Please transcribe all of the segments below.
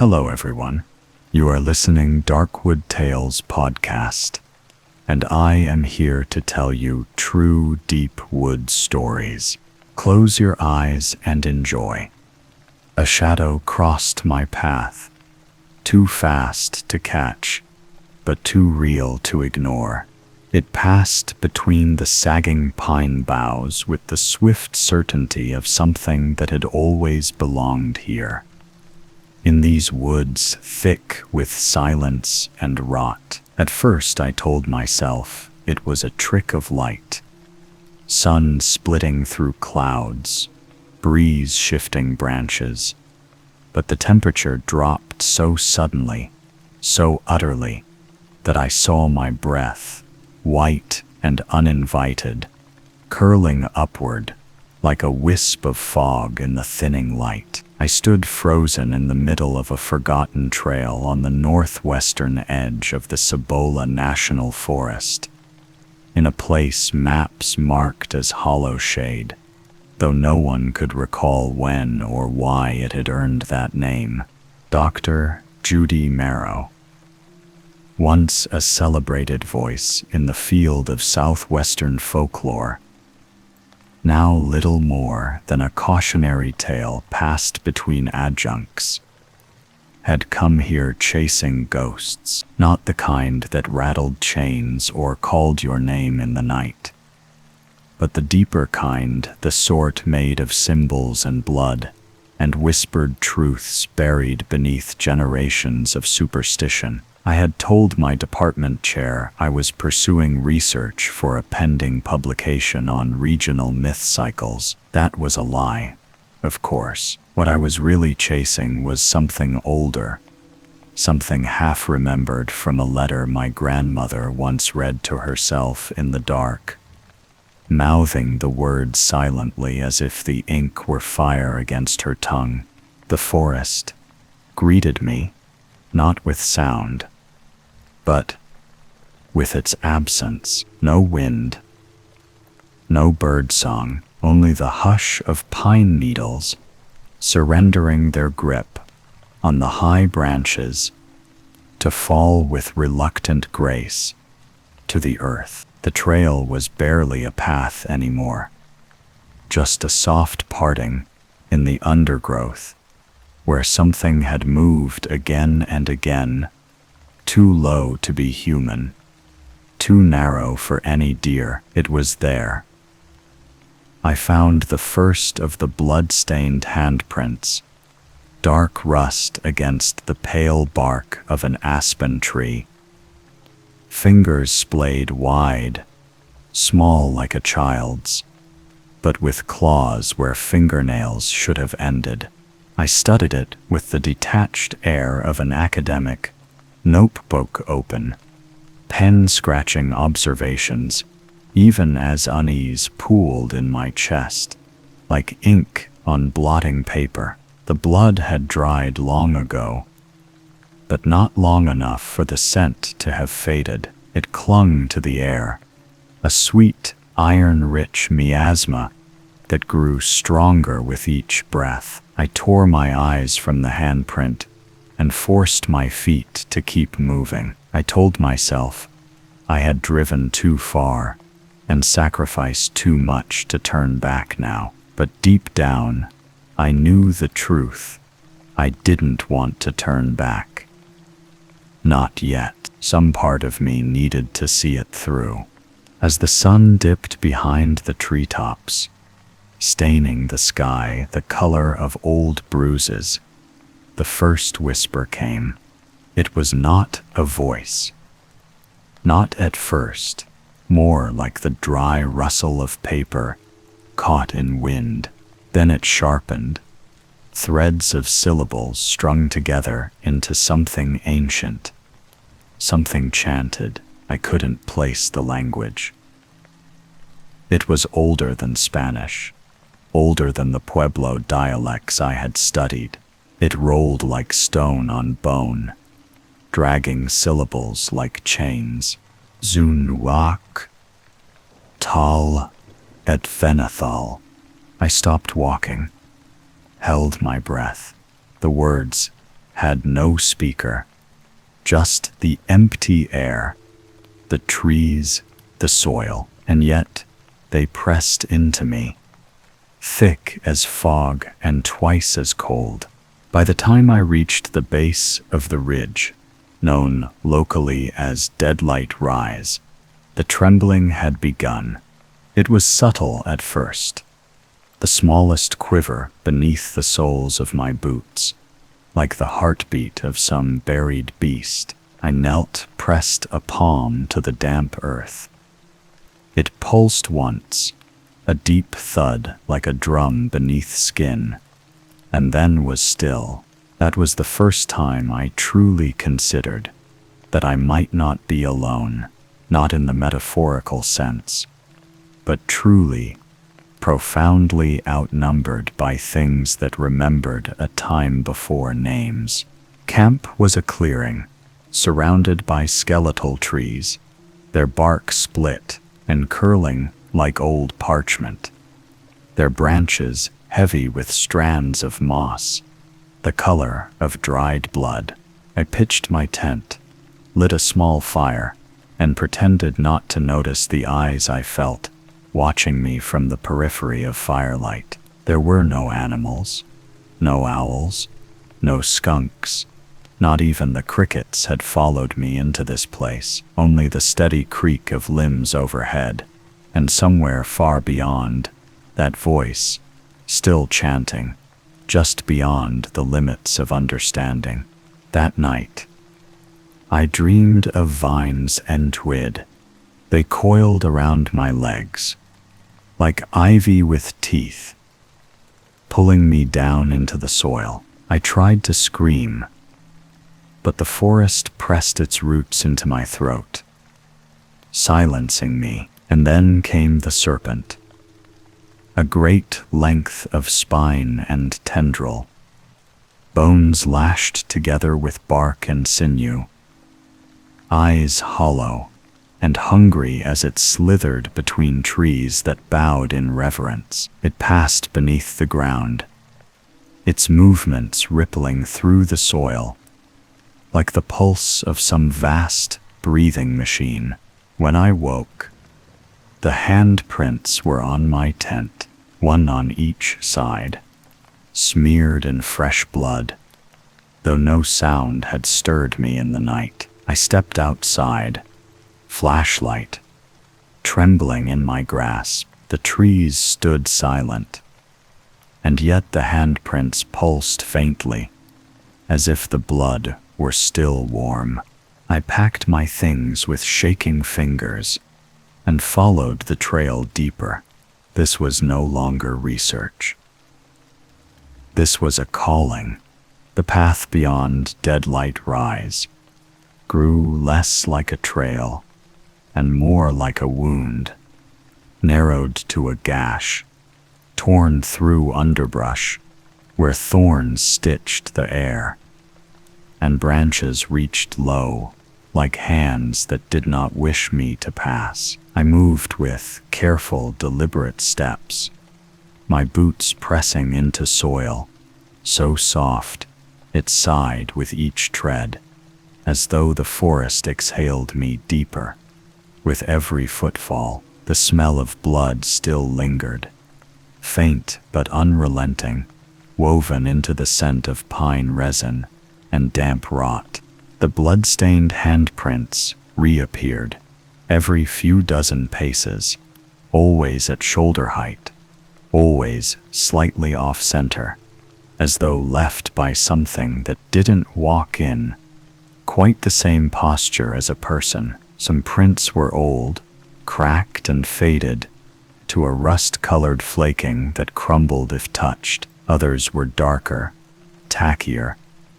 Hello everyone. You are listening Darkwood Tales podcast, and I am here to tell you true deep wood stories. Close your eyes and enjoy. A shadow crossed my path, too fast to catch, but too real to ignore. It passed between the sagging pine boughs with the swift certainty of something that had always belonged here. In these woods thick with silence and rot. At first I told myself it was a trick of light. Sun splitting through clouds, breeze shifting branches. But the temperature dropped so suddenly, so utterly, that I saw my breath, white and uninvited, curling upward like a wisp of fog in the thinning light. I stood frozen in the middle of a forgotten trail on the northwestern edge of the Cibola National Forest, in a place maps marked as hollow shade, though no one could recall when or why it had earned that name. Dr. Judy Marrow, once a celebrated voice in the field of southwestern folklore, now little more than a cautionary tale passed between adjuncts, had come here chasing ghosts, not the kind that rattled chains or called your name in the night, but the deeper kind, the sort made of symbols and blood, and whispered truths buried beneath generations of superstition. I had told my department chair I was pursuing research for a pending publication on regional myth cycles. That was a lie, of course. What I was really chasing was something older, something half-remembered from a letter my grandmother once read to herself in the dark, mouthing the words silently as if the ink were fire against her tongue. The forest greeted me, not with sound, but with its absence. No wind, no birdsong, only the hush of pine needles surrendering their grip on the high branches to fall with reluctant grace to the earth. The trail was barely a path anymore, just a soft parting in the undergrowth where something had moved again and again, too low to be human, too narrow for any deer. It was there. I found the first of the blood-stained handprints, dark rust against the pale bark of an aspen tree. Fingers splayed wide, small like a child's, but with claws where fingernails should have ended. I studied it with the detached air of an academic, notebook open, pen scratching observations, even as unease pooled in my chest, like ink on blotting paper. The blood had dried long ago, but not long enough for the scent to have faded. It clung to the air, a sweet, iron-rich miasma that grew stronger with each breath. I tore my eyes from the handprint and forced my feet to keep moving. I told myself I had driven too far and sacrificed too much to turn back now. But deep down, I knew the truth. I didn't want to turn back. Not yet. Some part of me needed to see it through. As the sun dipped behind the treetops, staining the sky the color of old bruises, the first whisper came. It was not a voice. Not at first, more like the dry rustle of paper caught in wind. Then it sharpened, threads of syllables strung together into something ancient, something chanted. I couldn't place the language. It was older than Spanish, older than the Pueblo dialects I had studied. It rolled like stone on bone, dragging syllables like chains. Zunwak, Tal, et Venathal. I stopped walking, held my breath. The words had no speaker, just the empty air, the trees, the soil, and yet they pressed into me, thick as fog and twice as cold. By the time I reached the base of the ridge, known locally as Deadlight Rise, the trembling had begun. It was subtle at first, the smallest quiver beneath the soles of my boots, like the heartbeat of some buried beast. I knelt, pressed a palm to the damp earth. It pulsed once, a deep thud like a drum beneath skin, and then was still. That was the first time I truly considered that I might not be alone, not in the metaphorical sense, but truly, profoundly outnumbered by things that remembered a time before names. Camp was a clearing, surrounded by skeletal trees, their bark split and curling like old parchment, their branches heavy with strands of moss, the color of dried blood. I pitched my tent, lit a small fire, and pretended not to notice the eyes I felt watching me from the periphery of firelight. There were no animals, no owls, no skunks. Not even the crickets had followed me into this place, only the steady creak of limbs overhead, and somewhere far beyond, that voice, still chanting, just beyond the limits of understanding. That night, I dreamed of vines and twid. They coiled around my legs, like ivy with teeth, pulling me down into the soil. I tried to scream, but the forest pressed its roots into my throat, silencing me. And then came the serpent, a great length of spine and tendril, bones lashed together with bark and sinew, eyes hollow and hungry as it slithered between trees that bowed in reverence. It passed beneath the ground, its movements rippling through the soil, like the pulse of some vast breathing machine. When I woke, the handprints were on my tent, one on each side, smeared in fresh blood, though no sound had stirred me in the night. I stepped outside, flashlight trembling in my grasp. The trees stood silent, and yet the handprints pulsed faintly, as if the blood were still warm. I packed my things with shaking fingers and followed the trail deeper. This was no longer research. This was a calling. The path beyond Deadlight Rise grew less like a trail and more like a wound, narrowed to a gash, torn through underbrush where thorns stitched the air, and branches reached low, like hands that did not wish me to pass. I moved with careful, deliberate steps, my boots pressing into soil, so soft it sighed with each tread, as though the forest exhaled me deeper. With every footfall, the smell of blood still lingered, faint but unrelenting, woven into the scent of pine resin and damp rot. The blood-stained handprints reappeared every few dozen paces, always at shoulder height, always slightly off-center, as though left by something that didn't walk in quite the same posture as a person. Some prints were old, cracked and faded to a rust-colored flaking that crumbled if touched. Others were darker, tackier,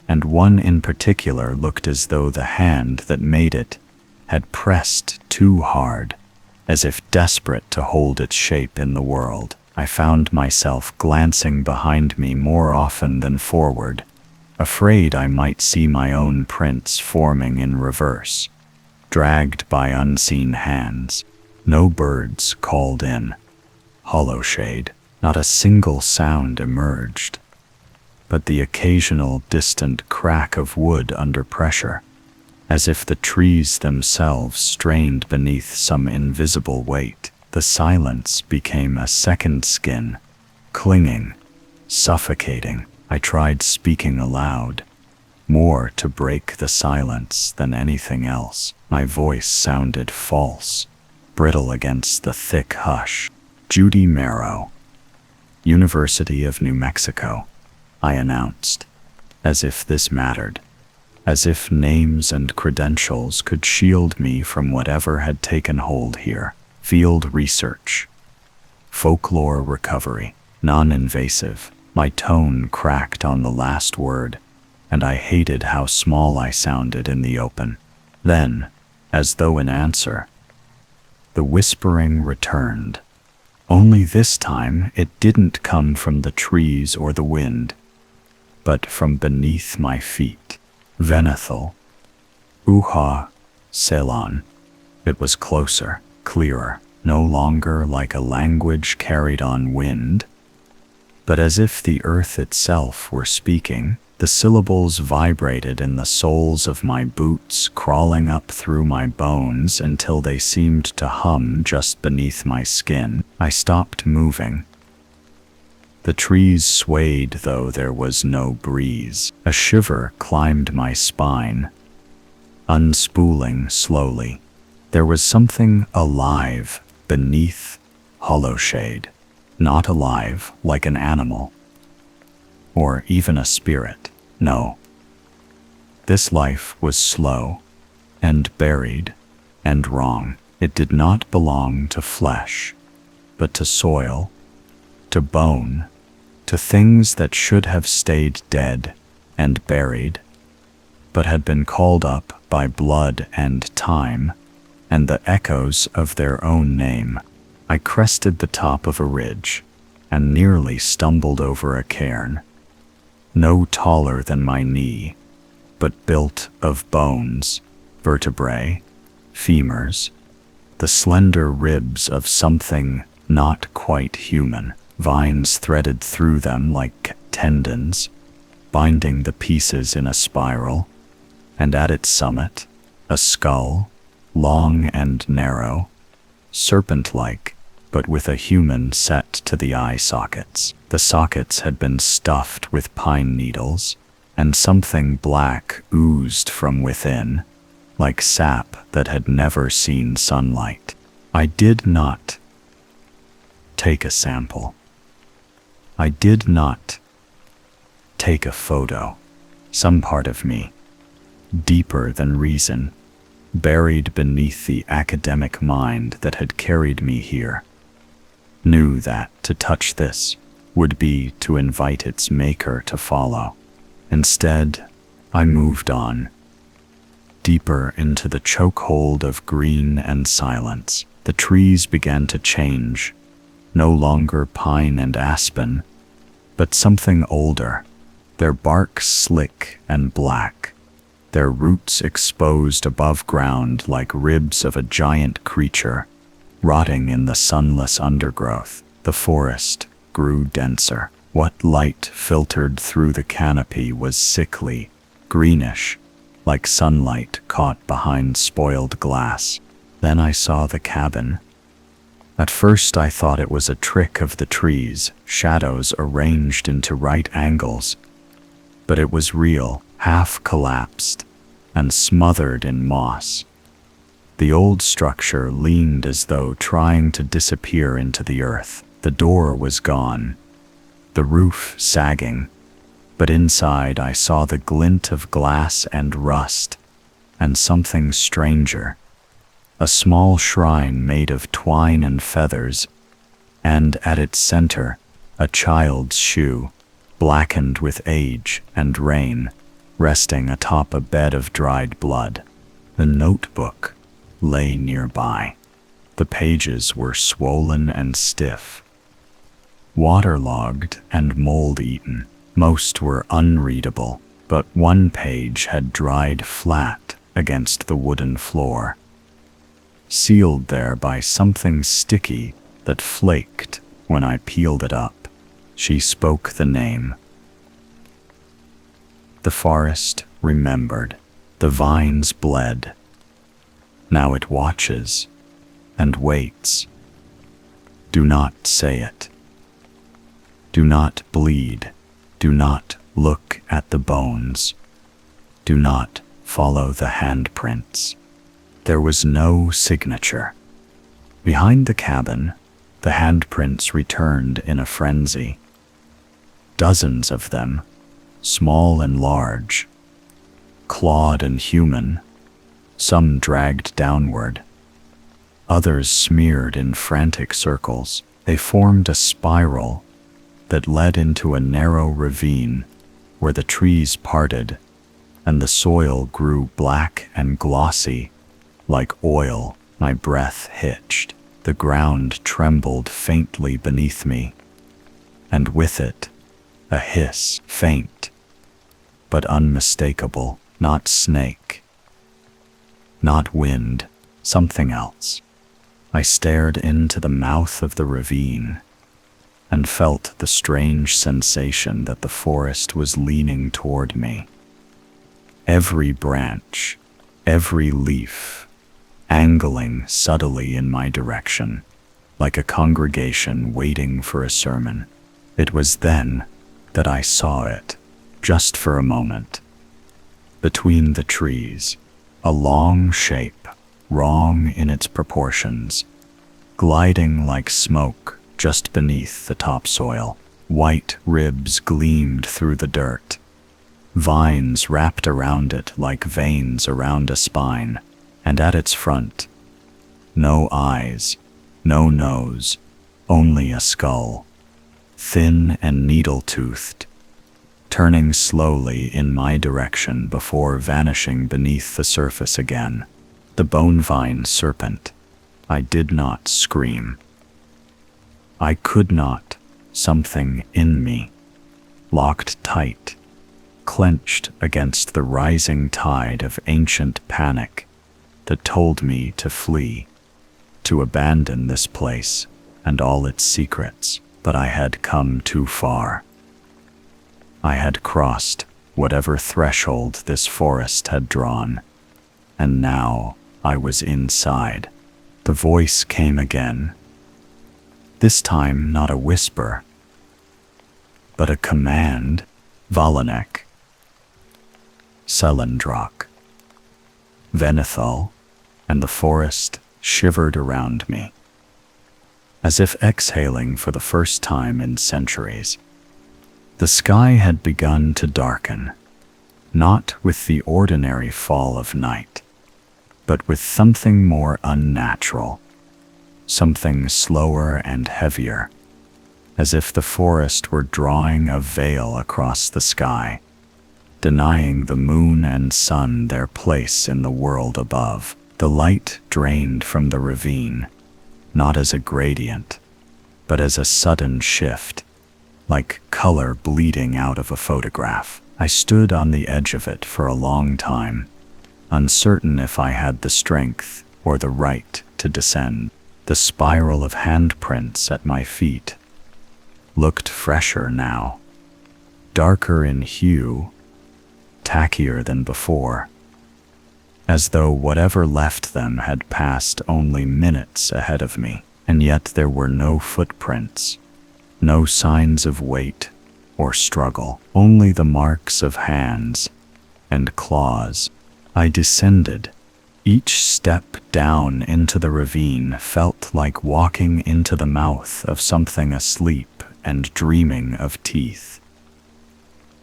and one in particular looked as though the hand that made it had pressed too hard, as if desperate to hold its shape in the world. I found myself glancing behind me more often than forward, afraid I might see my own prints forming in reverse, dragged by unseen hands. No birds called in hollow shade, not a single sound emerged. but the occasional distant crack of wood under pressure, as if the trees themselves strained beneath some invisible weight. The silence became a second skin, clinging, suffocating. I tried speaking aloud, more to break the silence than anything else. My voice sounded false, brittle against the thick hush. Judy Merrow, University of New Mexico, I announced, as if this mattered, as if names and credentials could shield me from whatever had taken hold here. Field research, folklore recovery, non-invasive. My tone cracked on the last word, and I hated how small I sounded in the open. Then, as though in answer, the whispering returned. Only this time it didn't come from the trees or the wind, but from beneath my feet. Venethal, Uha, Ceylon. It was closer, clearer, no longer like a language carried on wind, but as if the earth itself were speaking. The syllables vibrated in the soles of my boots, crawling up through my bones until they seemed to hum just beneath my skin. I stopped moving. The trees swayed, though there was no breeze. A shiver climbed my spine, unspooling slowly. There was something alive beneath hollow shade. Not alive like an animal, or even a spirit. No. This life was slow, and buried, and wrong. It did not belong to flesh, but to soil, to bone, to things that should have stayed dead and buried, but had been called up by blood and time, and the echoes of their own name. I crested the top of a ridge, and nearly stumbled over a cairn, no taller than my knee, but built of bones, vertebrae, femurs, the slender ribs of something not quite human. Vines threaded through them like tendons, binding the pieces in a spiral, and at its summit, a skull, long and narrow, serpent-like, but with a human set to the eye sockets. The sockets had been stuffed with pine needles, and something black oozed from within, like sap that had never seen sunlight. I did not take a sample. I did not take a photo. Some part of me, deeper than reason, buried beneath the academic mind that had carried me here, knew that to touch this would be to invite its maker to follow. Instead, I moved on, deeper into the chokehold of green and silence. The trees began to change, no longer pine and aspen, but something older, their bark slick and black, their roots exposed above ground like ribs of a giant creature, rotting in the sunless undergrowth. The forest grew denser. What light filtered through the canopy was sickly, greenish, like sunlight caught behind spoiled glass. Then I saw the cabin. At first I thought it was a trick of the trees, shadows arranged into right angles, but it was real, half collapsed, and smothered in moss. The old structure leaned as though trying to disappear into the earth. The door was gone, the roof sagging, but inside I saw the glint of glass and rust, and something stranger. A small shrine made of twine and feathers, and at its center, a child's shoe, blackened with age and rain, resting atop a bed of dried blood. The notebook lay nearby. The pages were swollen and stiff, waterlogged and mold-eaten. Most were unreadable, but one page had dried flat against the wooden floor, sealed there by something sticky that flaked when I peeled it up. She spoke the name. The forest remembered. The vines bled. Now it watches and waits. Do not say it. Do not bleed. Do not look at the bones. Do not follow the handprints. There was no signature. Behind the cabin, the handprints returned in a frenzy. Dozens of them, small and large, clawed and human, some dragged downward, others smeared in frantic circles. They formed a spiral that led into a narrow ravine where the trees parted and the soil grew black and glossy like oil. My breath hitched. The ground trembled faintly beneath me, and with it, a hiss, faint but unmistakable. Not snake, not wind, something else. I stared into the mouth of the ravine and felt the strange sensation that the forest was leaning toward me. Every branch, every leaf, angling subtly in my direction, like a congregation waiting for a sermon. It was then that I saw it, just for a moment. Between the trees, a long shape, wrong in its proportions, gliding like smoke just beneath the topsoil. White ribs gleamed through the dirt. Vines wrapped around it like veins around a spine, and at its front, no eyes, no nose, only a skull, thin and needle-toothed, turning slowly in my direction before vanishing beneath the surface again. The bone-vine serpent. I did not scream. I could not. Something in me, locked tight, clenched against the rising tide of ancient panic that told me to flee, to abandon this place and all its secrets. But I had come too far. I had crossed whatever threshold this forest had drawn, and now I was inside. The voice came again, this time not a whisper, but a command. Valenek, Selendrak, Venethal, and the forest shivered around me, as if exhaling for the first time in centuries. The sky had begun to darken, not with the ordinary fall of night, but with something more unnatural, something slower and heavier, as if the forest were drawing a veil across the sky, denying the moon and sun their place in the world above. The light drained from the ravine, not as a gradient, but as a sudden shift, like color bleeding out of a photograph. I stood on the edge of it for a long time, uncertain if I had the strength or the right to descend. The spiral of handprints at my feet looked fresher now, darker in hue, tackier than before, as though whatever left them had passed only minutes ahead of me. And yet there were no footprints, no signs of weight or struggle, only the marks of hands and claws. I descended. Each step down into the ravine felt like walking into the mouth of something asleep and dreaming of teeth.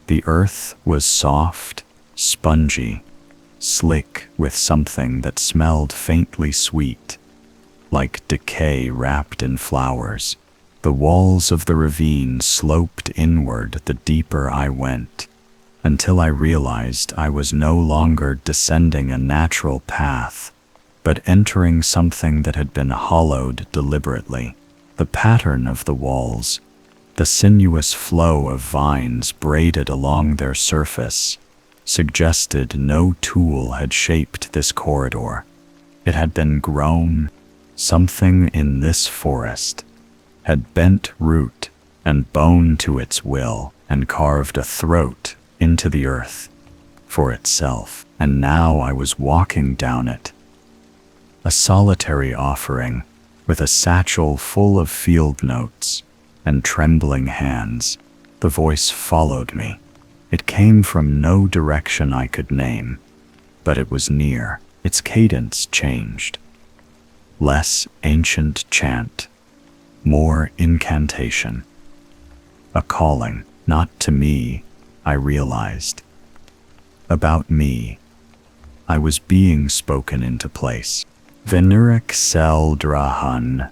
The earth was soft, spongy, slick with something that smelled faintly sweet, like decay wrapped in flowers. The walls of the ravine sloped inward the deeper I went, until I realized I was no longer descending a natural path, but entering something that had been hollowed deliberately. The pattern of the walls, the sinuous flow of vines braided along their surface, suggested no tool had shaped this corridor. It had been grown. Something in this forest had bent root and bone to its will and carved a throat into the earth, for itself, and now I was walking down it. A solitary offering, with a satchel full of field notes and trembling hands. The voice followed me. It came from no direction I could name, but it was near. Its cadence changed. Less ancient chant, more incantation. A calling, not to me, I realized. About me. I was being spoken into place. Venurik sel drahun,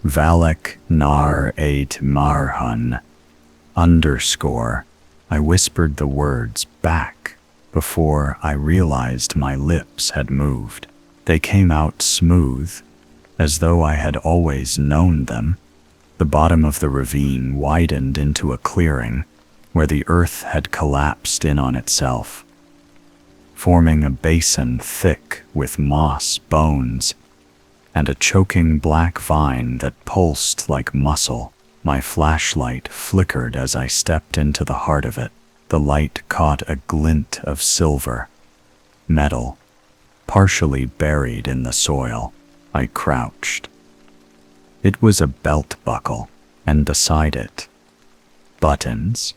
valek nar eit marhun, _ I whispered the words back before I realized my lips had moved. They came out smooth, as though I had always known them. The bottom of the ravine widened into a clearing where the earth had collapsed in on itself, forming a basin thick with moss, bones, and a choking black vine that pulsed like muscle. My flashlight flickered as I stepped into the heart of it. The light caught a glint of silver, metal, partially buried in the soil. I crouched. It was a belt buckle, and beside it, buttons,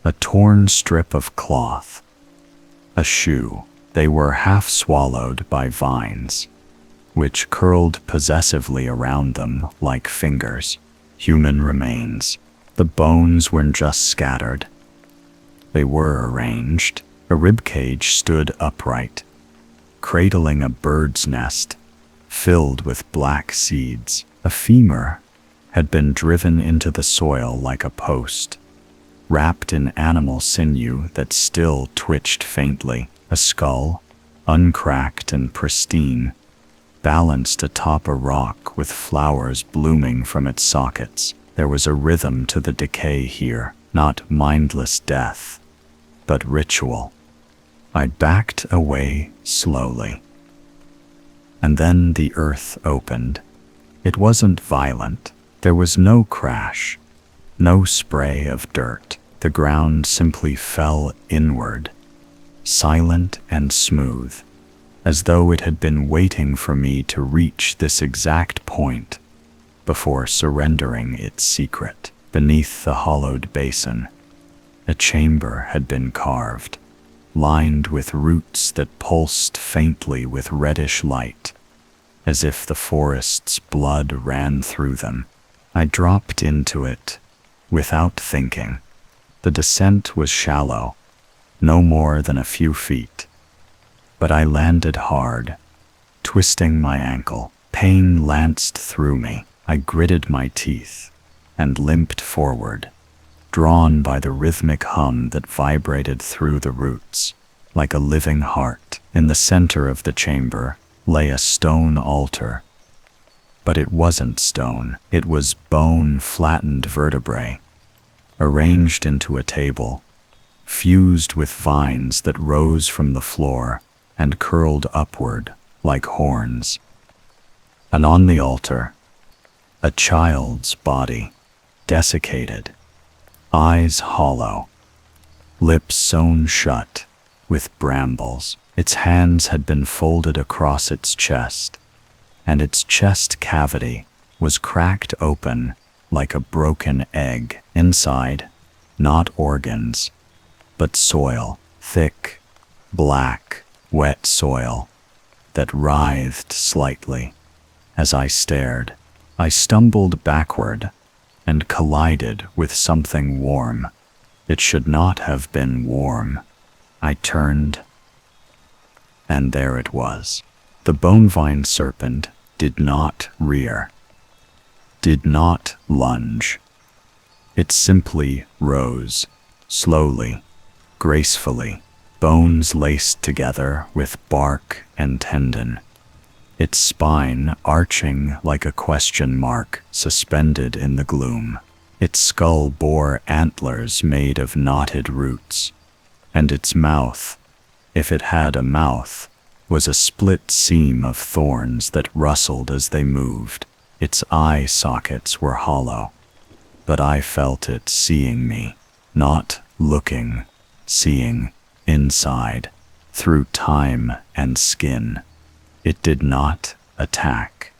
a torn strip of cloth, a shoe. They were half swallowed by vines, which curled possessively around them like fingers. Human remains. The bones weren't just scattered. They were arranged. A ribcage stood upright, cradling a bird's nest filled with black seeds. A femur had been driven into the soil like a post, wrapped in animal sinew that still twitched faintly. A skull, uncracked and pristine, balanced atop a rock with flowers blooming from its sockets. There was a rhythm to the decay here, not mindless death, but ritual. I backed away slowly. And then the earth opened. It wasn't violent. There was no crash, no spray of dirt. The ground simply fell inward, silent and smooth, as though it had been waiting for me to reach this exact point before surrendering its secret. Beneath the hollowed basin, a chamber had been carved, lined with roots that pulsed faintly with reddish light, as if the forest's blood ran through them. I dropped into it without thinking. The descent was shallow, no more than a few feet. But I landed hard, twisting my ankle. Pain lanced through me. I gritted my teeth and limped forward, drawn by the rhythmic hum that vibrated through the roots, like a living heart. In the center of the chamber lay a stone altar. But it wasn't stone. It was bone-flattened vertebrae, arranged into a table, fused with vines that rose from the floor and curled upward like horns. And on the altar, a child's body, desiccated, eyes hollow, lips sewn shut with brambles. Its hands had been folded across its chest, and its chest cavity was cracked open like a broken egg. Inside, not organs, but soil, thick, black, wet soil that writhed slightly. As I stared, I stumbled backward and collided with something warm. It should not have been warm. I turned, and there it was. The bone-vine serpent did not rear, did not lunge. It simply rose, slowly, gracefully, bones laced together with bark and tendon, its spine arching like a question mark suspended in the gloom. Its skull bore antlers made of knotted roots, and its mouth, if it had a mouth, was a split seam of thorns that rustled as they moved. Its eye sockets were hollow, but I felt it seeing me, not looking, seeing inside, through time and skin. It did not attack.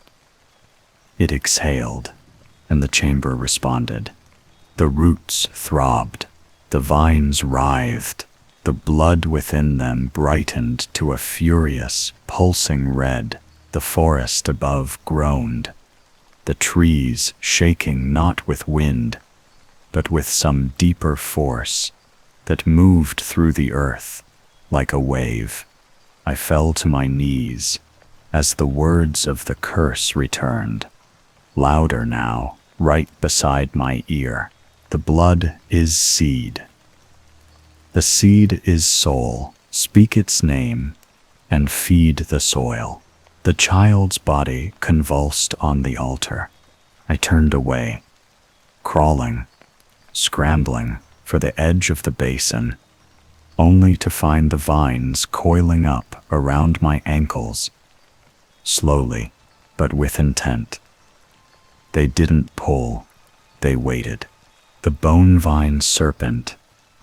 It exhaled, and the chamber responded. The roots throbbed, the vines writhed, the blood within them brightened to a furious, pulsing red. The forest above groaned, the trees shaking not with wind, but with some deeper force that moved through the earth like a wave. I fell to my knees as the words of the curse returned, louder now, right beside my ear. The blood is seed. The seed is soul. Speak its name and feed the soil. The child's body convulsed on the altar. I turned away, crawling, scrambling for the edge of the basin, only to find the vines coiling up around my ankles, slowly, but with intent. They didn't pull, they waited. The bone vine serpent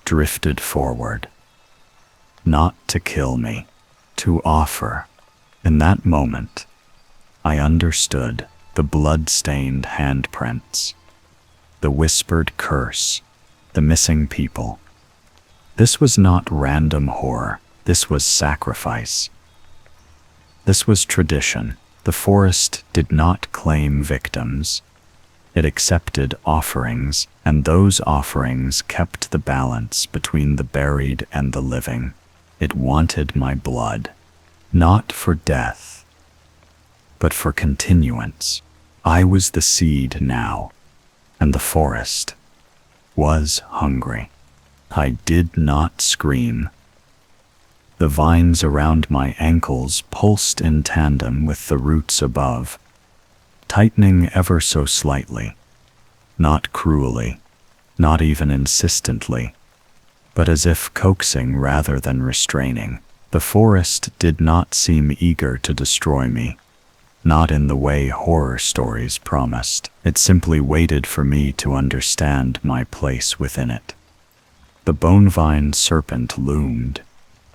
drifted forward, not to kill me, to offer. In that moment, I understood the blood-stained handprints, the whispered curse, the missing people. This was not random horror. This was sacrifice. This was tradition. The forest did not claim victims. It accepted offerings, and those offerings kept the balance between the buried and the living. It wanted my blood, not for death, but for continuance. I was the seed now, and the forest was hungry. I did not scream. The vines around my ankles pulsed in tandem with the roots above, tightening ever so slightly, not cruelly, not even insistently, but as if coaxing rather than restraining. The forest did not seem eager to destroy me, not in the way horror stories promised. It simply waited for me to understand my place within it. The bone-vine serpent loomed,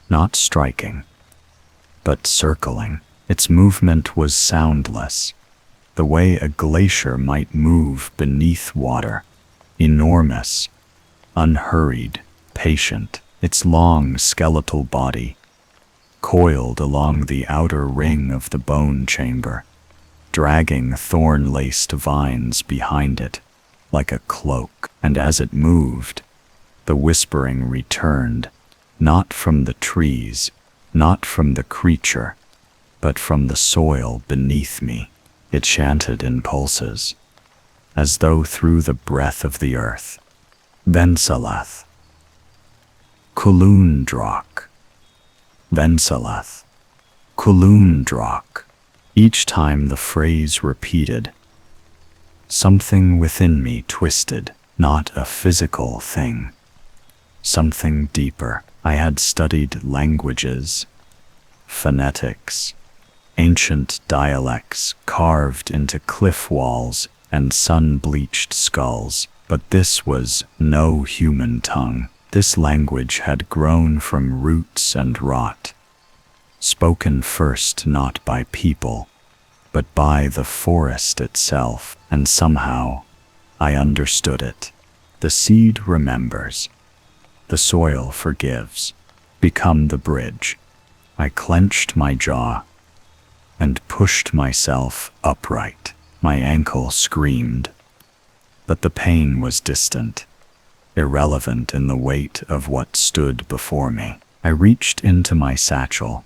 not striking, but circling. Its movement was soundless, the way a glacier might move beneath water, enormous, unhurried, patient. Its long skeletal body coiled along the outer ring of the bone chamber, dragging thorn-laced vines behind it like a cloak. And as it moved, the whispering returned, not from the trees, not from the creature, but from the soil beneath me. It chanted in pulses, as though through the breath of the earth. Vensalath, Kulundrak, Vensalath, Kulundrak. Each time the phrase repeated, something within me twisted, not a physical thing, something deeper. I had studied languages, phonetics, ancient dialects carved into cliff walls and sun-bleached skulls, but this was no human tongue. This language had grown from roots and rot, spoken first not by people, but by the forest itself, and somehow I understood it. The seed remembers, the soil forgives. Become the bridge. I clenched my jaw and pushed myself upright. My ankle screamed, but the pain was distant, irrelevant in the weight of what stood before me. I reached into my satchel,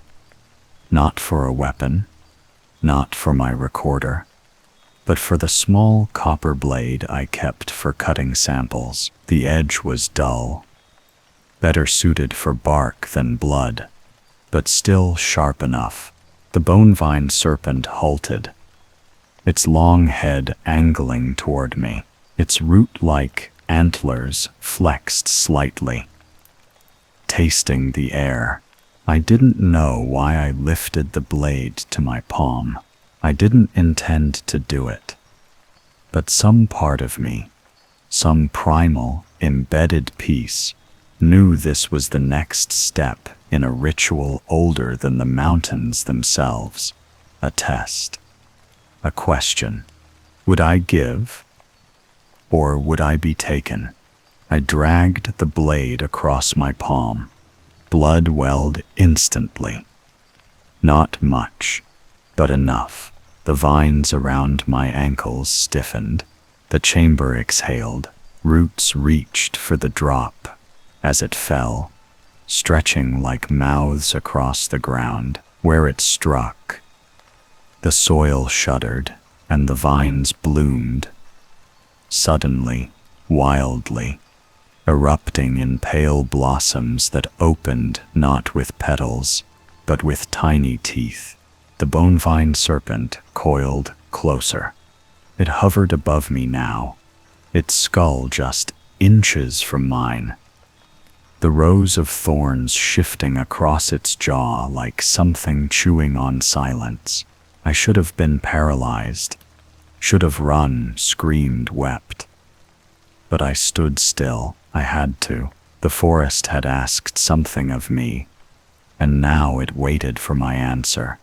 not for a weapon, not for my recorder, but for the small copper blade I kept for cutting samples. The edge was dull, better suited for bark than blood, but still sharp enough. The bone-vine serpent halted, its long head angling toward me, its root-like antlers flexed slightly, tasting the air. I didn't know why I lifted the blade to my palm. I didn't intend to do it, but some part of me, some primal, embedded piece, knew this was the next step in a ritual older than the mountains themselves. A test. A question. Would I give? Or would I be taken? I dragged the blade across my palm. Blood welled instantly. Not much, but enough. The vines around my ankles stiffened. The chamber exhaled. Roots reached for the drop as it fell, stretching like mouths across the ground. Where it struck, the soil shuddered and the vines bloomed. Suddenly, wildly, erupting in pale blossoms that opened not with petals, but with tiny teeth. The bone-vine serpent coiled closer. It hovered above me now, its skull just inches from mine. The rows of thorns shifting across its jaw like something chewing on silence. I should have been paralyzed, should have run, screamed, wept. But I stood still. I had to. The forest had asked something of me, and now it waited for my answer.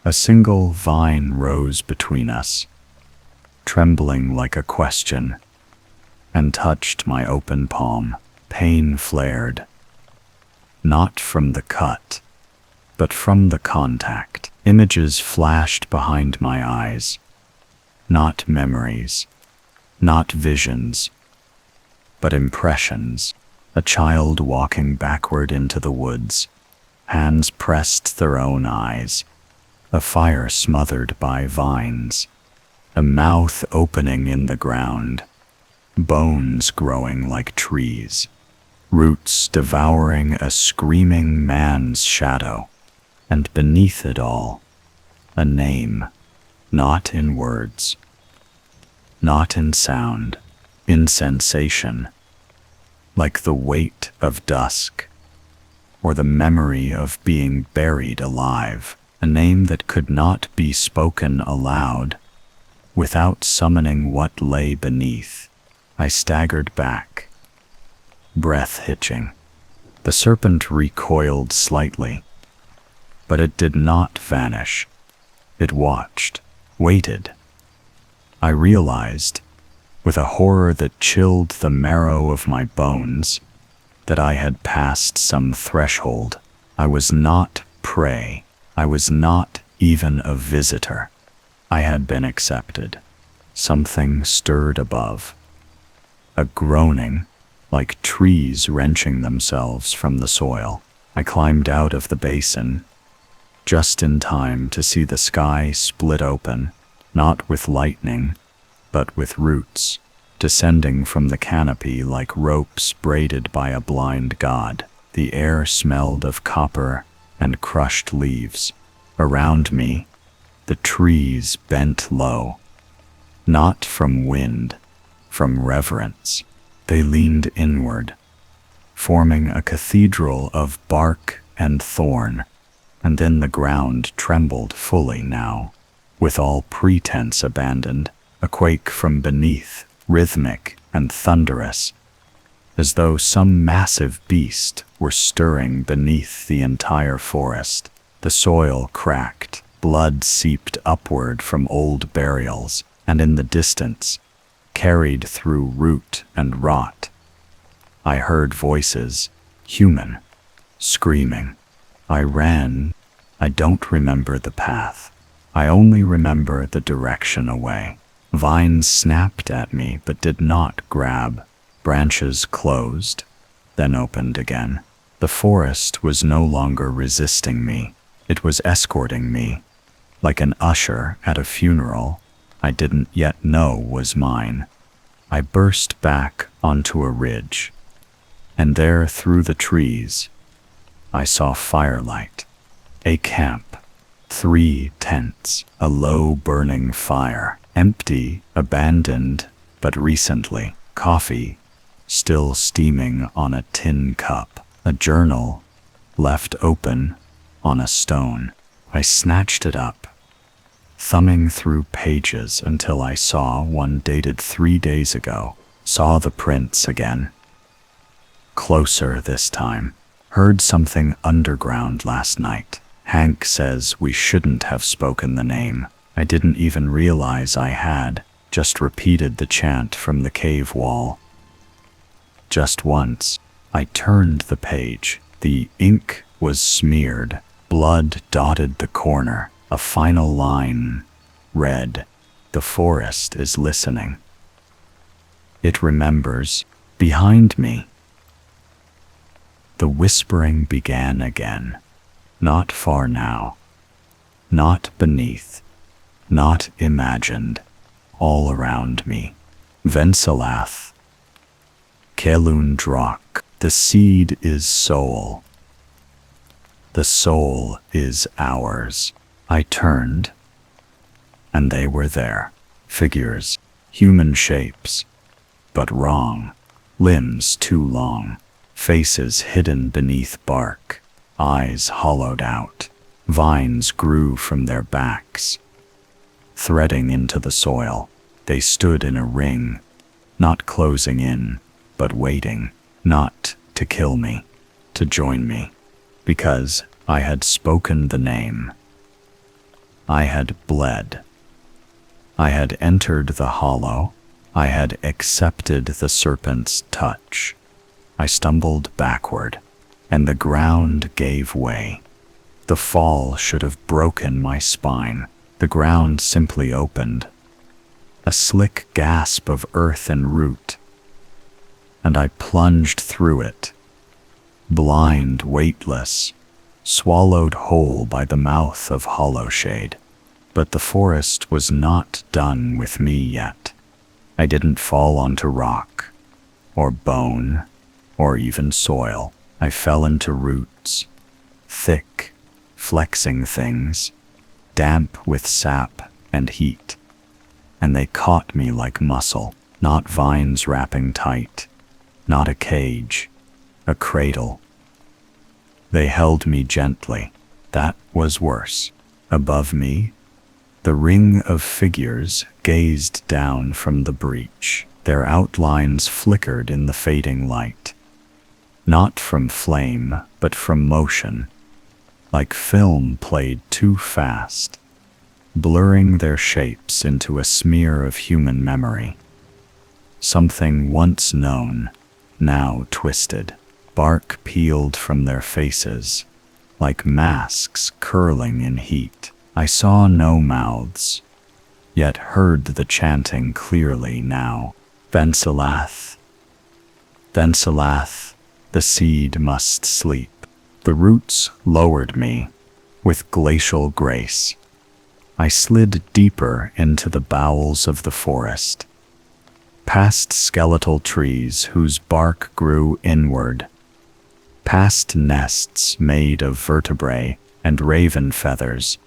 A single vine rose between us, trembling like a question, and touched my open palm. Pain flared, not from the cut, but from the contact. Images flashed behind my eyes, not memories, not visions, but impressions. A child walking backward into the woods, hands pressed their own eyes, a fire smothered by vines, a mouth opening in the ground, bones growing like trees, roots devouring a screaming man's shadow, and beneath it all, a name, not in words, not in sound, in sensation, like the weight of dusk, or the memory of being buried alive, a name that could not be spoken aloud, without summoning what lay beneath. I staggered back, breath hitching. The serpent recoiled slightly, but it did not vanish. It watched, waited. I realized, with a horror that chilled the marrow of my bones, that I had passed some threshold. I was not prey. I was not even a visitor. I had been accepted. Something stirred above. A groaning, like trees wrenching themselves from the soil. I climbed out of the basin, just in time to see the sky split open, not with lightning, but with roots, descending from the canopy like ropes braided by a blind god. The air smelled of copper and crushed leaves. Around me, the trees bent low, not from wind, from reverence. They leaned inward, forming a cathedral of bark and thorn, and then the ground trembled fully now, with all pretense abandoned, a quake from beneath, rhythmic and thunderous, as though some massive beast were stirring beneath the entire forest. The soil cracked, blood seeped upward from old burials, and in the distance, carried through root and rot, I heard voices, human, screaming. I ran. I don't remember the path. I only remember the direction away. Vines snapped at me but did not grab. Branches closed, then opened again. The forest was no longer resisting me. It was escorting me, like an usher at a funeral I didn't yet know was mine. I burst back onto a ridge, and there through the trees, I saw firelight, a camp, 3 tents, a low burning fire, empty, abandoned, but recently, coffee, still steaming on a tin cup, a journal, left open on a stone. I snatched it up, thumbing through pages until I saw one dated 3 days ago, saw the prints again. Closer this time. Heard something underground last night. Hank says we shouldn't have spoken the name. I didn't even realize I had, just repeated the chant from the cave wall. Just once, I turned the page. The ink was smeared. Blood dotted the corner. A final line read, "The forest is listening." It remembers. Behind me. The whispering began again. Not far now. Not beneath. Not imagined. All around me. Vensalath. Kelun Drak. The seed is soul. The soul is ours. I turned, and they were there. Figures, human shapes, but wrong. Limbs too long. Faces hidden beneath bark. Eyes hollowed out. Vines grew from their backs. Threading into the soil, they stood in a ring, not closing in, but waiting, not to kill me, to join me, because I had spoken the name. I had bled. I had entered the hollow. I had accepted the serpent's touch. I stumbled backward, and the ground gave way. The fall should have broken my spine. The ground simply opened. A slick gasp of earth and root, and I plunged through it, blind, weightless, swallowed whole by the mouth of hollow shade. But the forest was not done with me yet. I didn't fall onto rock, or bone, or even soil. I fell into roots, thick, flexing things, damp with sap and heat. And they caught me like muscle, not vines wrapping tight, not a cage, a cradle. They held me gently. That was worse. Above me, the ring of figures gazed down from the breach. Their outlines flickered in the fading light. Not from flame, but from motion, like film played too fast, blurring their shapes into a smear of human memory. Something once known, now twisted. Bark peeled from their faces, like masks curling in heat. I saw no mouths, yet heard the chanting clearly now. Vensalath. Vensalath. The seed must sleep. The roots lowered me with glacial grace. I slid deeper into the bowels of the forest, past skeletal trees whose bark grew inward, past nests made of vertebrae and raven feathers,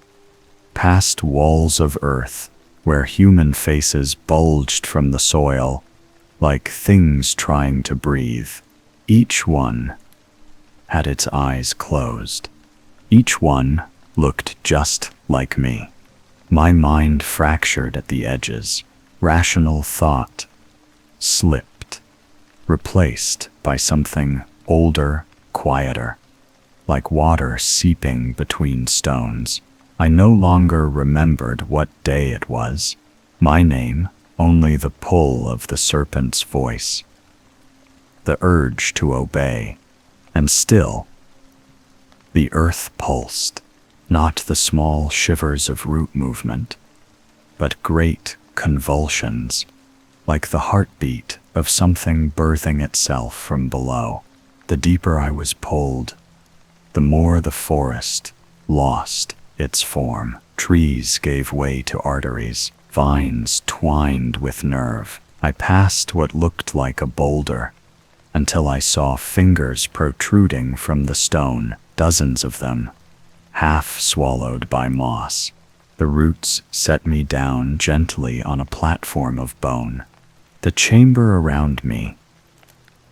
past walls of earth where human faces bulged from the soil like things trying to breathe. Each one had its eyes closed. Each one looked just like me. My mind fractured at the edges. Rational thought slipped, replaced by something older, quieter, like water seeping between stones. I no longer remembered what day it was. My name, only the pull of the serpent's voice, the urge to obey, and still, the earth pulsed, not the small shivers of root movement, but great convulsions, like the heartbeat of something birthing itself from below. The deeper I was pulled, the more the forest lost its form. Trees gave way to arteries, vines twined with nerve. I passed what looked like a boulder, until I saw fingers protruding from the stone, dozens of them, half swallowed by moss. The roots set me down gently on a platform of bone. The chamber around me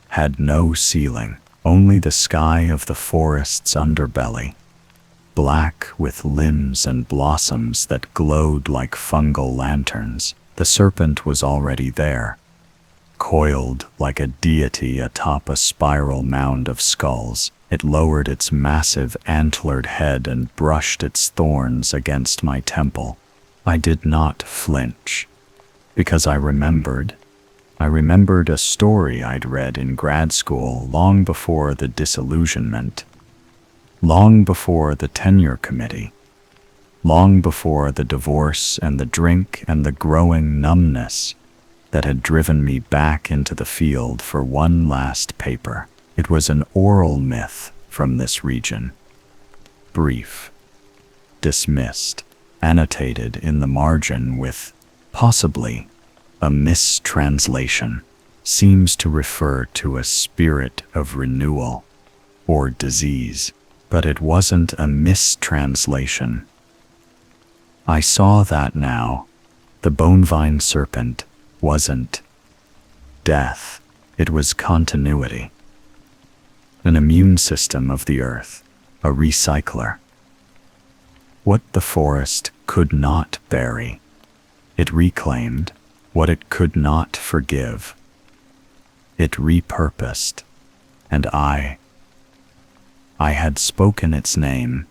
had no ceiling, only the sky of the forest's underbelly, black with limbs and blossoms that glowed like fungal lanterns. The serpent was already there, coiled like a deity atop a spiral mound of skulls. It lowered its massive antlered head and brushed its thorns against my temple. I did not flinch, because I remembered a story I'd read in grad school long before the disillusionment, long before the tenure committee, long before the divorce and the drink and the growing numbness that had driven me back into the field for one last paper. It was an oral myth from this region. Brief, dismissed, annotated in the margin with possibly a mistranslation, seems to refer to a spirit of renewal or disease, but it wasn't a mistranslation. I saw that now. The bone-vine serpent wasn't death, it was continuity. An immune system of the earth, a recycler. What the forest could not bury, it reclaimed. What it could not forgive, it repurposed. And I had spoken its name.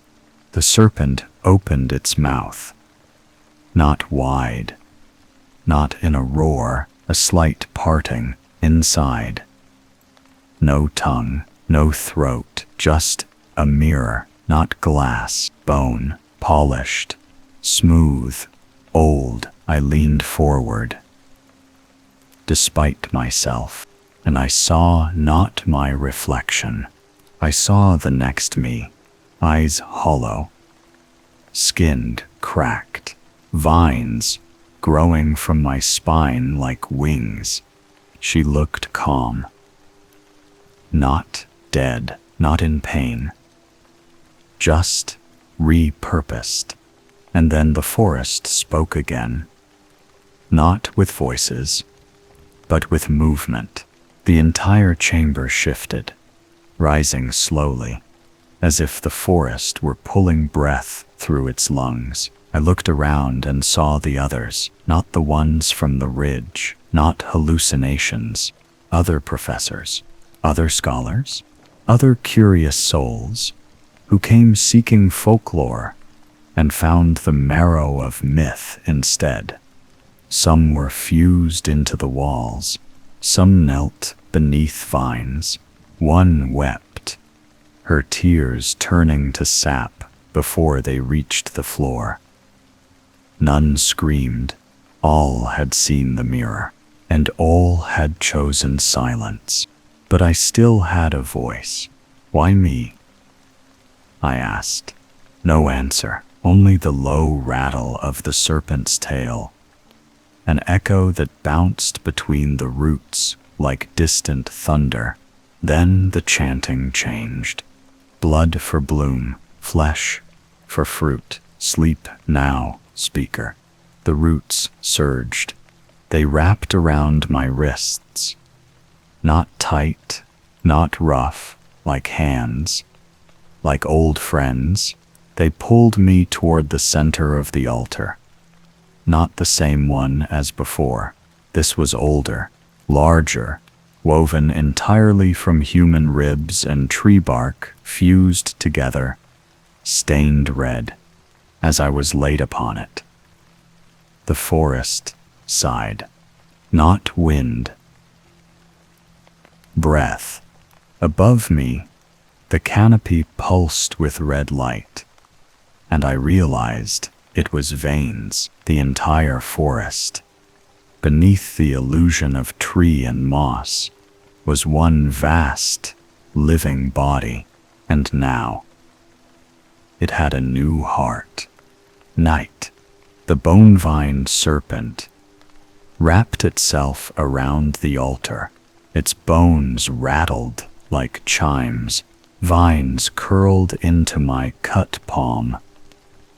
The serpent opened its mouth. Not wide, not in a roar, a slight parting inside. No tongue, no throat, just a mirror, not glass, bone, polished, smooth, old. I leaned forward, despite myself, and I saw not my reflection. I saw the next me, eyes hollow, skinned, cracked, vines growing from my spine like wings. She looked calm, not dead, not in pain, just repurposed. And then the forest spoke again, not with voices, but with movement. The entire chamber shifted, rising slowly, as if the forest were pulling breath through its lungs. I looked around and saw the others, not the ones from the ridge, not hallucinations, other professors, other scholars, other curious souls who came seeking folklore and found the marrow of myth instead. Some were fused into the walls, some knelt beneath vines. One wept, her tears turning to sap before they reached the floor. None screamed. All had seen the mirror, and all had chosen silence. But I still had a voice. Why me? I asked. No answer, only the low rattle of the serpent's tail, an echo that bounced between the roots like distant thunder. Then the chanting changed. Blood for bloom, flesh for fruit. Sleep now, speaker. The roots surged. They wrapped around my wrists. Not tight, not rough, like hands. Like old friends, they pulled me toward the center of the altar. Not the same one as before. This was older, larger, woven entirely from human ribs and tree bark fused together, stained red, as I was laid upon it. The forest sighed, not wind. Breath. Above me, the canopy pulsed with red light, and I realized it was veins, the entire forest. Beneath the illusion of tree and moss was one vast, living body, and now it had a new heart. Night, the bone-vine serpent, wrapped itself around the altar. Its bones rattled like chimes. Vines curled into my cut palm.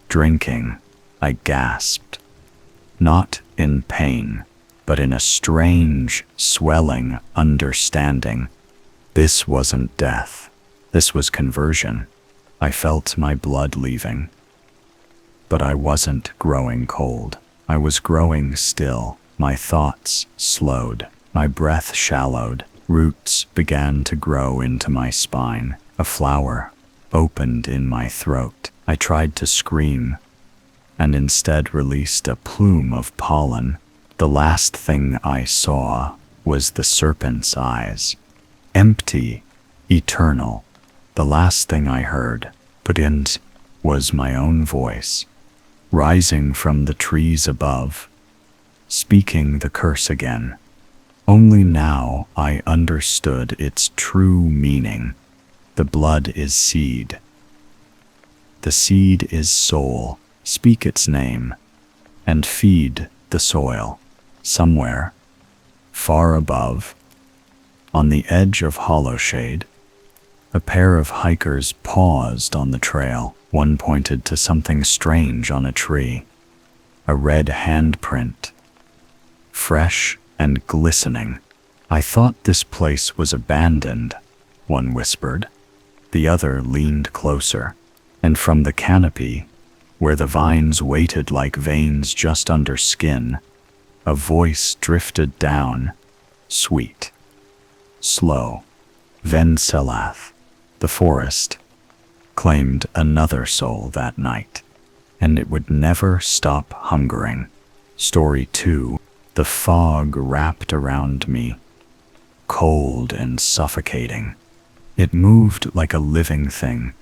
Drinking, I gasped, not in pain, but in a strange, swelling understanding. This wasn't death. This was conversion. I felt my blood leaving. But I wasn't growing cold. I was growing still. My thoughts slowed. My breath shallowed. Roots began to grow into my spine. A flower opened in my throat. I tried to scream, and instead released a plume of pollen. The last thing I saw was the serpent's eyes. Empty, eternal. The last thing I heard, but was my own voice, rising from the trees above, speaking the curse again. Only now I understood its true meaning. The blood is seed. The seed is soul. Speak its name, and feed the soil. Somewhere, far above, on the edge of Hollowshade, a pair of hikers paused on the trail. One pointed to something strange on a tree. A red handprint, fresh and glistening. I thought this place was abandoned, one whispered. The other leaned closer, and from the canopy, where the vines waited like veins just under skin, a voice drifted down, sweet, slow. Vencelath, the forest, claimed another soul that night, and it would never stop hungering. Story 2. The fog wrapped around me, cold and suffocating. It moved like a living thing,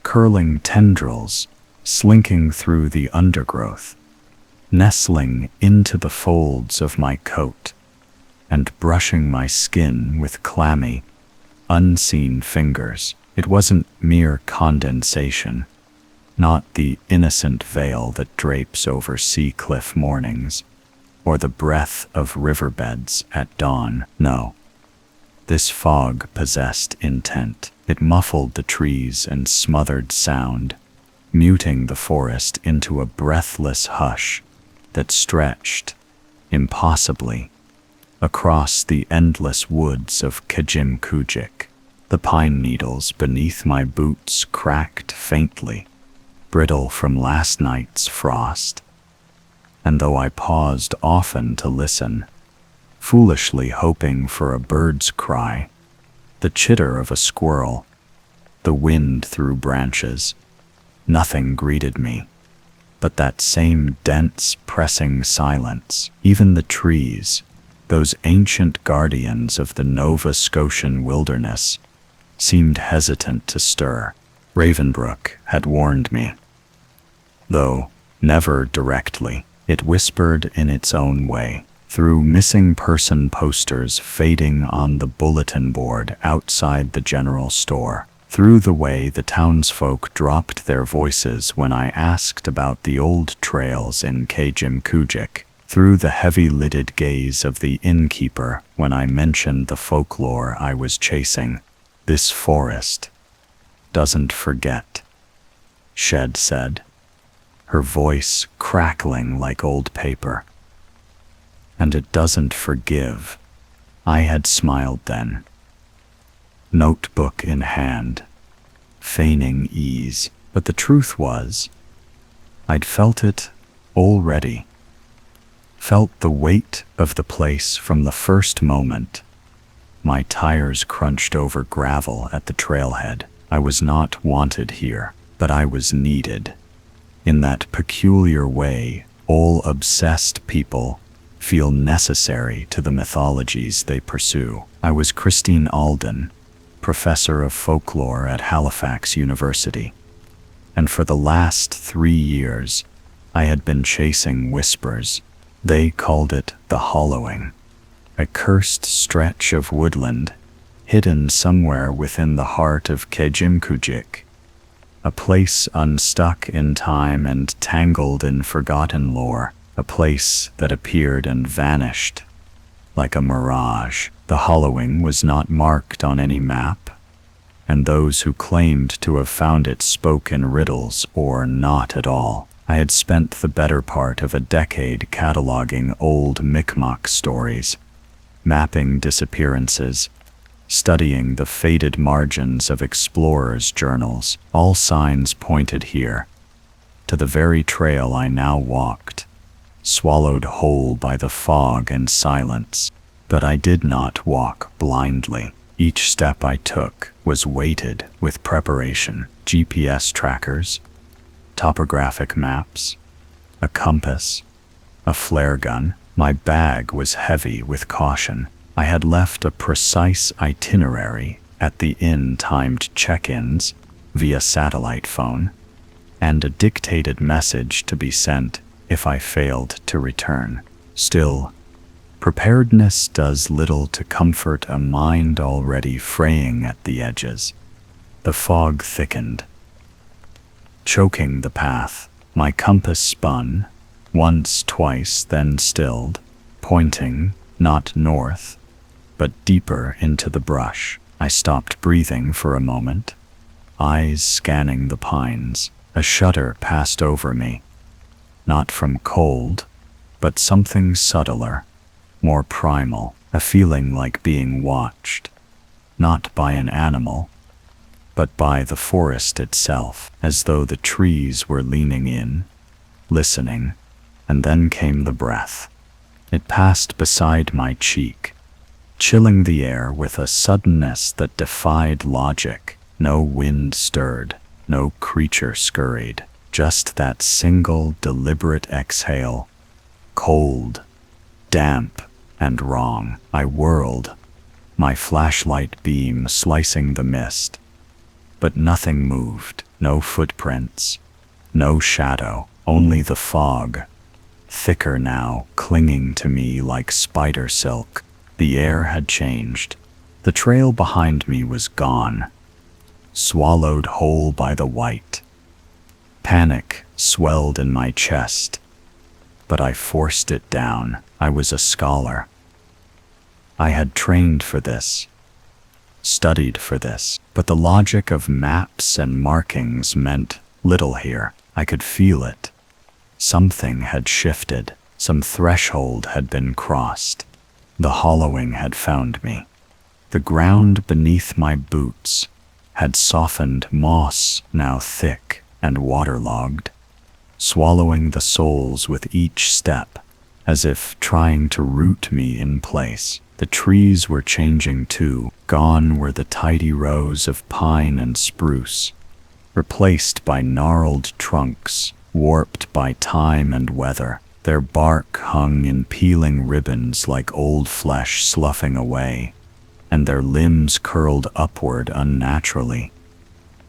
curling tendrils, slinking through the undergrowth, nestling into the folds of my coat, and brushing my skin with clammy, unseen fingers. It wasn't mere condensation, not the innocent veil that drapes over sea cliff mornings, or the breath of riverbeds at dawn. No. This fog possessed intent. It muffled the trees and smothered sound, muting the forest into a breathless hush that stretched, impossibly, across the endless woods of Kajimkujik. The pine needles beneath my boots cracked faintly, brittle from last night's frost. And though I paused often to listen, foolishly hoping for a bird's cry, the chitter of a squirrel, the wind through branches, nothing greeted me but that same dense, pressing silence. Even the trees, those ancient guardians of the Nova Scotian wilderness, seemed hesitant to stir. Ravenbrook had warned me, though never directly. It whispered in its own way, through missing person posters fading on the bulletin board outside the general store, through the way the townsfolk dropped their voices when I asked about the old trails in Kajimkujik, through the heavy-lidded gaze of the innkeeper when I mentioned the folklore I was chasing. This forest doesn't forget, Shed said, her voice crackling like old paper. And it doesn't forgive. I had smiled then, notebook in hand, feigning ease. But the truth was, I'd felt it already. Felt the weight of the place from the first moment. My tires crunched over gravel at the trailhead. I was not wanted here, but I was needed. In that peculiar way, all obsessed people feel necessary to the mythologies they pursue. I was Christine Alden, professor of folklore at Halifax University, and for the last 3 years, I had been chasing whispers. They called it the Hollowing, a cursed stretch of woodland, hidden somewhere within the heart of Kajimkujik, a place unstuck in time and tangled in forgotten lore, a place that appeared and vanished like a mirage. The Hollowing was not marked on any map, and those who claimed to have found it spoke in riddles or not at all. I had spent the better part of a decade cataloging old Mi'kmaq stories, mapping disappearances, studying the faded margins of explorers' journals. All signs pointed here, to the very trail I now walked, swallowed whole by the fog and silence. But I did not walk blindly. Each step I took was weighted with preparation. GPS trackers, topographic maps, a compass, a flare gun. My bag was heavy with caution. I had left a precise itinerary at the inn-timed check-ins via satellite phone, and a dictated message to be sent if I failed to return. Still, preparedness does little to comfort a mind already fraying at the edges. The fog thickened, choking the path. My compass spun, once, twice, then stilled, pointing not north, but deeper into the brush. I stopped breathing for a moment, eyes scanning the pines. A shudder passed over me, not from cold, but something subtler, more primal, a feeling like being watched, not by an animal, but by the forest itself, as though the trees were leaning in, listening. And then came the breath. It passed beside my cheek, chilling the air with a suddenness that defied logic. No wind stirred, no creature scurried, just that single deliberate exhale, cold, damp, and wrong. I whirled, my flashlight beam slicing the mist. But nothing moved, no footprints, no shadow, only the fog, thicker now, clinging to me like spider silk. The air had changed. The trail behind me was gone, swallowed whole by the white. Panic swelled in my chest, but I forced it down. I was a scholar. I had trained for this, studied for this, but the logic of maps and markings meant little here. I could feel it. Something had shifted. Some threshold had been crossed. The hollowing had found me. The ground beneath my boots had softened, moss now thick and waterlogged, swallowing the soles with each step, as if trying to root me in place. The trees were changing too. Gone were the tidy rows of pine and spruce, replaced by gnarled trunks, warped by time and weather. Their bark hung in peeling ribbons like old flesh sloughing away, and their limbs curled upward unnaturally,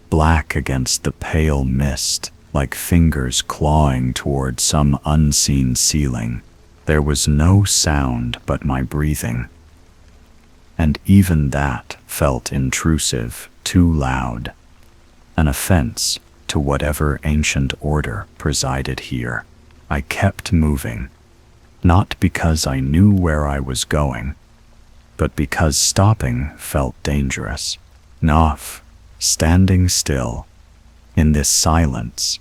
black against the pale mist, like fingers clawing toward some unseen ceiling. There was no sound but my breathing, and even that felt intrusive, too loud, an offense to whatever ancient order presided here. I kept moving, not because I knew where I was going, but because stopping felt dangerous. Enough, standing still, in this silence,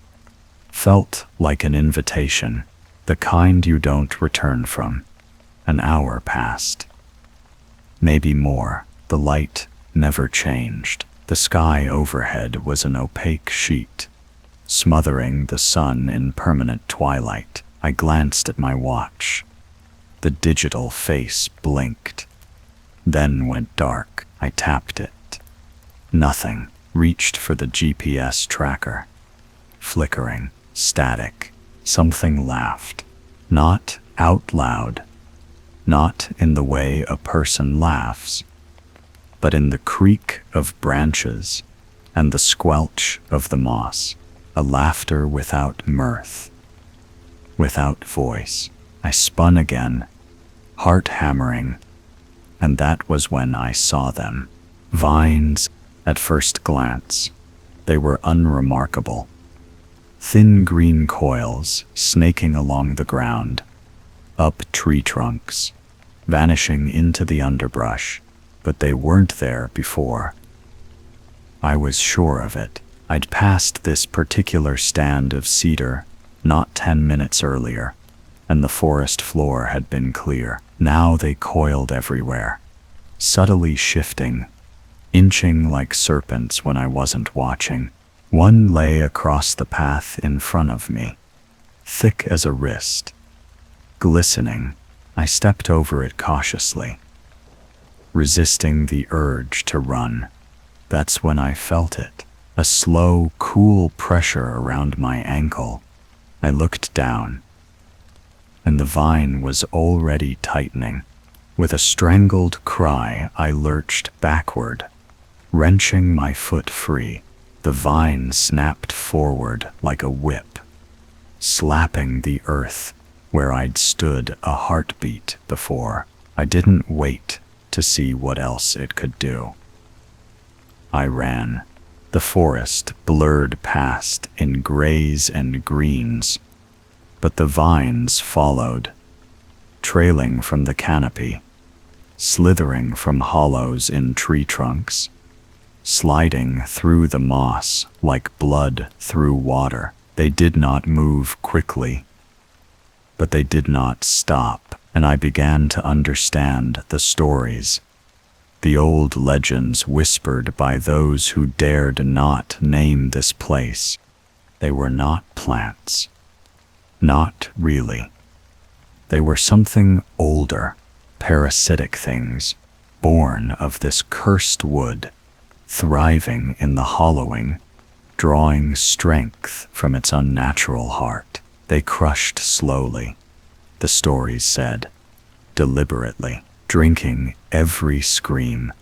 felt like an invitation, the kind you don't return from. An hour passed. Maybe more. The light never changed. The sky overhead was an opaque sheet, smothering the sun in permanent twilight. I glanced at my watch. The digital face blinked, then went dark. I tapped it. Nothing. Reached for the GPS tracker. Flickering, static. Something laughed. Not out loud. Not in the way a person laughs, but in the creak of branches and the squelch of the moss. A laughter without mirth, without voice. I spun again, heart hammering, and that was when I saw them. Vines, at first glance, they were unremarkable. Thin green coils snaking along the ground, up tree trunks, vanishing into the underbrush, but they weren't there before. I was sure of it. I'd passed this particular stand of cedar not 10 minutes earlier, and the forest floor had been clear. Now they coiled everywhere, subtly shifting, inching like serpents when I wasn't watching. One lay across the path in front of me, thick as a wrist, glistening. I stepped over it cautiously. resisting the urge to run. That's when I felt it, a slow, cool pressure around my ankle. I looked down, and the vine was already tightening. With a strangled cry, I lurched backward, wrenching my foot free. The vine snapped forward like a whip, slapping the earth where I'd stood a heartbeat before. I didn't wait to see what else it could do. I ran. The forest blurred past in grays and greens, but the vines followed, trailing from the canopy, slithering from hollows in tree trunks, sliding through the moss like blood through water. They did not move quickly, but they did not stop, and I began to understand the stories, the old legends whispered by those who dared not name this place. They were not plants. Not really. They were something older, parasitic things, born of this cursed wood, thriving in the hollowing, drawing strength from its unnatural heart. They crushed slowly, the stories said, deliberately, drinking every scream,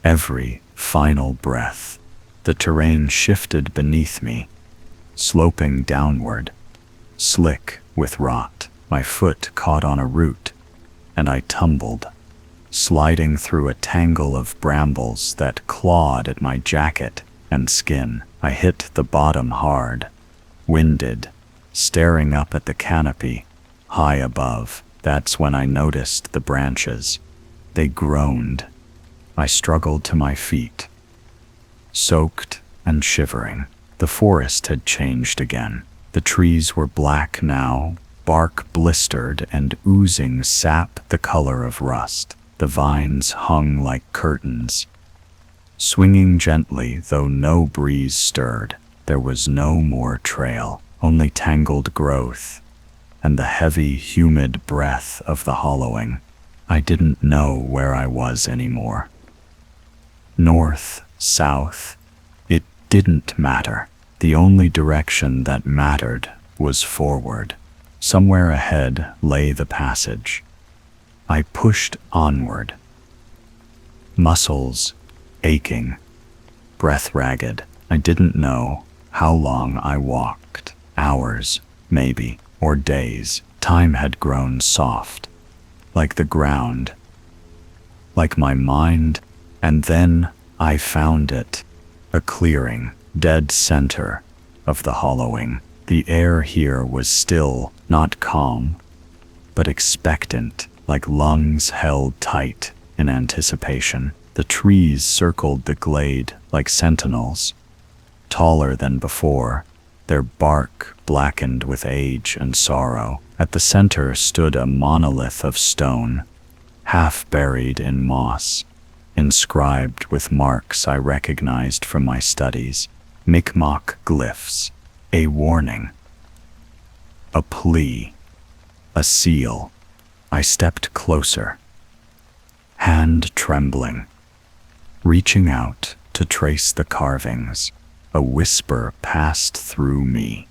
every final breath. The terrain shifted beneath me, sloping downward, slick with rot. My foot caught on a root, and I tumbled, sliding through a tangle of brambles that clawed at my jacket and skin. I hit the bottom hard, winded, staring up at the canopy, high above. That's when I noticed the branches. They groaned. I struggled to my feet, soaked and shivering. The forest had changed again. The trees were black now, bark blistered and oozing sap the color of rust. The vines hung like curtains, swinging gently though no breeze stirred. There was no more trail, only tangled growth and the heavy, humid breath of the hollowing. I didn't know where I was anymore. North, south, it didn't matter. The only direction that mattered was forward. Somewhere ahead lay the passage. I pushed onward, muscles aching, breath ragged. I didn't know how long I walked. Hours, maybe, or days. Time had grown soft, like the ground, like my mind, and then I found it, a clearing, dead center of the hollowing. The air here was still, not calm, but expectant, like lungs held tight in anticipation. The trees circled the glade like sentinels, taller than before, their bark blackened with age and sorrow. At the center stood a monolith of stone, half buried in moss, inscribed with marks I recognized from my studies, Mi'kmaq glyphs, a warning, a plea, a seal. I stepped closer, hand trembling, reaching out to trace the carvings. A whisper passed through me.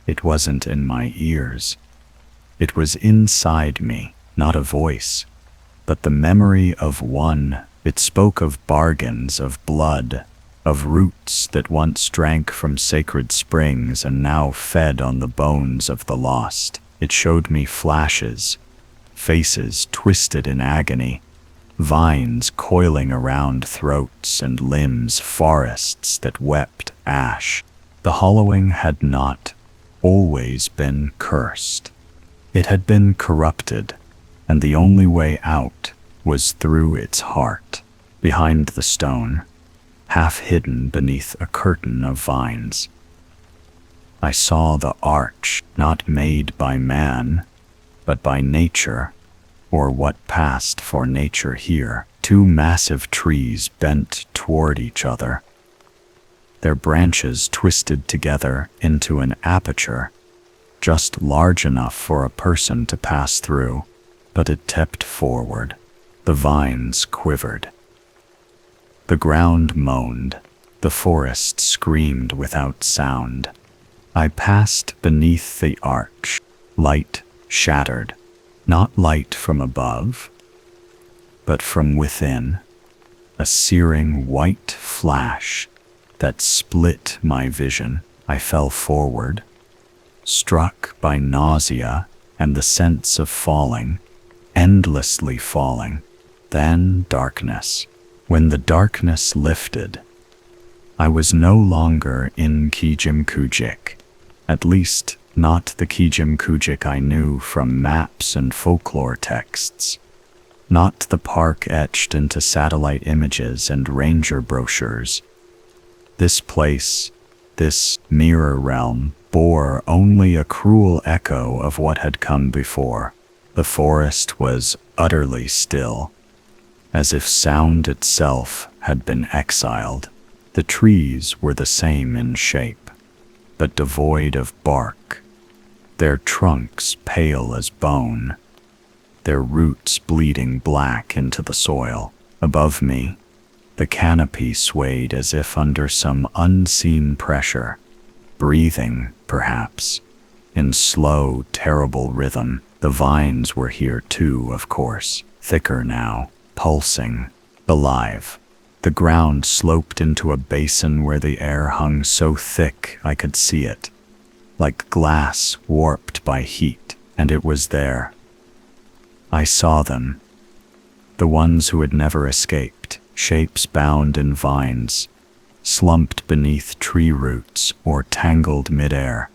It wasn't in my ears. It was inside me, not a voice, but the memory of one. It spoke of bargains, of blood, of roots that once drank from sacred springs and now fed on the bones of the lost. It showed me flashes, faces twisted in agony, vines coiling around throats and limbs, forests that wept ash. The hollowing had not always been cursed. It had been corrupted, and the only way out was through its heart. Behind the stone, half hidden beneath a curtain of vines, I saw the arch, not made by man, but by nature, or what passed for nature here. Two massive trees bent toward each other, their branches twisted together into an aperture, just large enough for a person to pass through, but it tipped forward, The vines quivered. The ground moaned. The forest screamed without sound. I passed beneath the arch. Light shattered. Not light from above, but from within. A searing white flash that split my vision. I fell forward, struck by nausea and the sense of falling, endlessly falling. Then darkness. When the darkness lifted, I was no longer in Kijimkujik, at least not the Kijimkujik I knew from maps and folklore texts, not the park etched into satellite images and ranger brochures. This place, this mirror realm, bore only a cruel echo of what had come before. The forest was utterly still, as if sound itself had been exiled. The trees were the same in shape, but devoid of bark, their trunks pale as bone, their roots bleeding black into the soil. Above me, the canopy swayed as if under some unseen pressure, breathing, perhaps, in slow, terrible rhythm. The vines were here too, of course, thicker now, pulsing, alive. The ground sloped into a basin where the air hung so thick I could see it, like glass warped by heat, and it was there. I saw them, the ones who had never escaped, shapes bound in vines, slumped beneath tree roots or tangled midair,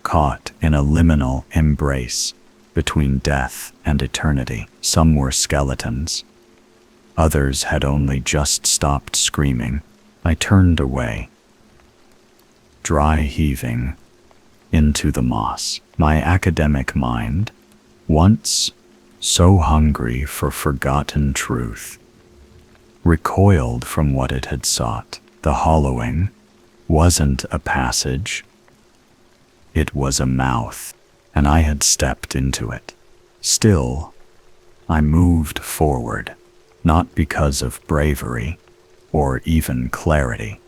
caught in a liminal embrace between death and eternity. Some were skeletons. Others had only just stopped screaming. I turned away, dry heaving, into the moss. My academic mind, once so hungry for forgotten truth, recoiled from what it had sought. The hollowing wasn't a passage. It was a mouth, and I had stepped into it. Still, I moved forward, not because of bravery or even clarity,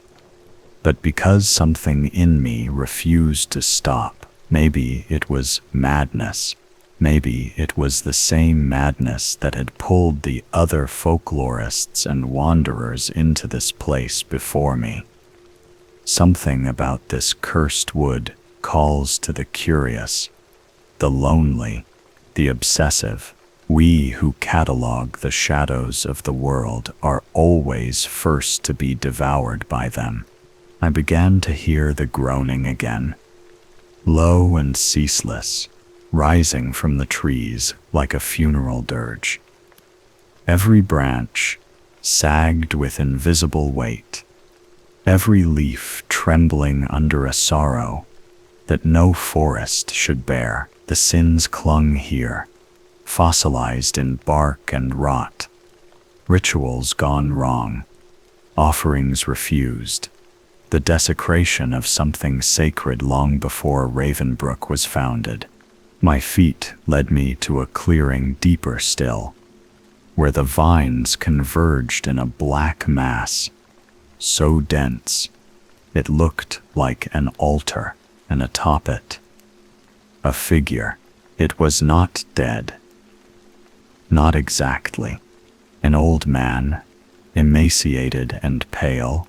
but because something in me refused to stop. Maybe it was madness. Maybe it was the same madness that had pulled the other folklorists and wanderers into this place before me. Something about this cursed wood calls to the curious, the lonely, the obsessive. We who catalog the shadows of the world are always first to be devoured by them. I began to hear the groaning again, low and ceaseless, rising from the trees like a funeral dirge. Every branch sagged with invisible weight, every leaf trembling under a sorrow that no forest should bear. The sins clung here, fossilized in bark and rot, rituals gone wrong, offerings refused, the desecration of something sacred long before Ravenbrook was founded. My feet led me to a clearing deeper still, where the vines converged in a black mass, so dense it looked like an altar, and atop it, a figure. It was not dead. Not exactly. An old man, emaciated and pale,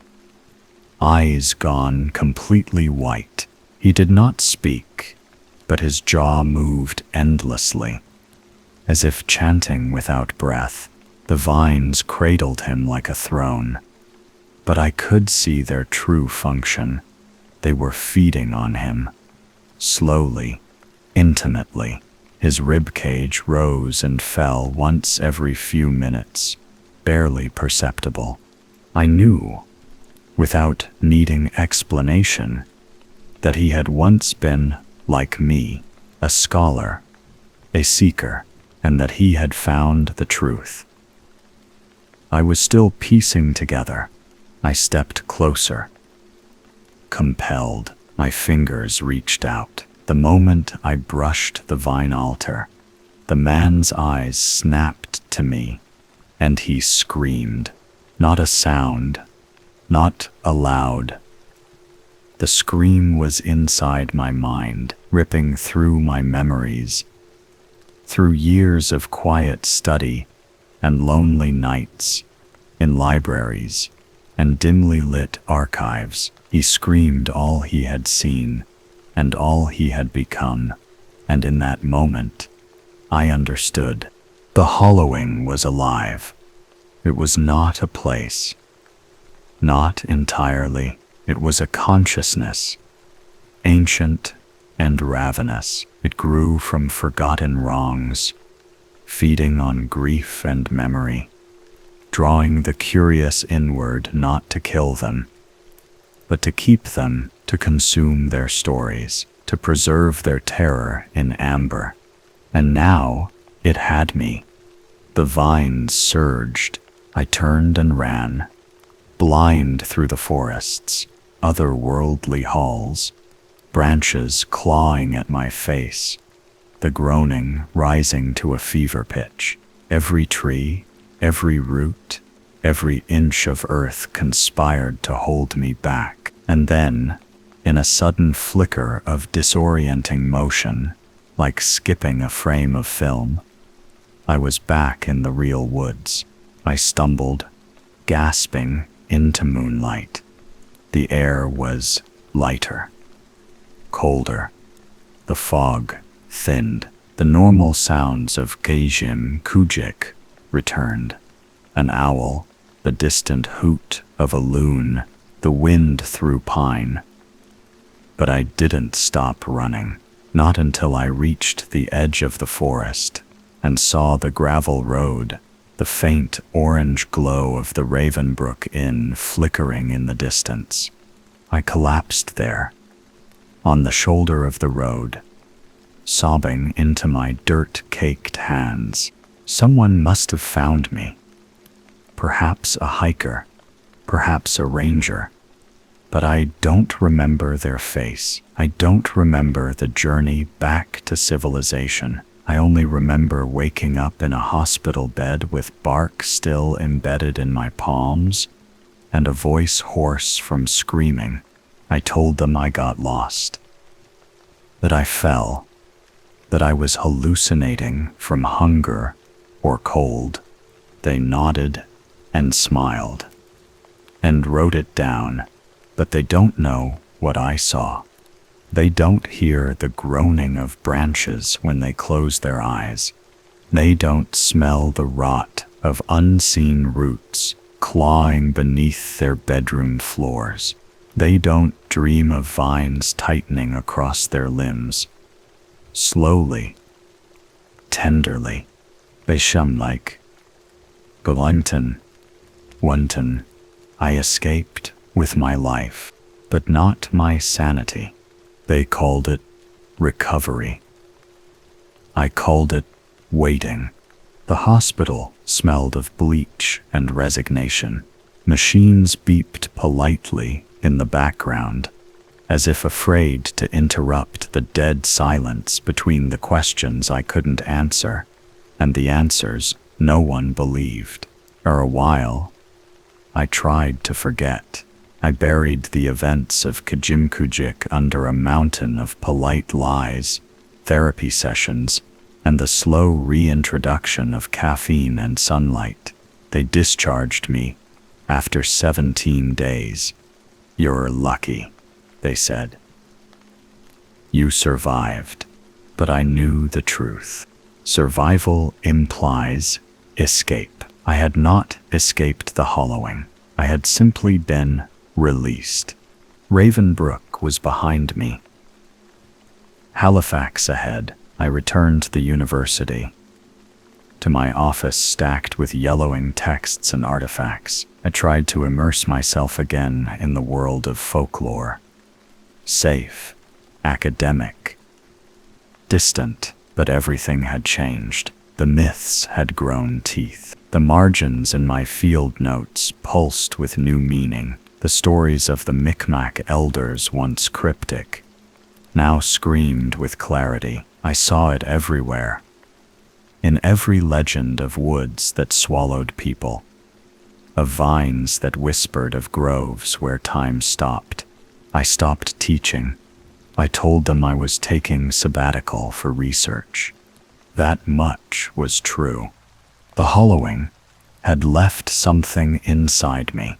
eyes gone completely white. He did not speak, but his jaw moved endlessly, as if chanting without breath. The vines cradled him like a throne, but I could see their true function. They were feeding on him, slowly, intimately. His ribcage rose and fell once every few minutes, barely perceptible. I knew, without needing explanation, that he had once been, like me, a scholar, a seeker, and that he had found the truth. I was still piecing together. I stepped closer. Compelled, my fingers reached out. The moment I brushed the vine altar, the man's eyes snapped to me, and he screamed. Not a sound, not aloud. The scream was inside my mind, ripping through my memories. Through years of quiet study and lonely nights in libraries and dimly lit archives, he screamed all he had seen and all he had become, and in that moment, I understood. The hollowing was alive. It was not a place. Not entirely. It was a consciousness, ancient and ravenous. It grew from forgotten wrongs, feeding on grief and memory, drawing the curious inward not to kill them, but to keep them, to consume their stories, to preserve their terror in amber. And now it had me. The vines surged. I turned and ran, blind through the forests, otherworldly halls, branches clawing at my face, the groaning rising to a fever pitch. Every tree, every root, every inch of earth conspired to hold me back. And then, in a sudden flicker of disorienting motion, like skipping a frame of film, I was back in the real woods. I stumbled, gasping, into moonlight. The air was lighter, colder. The fog thinned. The normal sounds of Gejim Kujik returned. An owl, the distant hoot of a loon, the wind through pine. But I didn't stop running, not until I reached the edge of the forest and saw the gravel road, the faint orange glow of the Ravenbrook Inn flickering in the distance. I collapsed there, on the shoulder of the road, sobbing into my dirt-caked hands. Someone must have found me. Perhaps a hiker, perhaps a ranger. But I don't remember their face. I don't remember the journey back to civilization. I only remember waking up in a hospital bed with bark still embedded in my palms and a voice hoarse from screaming. I told them I got lost, that I fell, that I was hallucinating from hunger or cold. They nodded and smiled and wrote it down, but they don't know what I saw. They don't hear the groaning of branches when they close their eyes. They don't smell the rot of unseen roots clawing beneath their bedroom floors. They don't dream of vines tightening across their limbs. Slowly, tenderly, like Galanton, Wanton, I escaped with my life, but not my sanity. They called it recovery. I called it waiting. The hospital smelled of bleach and resignation. Machines beeped politely in the background, as if afraid to interrupt the dead silence between the questions I couldn't answer and the answers no one believed. For a while, I tried to forget. I buried the events of Kajimkujik under a mountain of polite lies, therapy sessions, and the slow reintroduction of caffeine and sunlight. They discharged me after 17 days. "You're lucky," they said. "You survived." But I knew the truth. Survival implies escape. I had not escaped the hollowing. I had simply been released. Ravenbrook was behind me. Halifax ahead. I returned to the university, to my office stacked with yellowing texts and artifacts. I tried to immerse myself again in the world of folklore. Safe, academic, distant, but everything had changed. The myths had grown teeth. The margins in my field notes pulsed with new meaning. The stories of the Micmac elders, once cryptic, now screamed with clarity. I saw it everywhere. in every legend of woods that swallowed people, of vines that whispered of groves where time stopped. I stopped teaching. I told them I was taking sabbatical for research. That much was true. The hollowing had left something inside me.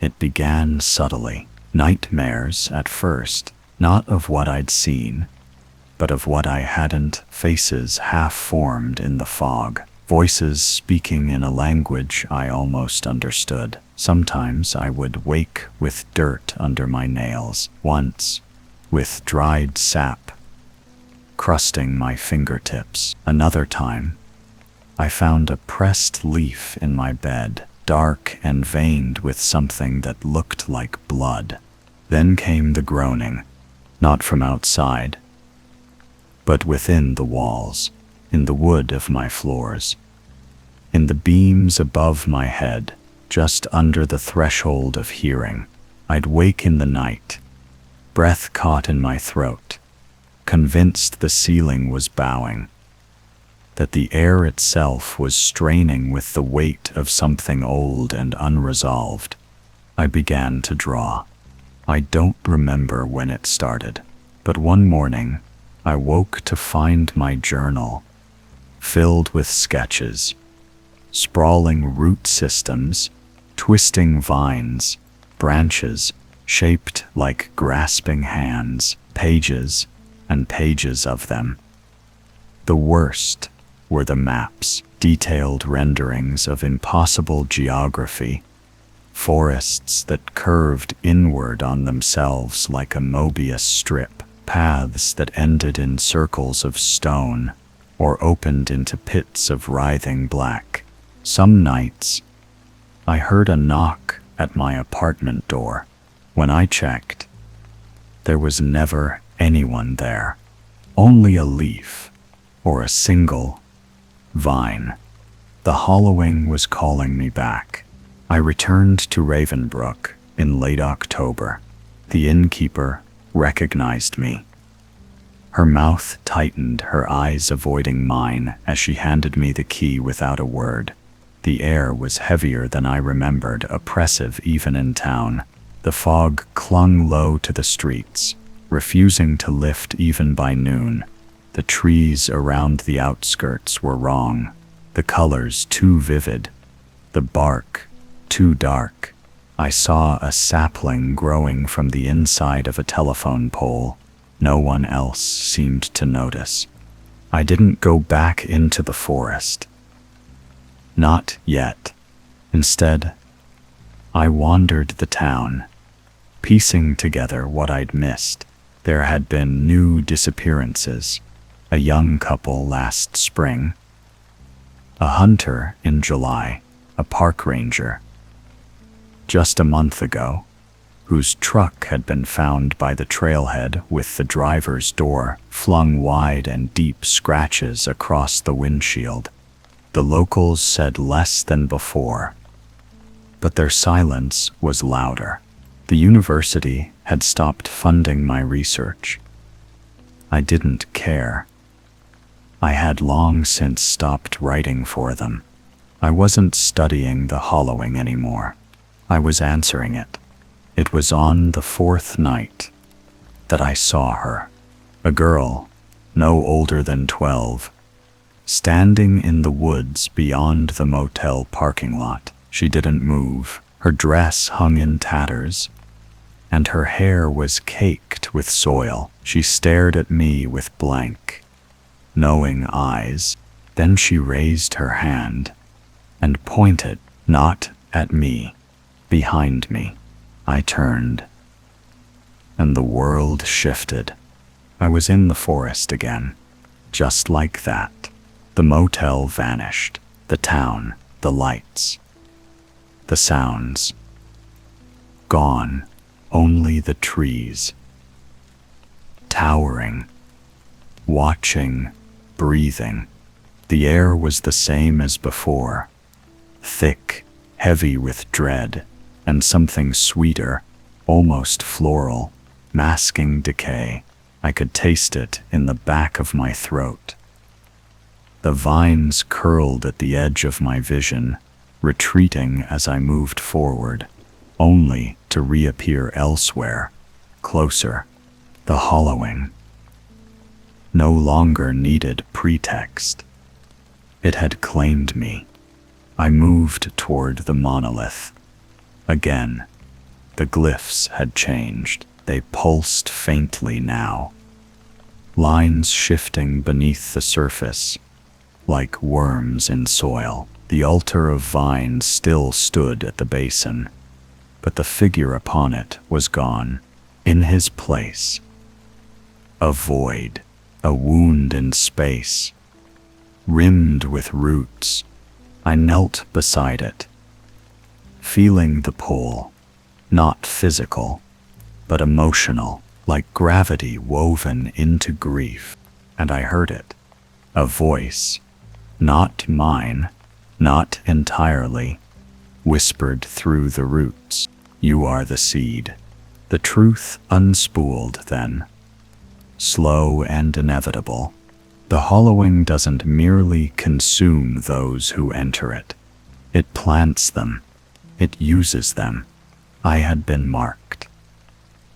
It began subtly. Nightmares at first, not of what I'd seen, but of what I hadn't, faces half-formed in the fog, voices speaking in a language I almost understood. Sometimes I would wake with dirt under my nails, once with dried sap crusting my fingertips. Another time, I found a pressed leaf in my bed, dark and veined with something that looked like blood. Then came the groaning, not from outside, but within the walls, in the wood of my floors, in the beams above my head, just under the threshold of hearing. I'd wake in the night, breath caught in my throat, convinced the ceiling was bowing, that the air itself was straining with the weight of something old and unresolved. I began to draw. I don't remember when it started, but one morning I woke to find my journal filled with sketches, sprawling root systems, twisting vines, branches shaped like grasping hands, pages and pages of them. The worst were the maps, detailed renderings of impossible geography, forests that curved inward on themselves like a Mobius strip, paths that ended in circles of stone or opened into pits of writhing black. Some nights, I heard a knock at my apartment door. When I checked, there was never anyone there, only a leaf or a single vine. The hollowing was calling me back. I returned to Ravenbrook in late October. The innkeeper recognized me. Her mouth tightened, her eyes avoiding mine as she handed me the key without a word. The air was heavier than I remembered, oppressive even in town. The fog clung low to the streets, refusing to lift even by noon. The trees around the outskirts were wrong, the colors too vivid, the bark too dark. I saw a sapling growing from the inside of a telephone pole. No one else seemed to notice. I didn't go back into the forest. Not yet. Instead, I wandered the town, piecing together what I'd missed. There had been new disappearances. A young couple last spring, a hunter in July, a park ranger just a month ago, whose truck had been found by the trailhead with the driver's door flung wide and deep scratches across the windshield. The locals said less than before, but their silence was louder. The university had stopped funding my research. I didn't care. I had long since stopped writing for them. I wasn't studying the hollowing anymore. I was answering it. It was on the fourth night that I saw her, a girl, no older than 12, standing in the woods beyond the motel parking lot. She didn't move. Her dress hung in tatters, and her hair was caked with soil. She stared at me with blank, knowing eyes. Then she raised her hand and pointed, not at me, behind me. I turned, and the world shifted. I was in the forest again, just like that. The motel vanished, the town, the lights, the sounds. Gone, only the trees. Towering, watching, breathing. The air was the same as before, thick, heavy with dread, and something sweeter, almost floral, masking decay. I could taste it in the back of my throat. The vines curled at the edge of my vision, retreating as I moved forward, only to reappear elsewhere, closer. The hollowing no longer needed pretext. It had claimed me. I moved toward the monolith. Again, the glyphs had changed. They pulsed faintly now, lines shifting beneath the surface, like worms in soil. The altar of vines still stood at the basin, but the figure upon it was gone. In his place, a void, a wound in space, rimmed with roots. I knelt beside it, feeling the pull, not physical, but emotional, like gravity woven into grief. And I heard it, a voice, not mine, not entirely, whispered through the roots. You are the seed. The truth unspooled then, slow and inevitable. The hollowing doesn't merely consume those who enter it. It plants them. It uses them. I had been marked.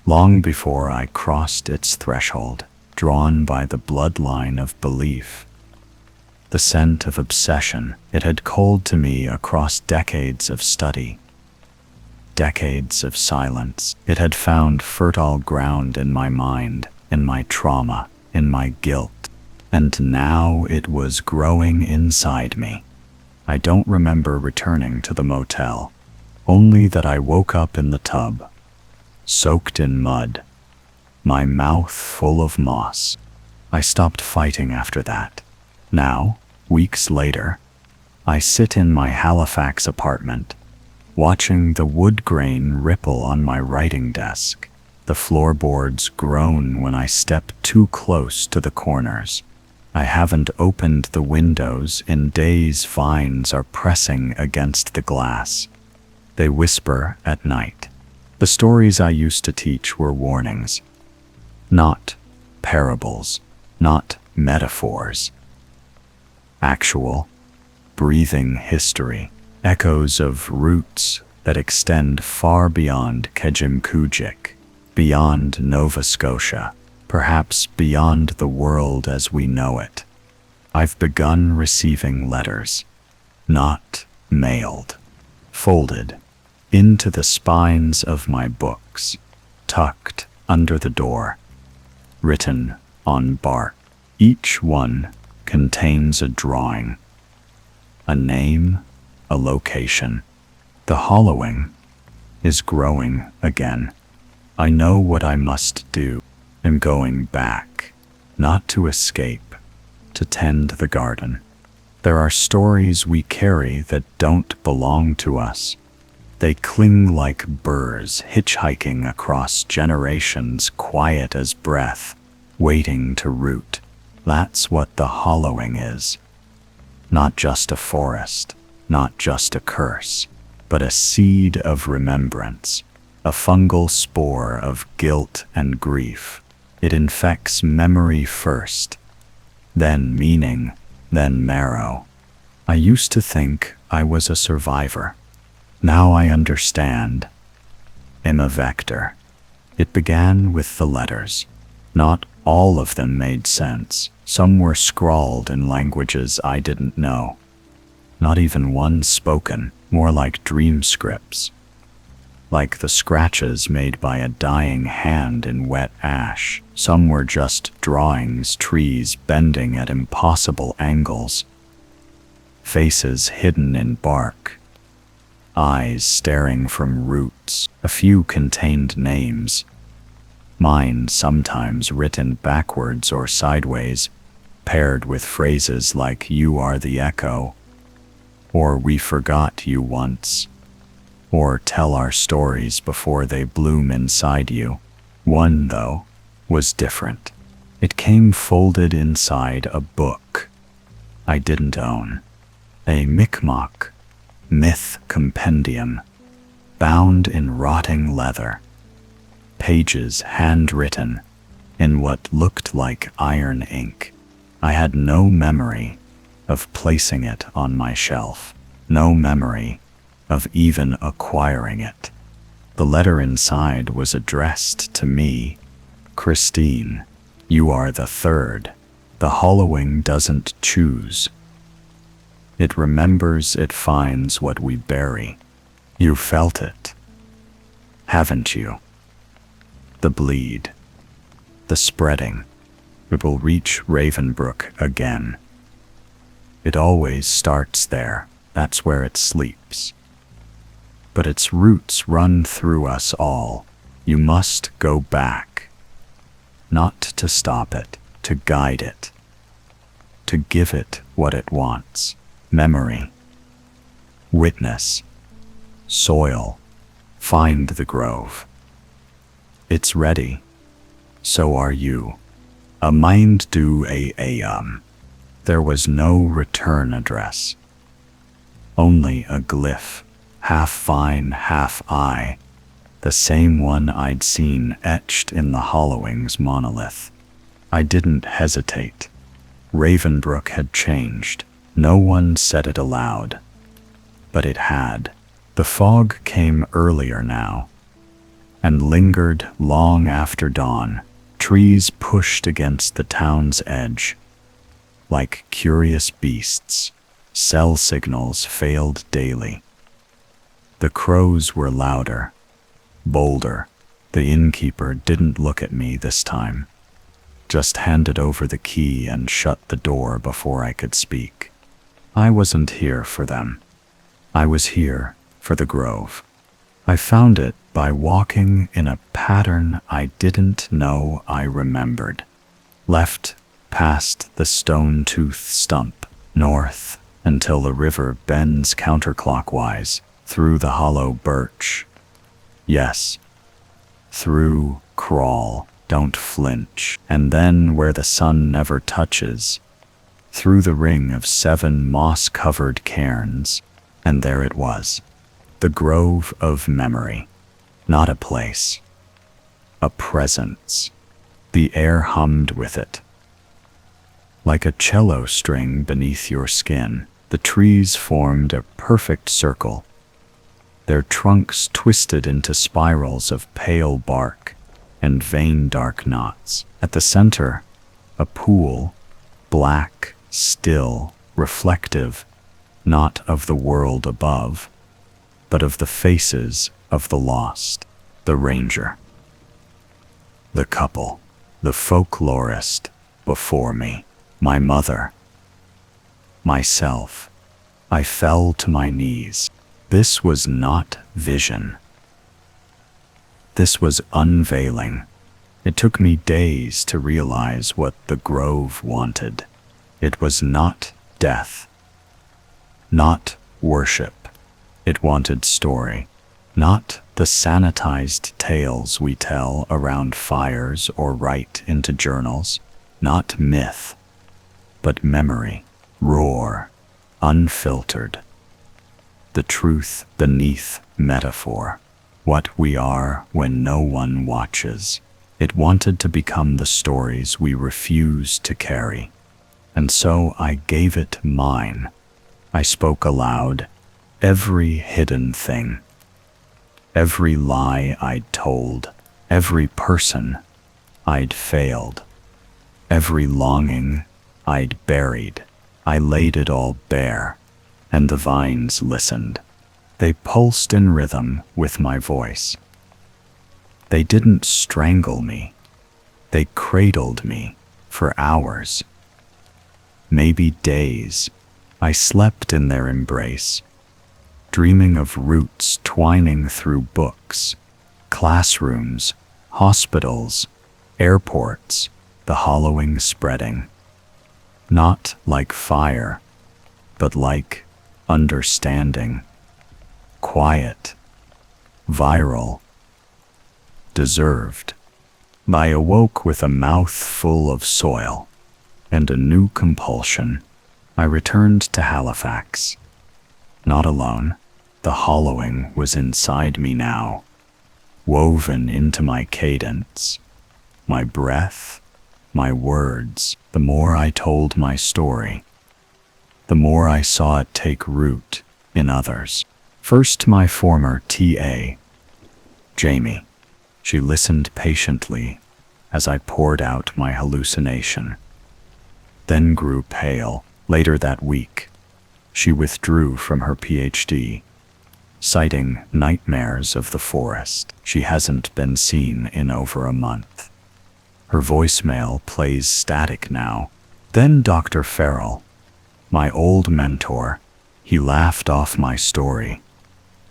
Long before I crossed its threshold, drawn by the bloodline of belief. The scent of obsession, it had called to me across decades of study. Decades of silence. It had found fertile ground in my mind, in my trauma, in my guilt. And now it was growing inside me. I don't remember returning to the motel, only that I woke up in the tub, soaked in mud, my mouth full of moss. I stopped fighting after that. Now, weeks later, I sit in my Halifax apartment, watching the wood grain ripple on my writing desk. The floorboards groan when I step too close to the corners. I haven't opened the windows in days. Vines are pressing against the glass. They whisper at night. The stories I used to teach were warnings, not parables, not metaphors. Actual, breathing history, echoes of roots that extend far beyond Kejimkujik, beyond Nova Scotia, perhaps beyond the world as we know it. I've begun receiving letters, not mailed, folded into the spines of my books, tucked under the door, written on bark. Each one contains a drawing, a name, a location. The hollowing is growing again. I know what I must do. I'm going back, not to escape, to tend the garden. There are stories we carry that don't belong to us. They cling like burrs hitchhiking across generations, quiet as breath, waiting to root. That's what the hollowing is. Not just a forest, not just a curse, but a seed of remembrance, a fungal spore of guilt and grief. It infects memory first, then meaning, then marrow. I used to think I was a survivor. Now I understand. I'm a vector. It began with the letters. Not all of them made sense. Some were scrawled in languages I didn't know. Not even one spoken, more like dream scripts. Like the scratches made by a dying hand in wet ash. Some were just drawings, trees bending at impossible angles, faces hidden in bark, eyes staring from roots. A few contained names, mine sometimes written backwards or sideways, paired with phrases like "you are the echo," or "we forgot you once," or "tell our stories before they bloom inside you." One, though, was different. It came folded inside a book I didn't own. A Mi'kmaq myth compendium, bound in rotting leather. Pages handwritten in what looked like iron ink. I had no memory, of placing it on my shelf. No memory of even acquiring it. The letter inside was addressed to me. Christine, you are the third. The hollowing doesn't choose. It remembers, it finds what we bury. You felt it, haven't you? The bleed, the spreading. It will reach Ravenbrook again. It always starts there. That's where it sleeps. But its roots run through us all. You must go back. Not to stop it, to guide it. To give it what it wants. Memory. Witness. Soil. Find the grove. It's ready. So are you. A mind do a. There was no return address. Only a glyph, half vine, half eye, the same one I'd seen etched in the hollowing's monolith. I didn't hesitate. Ravenbrook had changed. No one said it aloud. But it had. The fog came earlier now, and lingered long after dawn. Trees pushed against the town's edge, like curious beasts. Cell signals failed daily. The crows were louder, bolder. The innkeeper didn't look at me this time, just handed over the key and shut the door before I could speak. I wasn't here for them. I was here for the grove. I found it by walking in a pattern I didn't know I remembered. Left past the stone-tooth stump, north until the river bends counterclockwise, through the hollow birch. Yes, through, crawl, don't flinch, and then where the sun never touches, through the ring of 7 moss-covered cairns, and there it was, the grove of memory. Not a place, a presence. The air hummed with it. Like a cello string beneath your skin, the trees formed a perfect circle, their trunks twisted into spirals of pale bark and vain dark knots. At the center, a pool, black, still, reflective, not of the world above, but of the faces of the lost, the ranger, the couple, the folklorist before me, my mother, myself. I fell to my knees. This was not vision. This was unveiling. It took me days to realize what the grove wanted. It was not death, not worship. It wanted story, not the sanitized tales we tell around fires or write into journals, not myth, but memory, roar, unfiltered. The truth beneath metaphor, what we are when no one watches. It wanted to become the stories we refuse to carry. And so I gave it mine. I spoke aloud, every hidden thing, every lie I'd told, every person I'd failed, every longing I'd buried. I laid it all bare, and the vines listened. They pulsed in rhythm with my voice. They didn't strangle me. They cradled me for hours, maybe days. I slept in their embrace, dreaming of roots twining through books, classrooms, hospitals, airports, the hollowing spreading. Not like fire, but like understanding. Quiet, viral, deserved. I awoke with a mouth full of soil and a new compulsion. I returned to Halifax. Not alone. The hollowing was inside me now, woven into my cadence, my breath, my words. The more I told my story, the more I saw it take root in others. First, my former TA, Jamie. She listened patiently as I poured out my hallucination, then grew pale. Later that week, she withdrew from her PhD, citing nightmares of the forest. She hasn't been seen in over a month. Her voicemail plays static now. Then Dr. Farrell, my old mentor, he laughed off my story,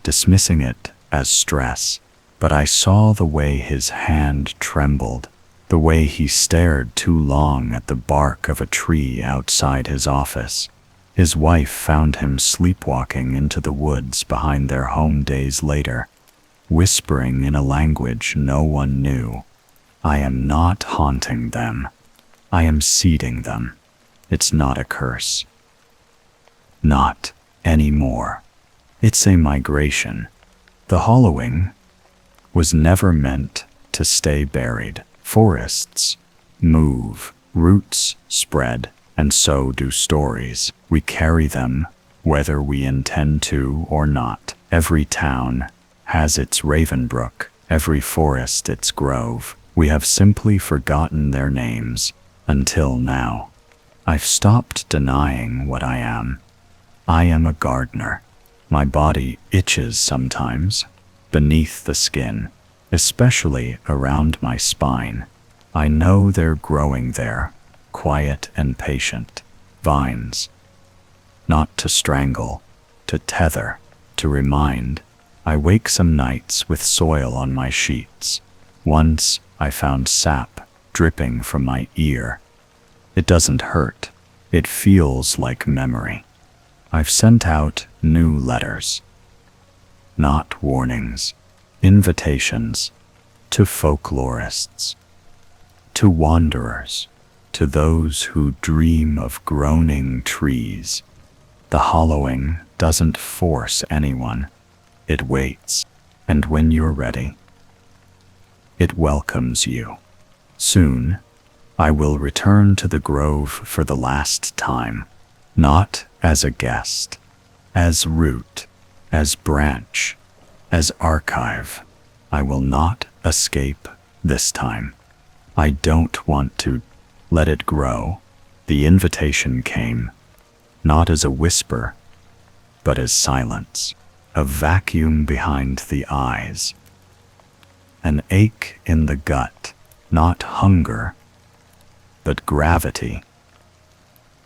dismissing it as stress. But I saw the way his hand trembled, the way he stared too long at the bark of a tree outside his office. His wife found him sleepwalking into the woods behind their home days later, whispering in a language no one knew. I am not haunting them. I am seeding them. It's not a curse. Not anymore. It's a migration. The hollowing was never meant to stay buried. Forests move, roots spread, and so do stories. We carry them whether we intend to or not. Every town has its Ravenbrook, every forest its grove. We have simply forgotten their names until now. I've stopped denying what I am. I am a gardener. My body itches sometimes beneath the skin, especially around my spine. I know they're growing there, quiet and patient. Vines. Not to strangle, to tether, to remind. I wake some nights with soil on my sheets. Once I found sap dripping from my ear. It doesn't hurt. It feels like memory. I've sent out new letters. Not warnings. Invitations. To folklorists. To wanderers. To those who dream of groaning trees. The hollowing doesn't force anyone. It waits. And when you're ready, it welcomes you. Soon, I will return to the grove for the last time. Not as a guest, as root, as branch, as archive. I will not escape this time. I don't want to let it grow. The invitation came, not as a whisper, but as silence, a vacuum behind the eyes, an ache in the gut, not hunger, but gravity,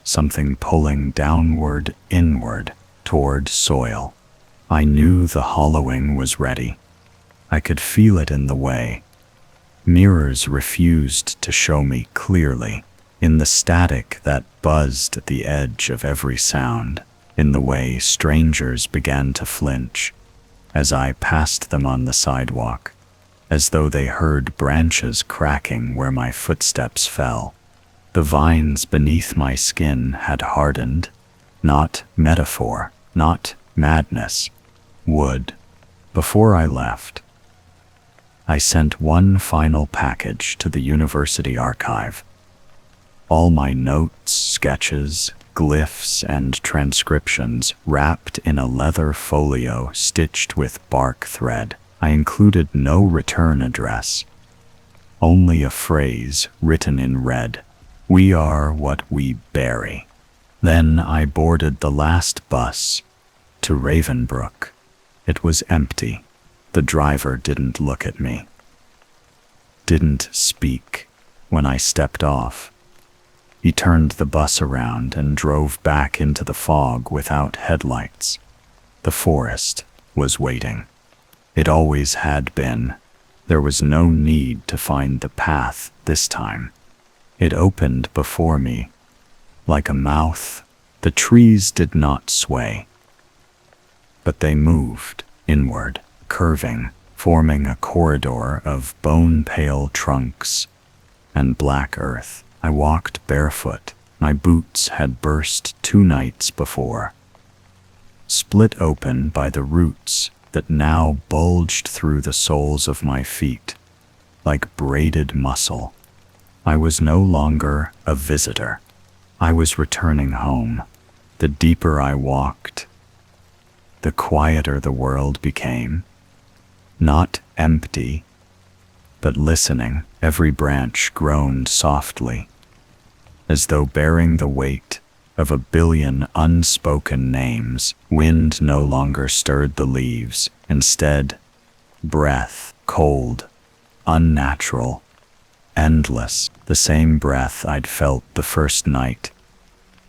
something pulling downward, inward, toward soil. I knew the hollowing was ready. I could feel it in the way. Mirrors refused to show me clearly, in the static that buzzed at the edge of every sound, in the way strangers began to flinch as I passed them on the sidewalk, as though they heard branches cracking where my footsteps fell. The vines beneath my skin had hardened, not metaphor, not madness, wood. Before I left, I sent one final package to the university archive. All my notes, sketches, glyphs, and transcriptions wrapped in a leather folio stitched with bark thread. I included no return address, only a phrase written in red. We are what we bury. Then I boarded the last bus to Ravenbrook. It was empty. The driver didn't look at me, didn't speak when I stepped off. He turned the bus around and drove back into the fog without headlights. The forest was waiting. It always had been. There was no need to find the path this time. It opened before me, like a mouth. The trees did not sway, but they moved inward, curving, forming a corridor of bone-pale trunks and black earth. I walked barefoot. My boots had burst 2 nights before, split open by the roots that now bulged through the soles of my feet, like braided muscle. I was no longer a visitor. I was returning home, The deeper I walked, the quieter the world became. Not empty, but listening. Every branch groaned softly, as though bearing the weight of 1 billion unspoken names. Wind no longer stirred the leaves. Instead, breath, cold, unnatural, endless. The same breath I'd felt the first night,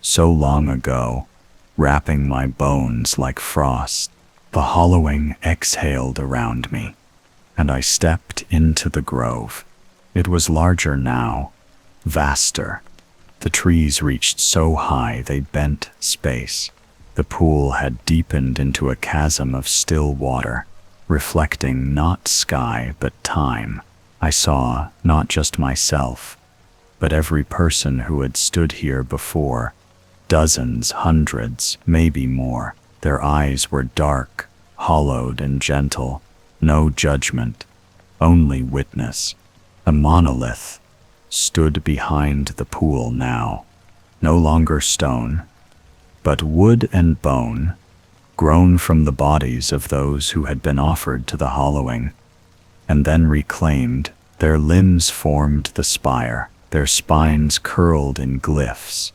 so long ago, wrapping my bones like frost. The hollowing exhaled around me, and I stepped into the grove. It was larger now, vaster. The trees reached so high they bent space. The pool had deepened into a chasm of still water, reflecting not sky but time. I saw not just myself, but every person who had stood here before. Dozens, hundreds, maybe more. Their eyes were dark, hollowed and gentle. No judgment, only witness. A monolith stood behind the pool now, no longer stone, but wood and bone, grown from the bodies of those who had been offered to the hollowing, and then reclaimed. Their limbs formed the spire, their spines curled in glyphs.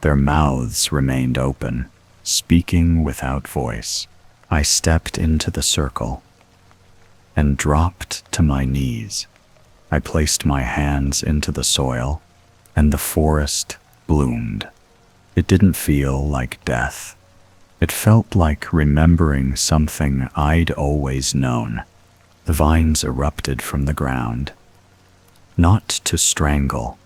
Their mouths remained open, speaking without voice. I stepped into the circle and dropped to my knees. I placed my hands into the soil, and the forest bloomed. It didn't feel like death. It felt like remembering something I'd always known. The vines erupted from the ground, not to strangle,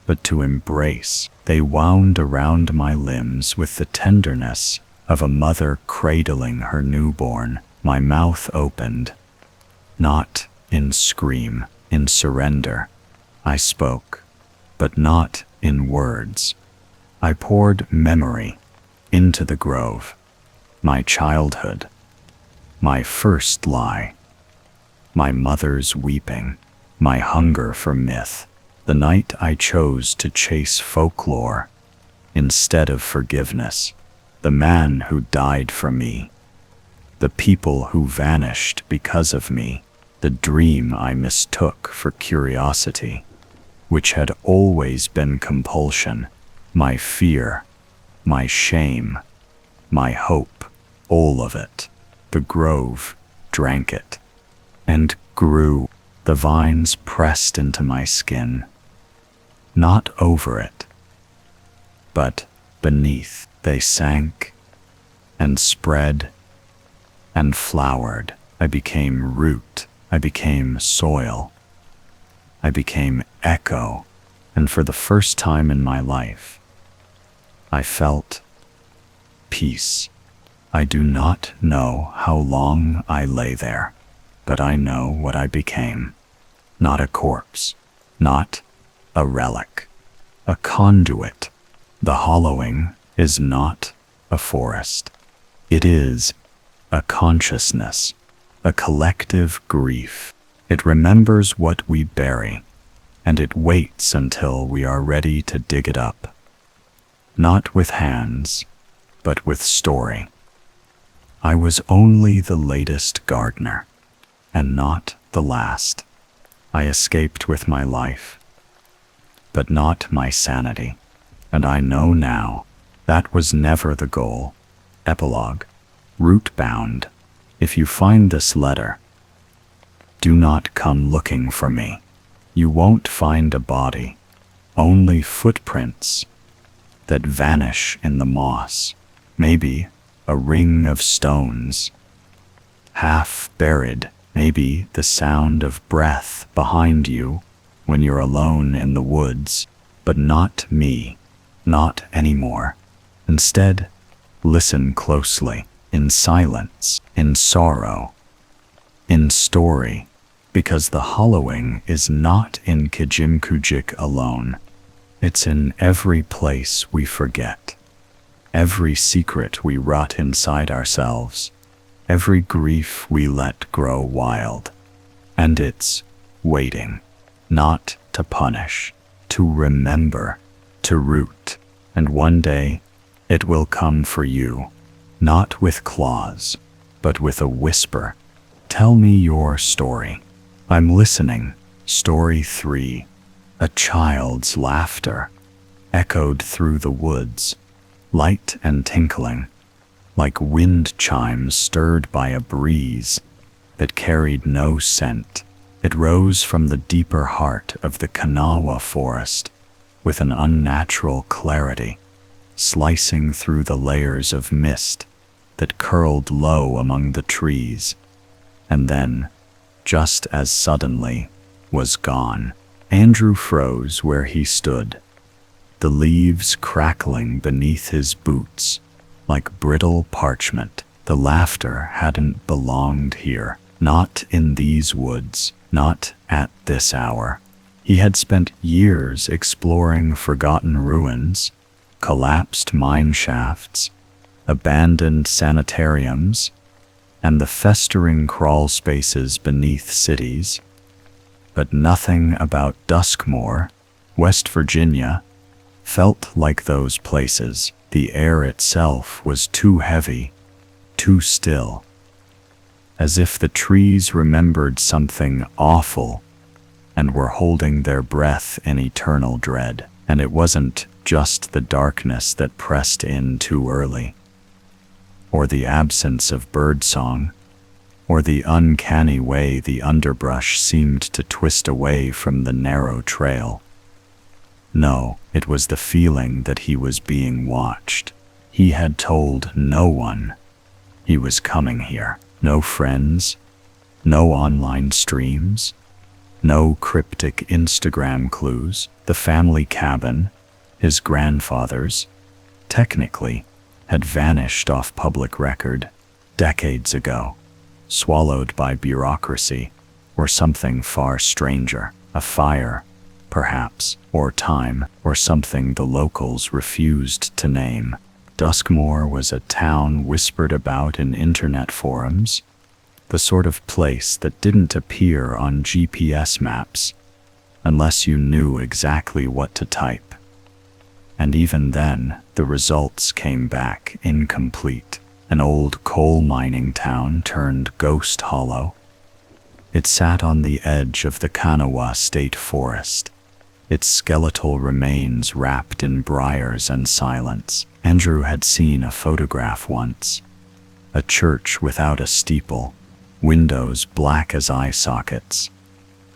but to embrace. They wound around my limbs with the tenderness of a mother cradling her newborn. My mouth opened, not in scream, in surrender. I spoke, but not in words. I poured memory into the grove, my childhood, my first lie, my mother's weeping, my hunger for myth. The night I chose to chase folklore instead of forgiveness. The man who died for me. The people who vanished because of me. The dream I mistook for curiosity, which had always been compulsion. My fear, my shame, my hope, all of it. The grove drank it and grew. The vines pressed into my skin, not over it, but beneath. They sank and spread and flowered. I became root. I became soil. I became echo. And for the first time in my life, I felt peace. I do not know how long I lay there, but I know what I became. Not a corpse, not a relic, a conduit. The hollowing is not a forest. It is a consciousness, a collective grief. It remembers what we bury, and it waits until we are ready to dig it up. Not with hands, but with story. I was only the latest gardener, and not the last. I escaped with my life, but not my sanity. And I know now that was never the goal. Epilogue. Root-bound. If you find this letter, do not come looking for me. You won't find a body, only footprints that vanish in the moss. Maybe a ring of stones, half buried. Maybe the sound of breath behind you when you're alone in the woods. But not me. Not anymore. Instead, listen closely, in silence, in sorrow, in story, because the hollowing is not in Kijimkujik alone. It's in every place we forget, every secret we rot inside ourselves, every grief we let grow wild. And it's waiting, not to punish, to remember, to root. And one day, It will come for you, not with claws, but with a whisper. Tell me your story. I'm listening. Story 3. A child's laughter echoed through the woods, light and tinkling, like wind chimes stirred by a breeze that carried no scent. It rose from the deeper heart of the Kanawha forest with an unnatural clarity, slicing through the layers of mist that curled low among the trees, and then, just as suddenly, was gone. Andrew froze where he stood, the leaves crackling beneath his boots like brittle parchment. The laughter hadn't belonged here, not in these woods, not at this hour. He had spent years exploring forgotten ruins, collapsed mine shafts, abandoned sanitariums, and the festering crawl spaces beneath cities. But nothing about Duskmore, West Virginia, felt like those places. The air itself was too heavy, too still, as if the trees remembered something awful and were holding their breath in eternal dread. And it wasn't just the darkness that pressed in too early, or the absence of birdsong, or the uncanny way the underbrush seemed to twist away from the narrow trail. No, it was the feeling that he was being watched. He had told no one he was coming here. No friends, no online streams, no cryptic Instagram clues. The family cabin, his grandfather's, technically, had vanished off public record decades ago, swallowed by bureaucracy or something far stranger. A fire, perhaps, or time, or something the locals refused to name. Duskmore was a town whispered about in internet forums, the sort of place that didn't appear on GPS maps unless you knew exactly what to type. And even then, the results came back incomplete. An old coal mining town turned ghost hollow. It sat on the edge of the Kanawha State Forest, its skeletal remains wrapped in briars and silence. Andrew had seen a photograph once. A church without a steeple, windows black as eye sockets,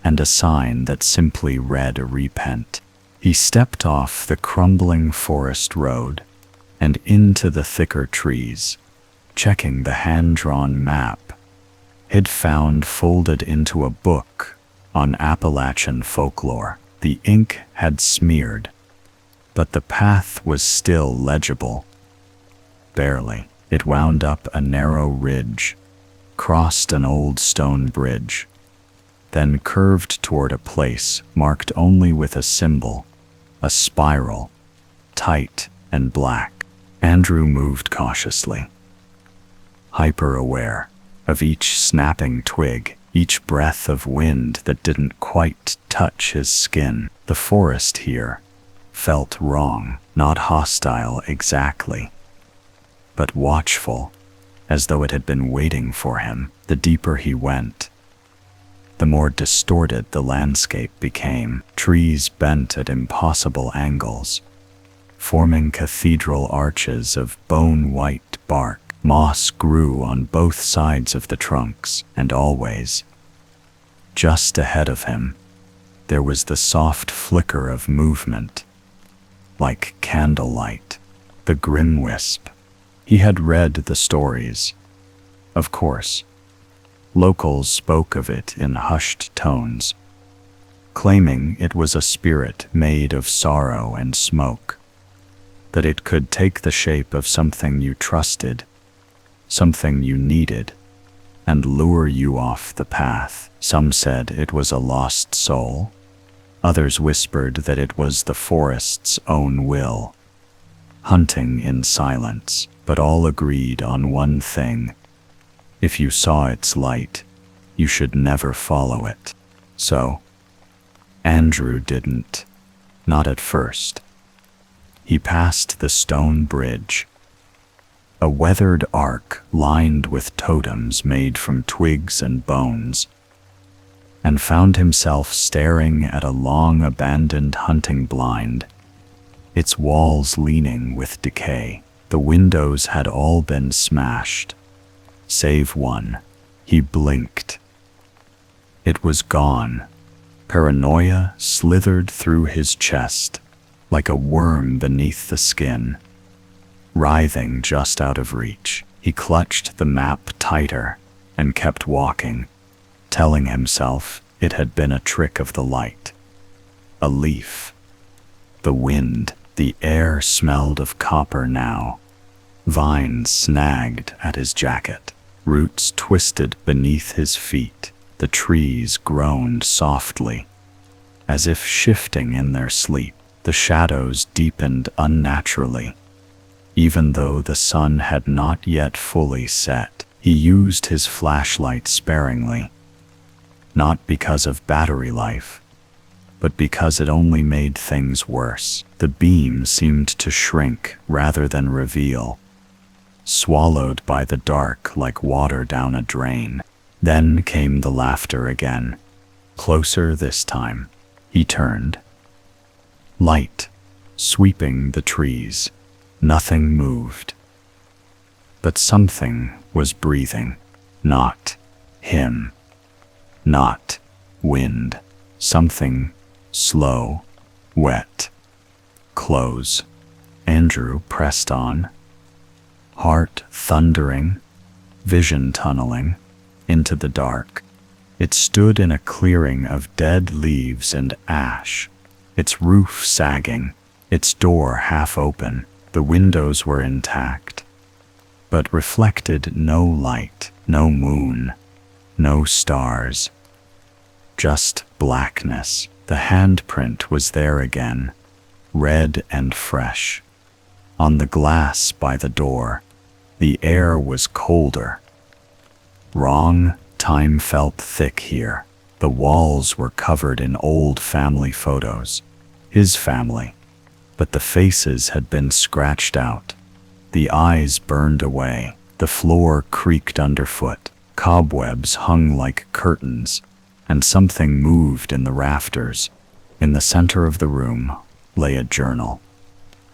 and a sign that simply read "Repent." He stepped off the crumbling forest road and into the thicker trees, checking the hand-drawn map he'd found folded into a book on Appalachian folklore. The ink had smeared, but the path was still legible. Barely. It wound up a narrow ridge, crossed an old stone bridge, then curved toward a place marked only with a symbol, a spiral, tight and black. Andrew moved cautiously, hyper-aware of each snapping twig, each breath of wind that didn't quite touch his skin. The forest here felt wrong, not hostile exactly, but watchful, as though it had been waiting for him. The deeper he went, the more distorted the landscape became. Trees bent at impossible angles, forming cathedral arches of bone-white bark. Moss grew on both sides of the trunks, and always, just ahead of him, there was the soft flicker of movement, like candlelight. The grim wisp. He had read the stories. Of course, locals spoke of it in hushed tones, claiming it was a spirit made of sorrow and smoke, that it could take the shape of something you trusted, something you needed, and lure you off the path. Some said it was a lost soul. Others whispered that it was the forest's own will, hunting in silence. But all agreed on one thing: if you saw its light, you should never follow it. So, Andrew didn't. Not at first. he passed the stone bridge, a weathered arc lined with totems made from twigs and bones, and found himself staring at a long abandoned hunting blind, its walls leaning with decay. The windows had all been smashed, save one. He blinked. It was gone. Paranoia slithered through his chest like a worm beneath the skin. Writhing just out of reach, he clutched the map tighter and kept walking, telling himself it had been a trick of the light. A leaf. The wind. The air smelled of copper now. Vines snagged at his jacket. Roots twisted beneath his feet. The trees groaned softly, as if shifting in their sleep. The shadows deepened unnaturally. Even though the sun had not yet fully set, he used his flashlight sparingly. Not because of battery life, but because it only made things worse. The beam seemed to shrink rather than reveal, swallowed by the dark like water down a drain. Then came the laughter again, closer this time. He turned. Light, sweeping the trees. Nothing moved. But something was breathing. Not him. Not wind. Something slow, wet. Close. Andrew pressed on, heart thundering, vision tunneling into the dark. It stood in a clearing of dead leaves and ash, its roof sagging, its door half open. The windows were intact, but reflected no light, no moon, no stars. Just blackness. The handprint was there again, red and fresh. On the glass by the door, the air was colder. Wrong. Time felt thick here. The walls were covered in old family photos. His family. But the faces had been scratched out. The eyes burned away. The floor creaked underfoot. Cobwebs hung like curtains, and something moved in the rafters. In the center of the room lay a journal,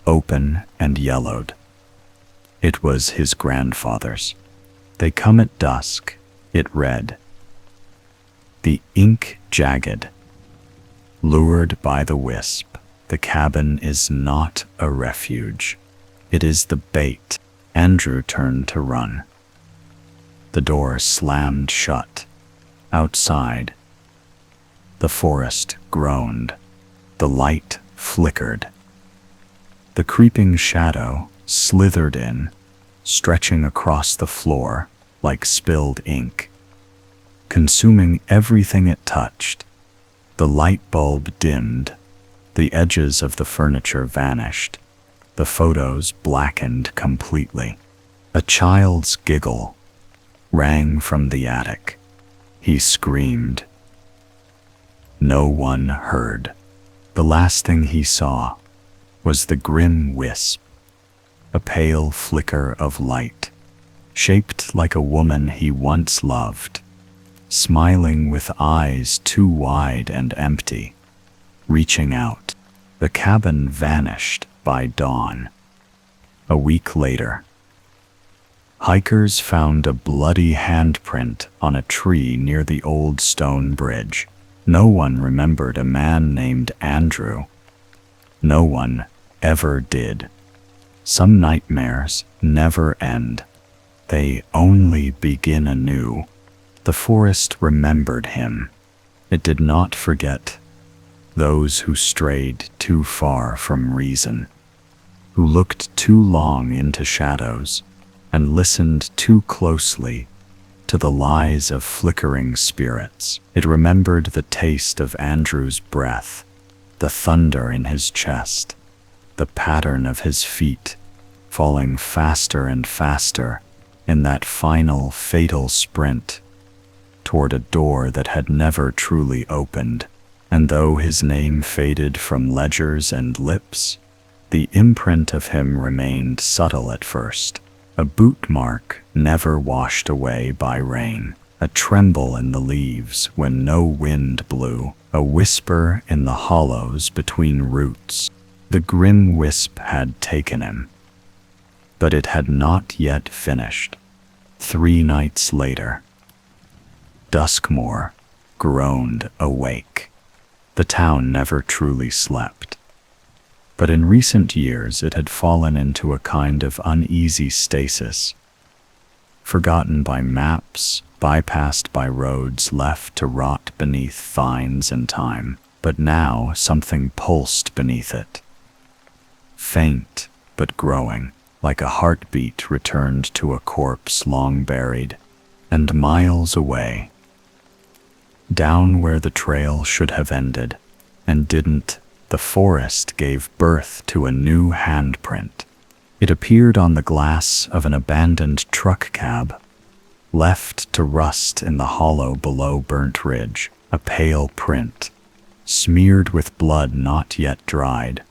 open and yellowed. It was his grandfather's. They come at dusk, it read. The ink jagged. Lured by the wisp, the cabin is not a refuge. It is the bait. Andrew turned to run. The door slammed shut. Outside, the forest groaned. The light flickered. The creeping shadow slithered in, stretching across the floor like spilled ink, consuming everything it touched. The light bulb dimmed. The edges of the furniture vanished. The photos blackened completely. A child's giggle rang from the attic. He screamed. No one heard. The last thing he saw was the grim wisp, a pale flicker of light, shaped like a woman he once loved, smiling with eyes too wide and empty, reaching out. The cabin vanished by dawn. A week later, hikers found a bloody handprint on a tree near the old stone bridge. No one remembered a man named Andrew. No one ever did. Some nightmares never end. They only begin anew. The forest remembered him. It did not forget those who strayed too far from reason, who looked too long into shadows and listened too closely to the lies of flickering spirits. It remembered the taste of Andrew's breath, the thunder in his chest, the pattern of his feet falling faster and faster in that final fatal sprint toward a door that had never truly opened. And though his name faded from ledgers and lips, The imprint of him remained subtle at first, a boot mark never washed away by rain, a tremble in the leaves when no wind blew, a whisper in the hollows between roots. The grim wisp had taken him, but it had not yet finished. 3 nights later, Duskmore groaned awake. The town never truly slept, but in recent years it had fallen into a kind of uneasy stasis, forgotten by maps, bypassed by roads left to rot beneath vines and time. But now something pulsed beneath it, faint but growing, like a heartbeat returned to a corpse long buried. And miles away, down where the trail should have ended, and didn't, the forest gave birth to a new handprint. It appeared on the glass of an abandoned truck cab, left to rust in the hollow below Burnt Ridge, a pale print, smeared with blood not yet dried,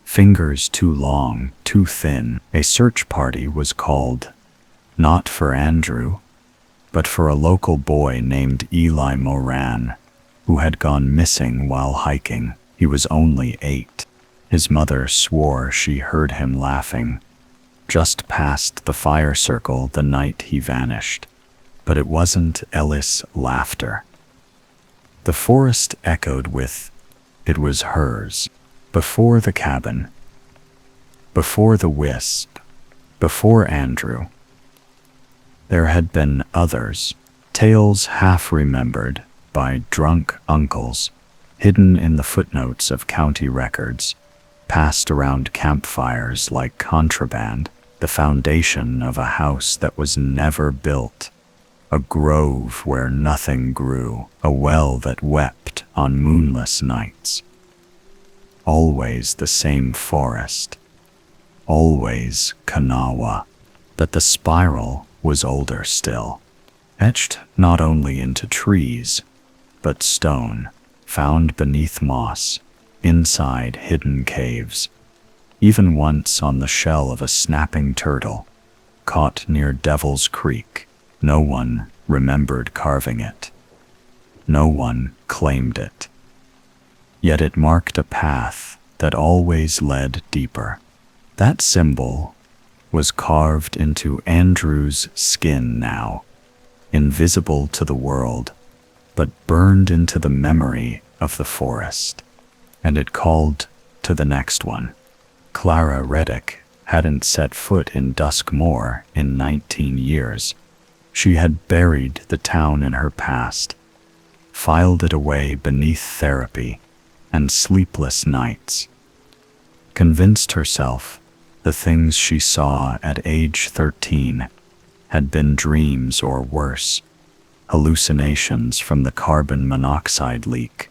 fingers too long, too thin. A search party was called, not for Andrew, but for a local boy named Eli Moran, who had gone missing while hiking. He was only 8. His mother swore she heard him laughing just past the fire circle the night he vanished. But it wasn't Ellis' laughter. The forest echoed with, it was hers. Before the cabin, before the wisp, before Andrew, there had been others, tales half remembered by drunk uncles, hidden in the footnotes of county records, passed around campfires like contraband, the foundation of a house that was never built, a grove where nothing grew, a well that wept on moonless nights. Always the same forest, always Kanawha, but the spiral was older still, etched not only into trees, but stone, found beneath moss, inside hidden caves, even once on the shell of a snapping turtle, caught near Devil's Creek. No one remembered carving it. No one claimed it. Yet it marked a path that always led deeper. That symbol was carved into Andrew's skin now, invisible to the world, but burned into the memory of the forest. And it called to the next one. Clara Reddick hadn't set foot in Duskmore in 19 years. She had buried the town in her past, filed it away beneath therapy and sleepless nights, convinced herself the things she saw at age 13 had been dreams or worse, hallucinations from the carbon monoxide leak.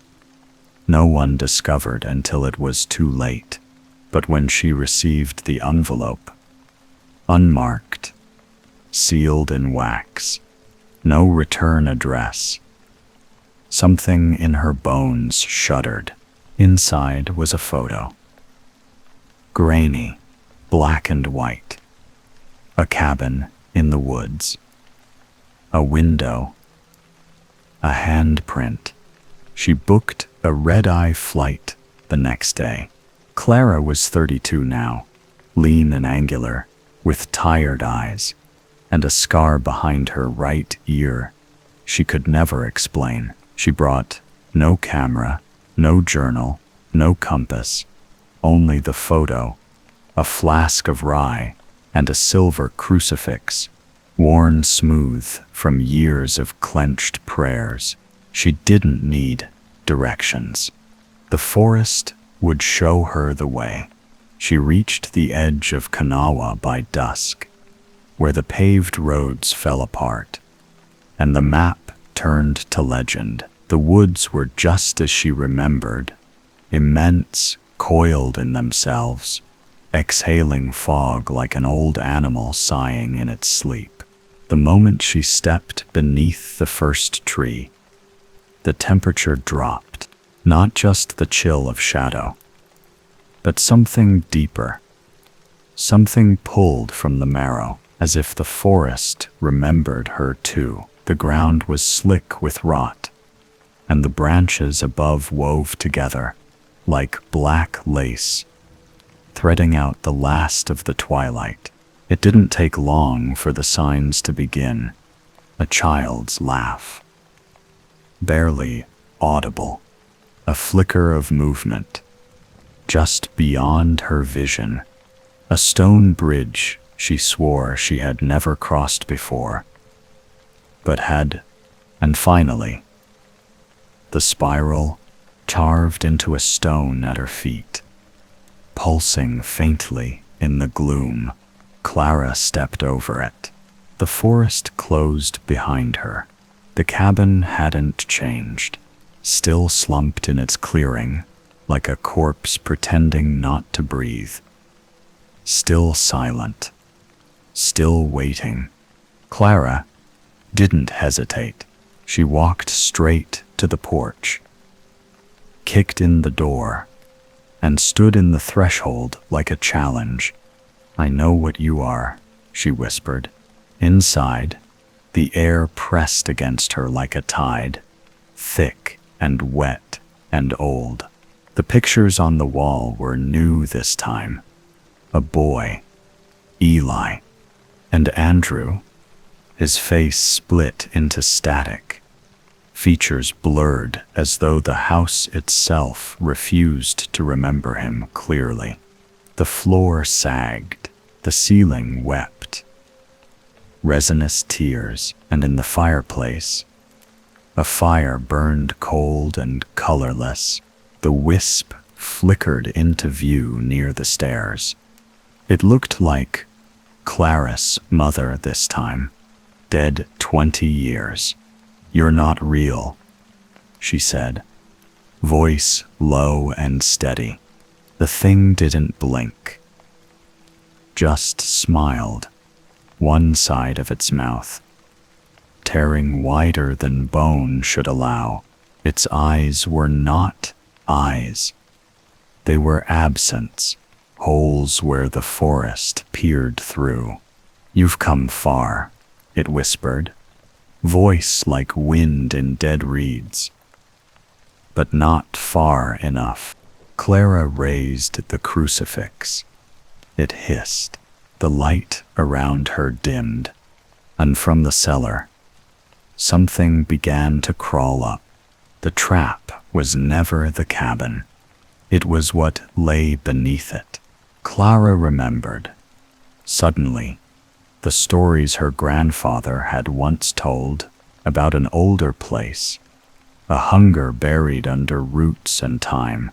No one discovered until it was too late, but when she received the envelope, unmarked, sealed in wax, no return address, something in her bones shuddered. Inside was a photo. Grainy, black and white. A cabin in the woods. A window. A handprint. She booked a red-eye flight the next day. Clara was 32 now, lean and angular, with tired eyes, and a scar behind her right ear she could never explain. She brought no camera, no journal, no compass, only the photo, a flask of rye, and a silver crucifix, worn smooth from years of clenched prayers. She didn't need directions. The forest would show her the way. She reached the edge of Kanawha by dusk, where the paved roads fell apart, and the map turned to legend. The woods were just as she remembered, immense, coiled in themselves, exhaling fog like an old animal sighing in its sleep. The moment she stepped beneath the first tree, the temperature dropped, not just the chill of shadow, but something deeper. Something pulled from the marrow, as if the forest remembered her too. The ground was slick with rot, and the branches above wove together like black lace, threading out the last of the twilight. It didn't take long for the signs to begin. A child's laugh, barely audible, a flicker of movement. Just beyond her vision, a stone bridge she swore she had never crossed before, but had, and finally, the spiral carved into a stone at her feet. Pulsing faintly in the gloom, Clara stepped over it. The forest closed behind her. The cabin hadn't changed, still slumped in its clearing, like a corpse pretending not to breathe. Still silent, still waiting. Clara didn't hesitate. She walked straight to the porch, kicked in the door, and stood in the threshold like a challenge. "I know what you are," she whispered. Inside, the air pressed against her like a tide, thick and wet and old. The pictures on the wall were new this time. A boy, Eli, and Andrew, his face split into static, features blurred as though the house itself refused to remember him clearly. The floor sagged, the ceiling wept. Resinous tears, and in the fireplace, a fire burned cold and colorless. The wisp flickered into view near the stairs. It looked like Clara's mother this time, dead 20 years. "You're not real," she said, voice low and steady. The thing didn't blink, just smiled, one side of its mouth tearing wider than bone should allow. Its eyes were not eyes. They were absence, holes where the forest peered through. "You've come far," it whispered, voice like wind in dead reeds. "But not far enough." Clara raised the crucifix. It hissed. The light around her dimmed, and from the cellar, something began to crawl up. The trap was never the cabin. It was what lay beneath it. Clara remembered, suddenly, the stories her grandfather had once told about an older place, a hunger buried under roots and time,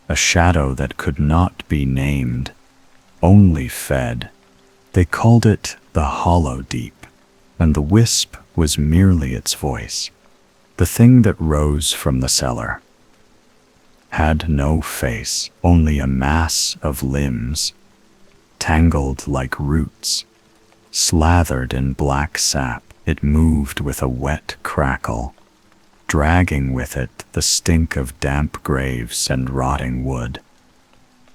a shadow that could not be named, only fed. They called it the Hollow Deep, and the wisp was merely its voice. The thing that rose from the cellar had no face, only a mass of limbs, tangled like roots, slathered in black sap. It moved with a wet crackle, dragging with it the stink of damp graves and rotting wood.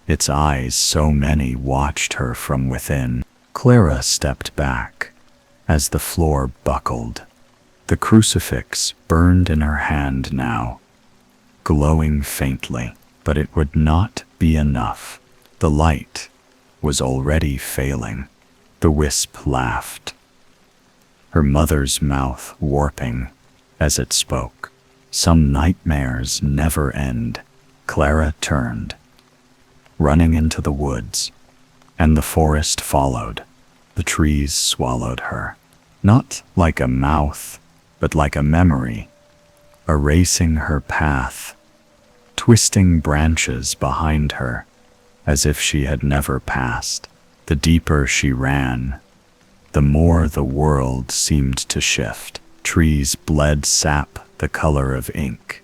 Its eyes, so many, watched her from within. Clara stepped back as the floor buckled. The crucifix burned in her hand now, glowing faintly, but it would not be enough. The light was already failing. The wisp laughed, her mother's mouth warping as it spoke. "Some nightmares never end." Clara turned, running into the woods, and the forest followed. The trees swallowed her, not like a mouth, but like a memory, erasing her path, twisting branches behind her, as if she had never passed. The deeper she ran, the more the world seemed to shift. Trees bled sap the color of ink.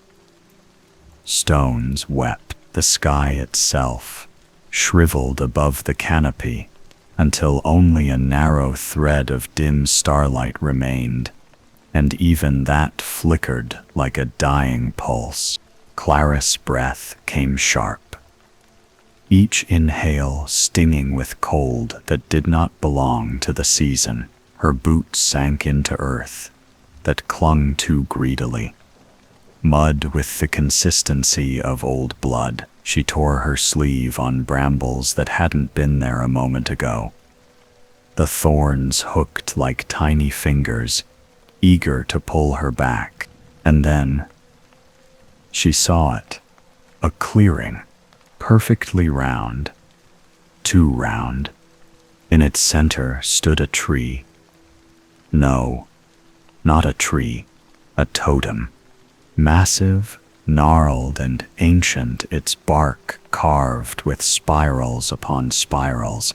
Stones wept. The sky itself shriveled above the canopy until only a narrow thread of dim starlight remained, and even that flickered like a dying pulse. Clara's breath came sharp, each inhale stinging with cold that did not belong to the season. Her boots sank into earth that clung too greedily. Mud with the consistency of old blood. She tore her sleeve on brambles that hadn't been there a moment ago. The thorns hooked like tiny fingers, eager to pull her back. And then she saw it. A clearing, perfectly round, too round. In its center stood a tree. No, not a tree, a totem. Massive, gnarled and ancient, its bark carved with spirals upon spirals.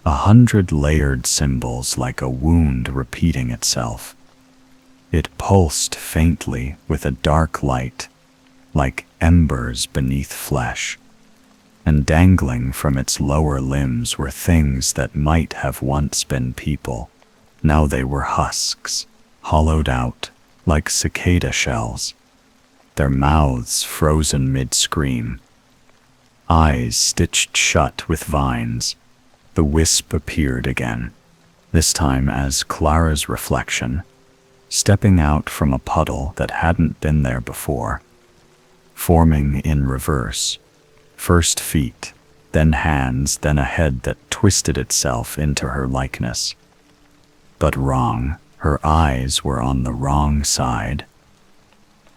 100 layered symbols like a wound repeating itself. It pulsed faintly with a dark light, like embers beneath flesh, and dangling from its lower limbs were things that might have once been people. Now they were husks, hollowed out like cicada shells, their mouths frozen mid-scream, eyes stitched shut with vines. The wisp appeared again, this time as Clara's reflection, stepping out from a puddle that hadn't been there before, forming in reverse. First feet, then hands, then a head that twisted itself into her likeness. But wrong, her eyes were on the wrong side.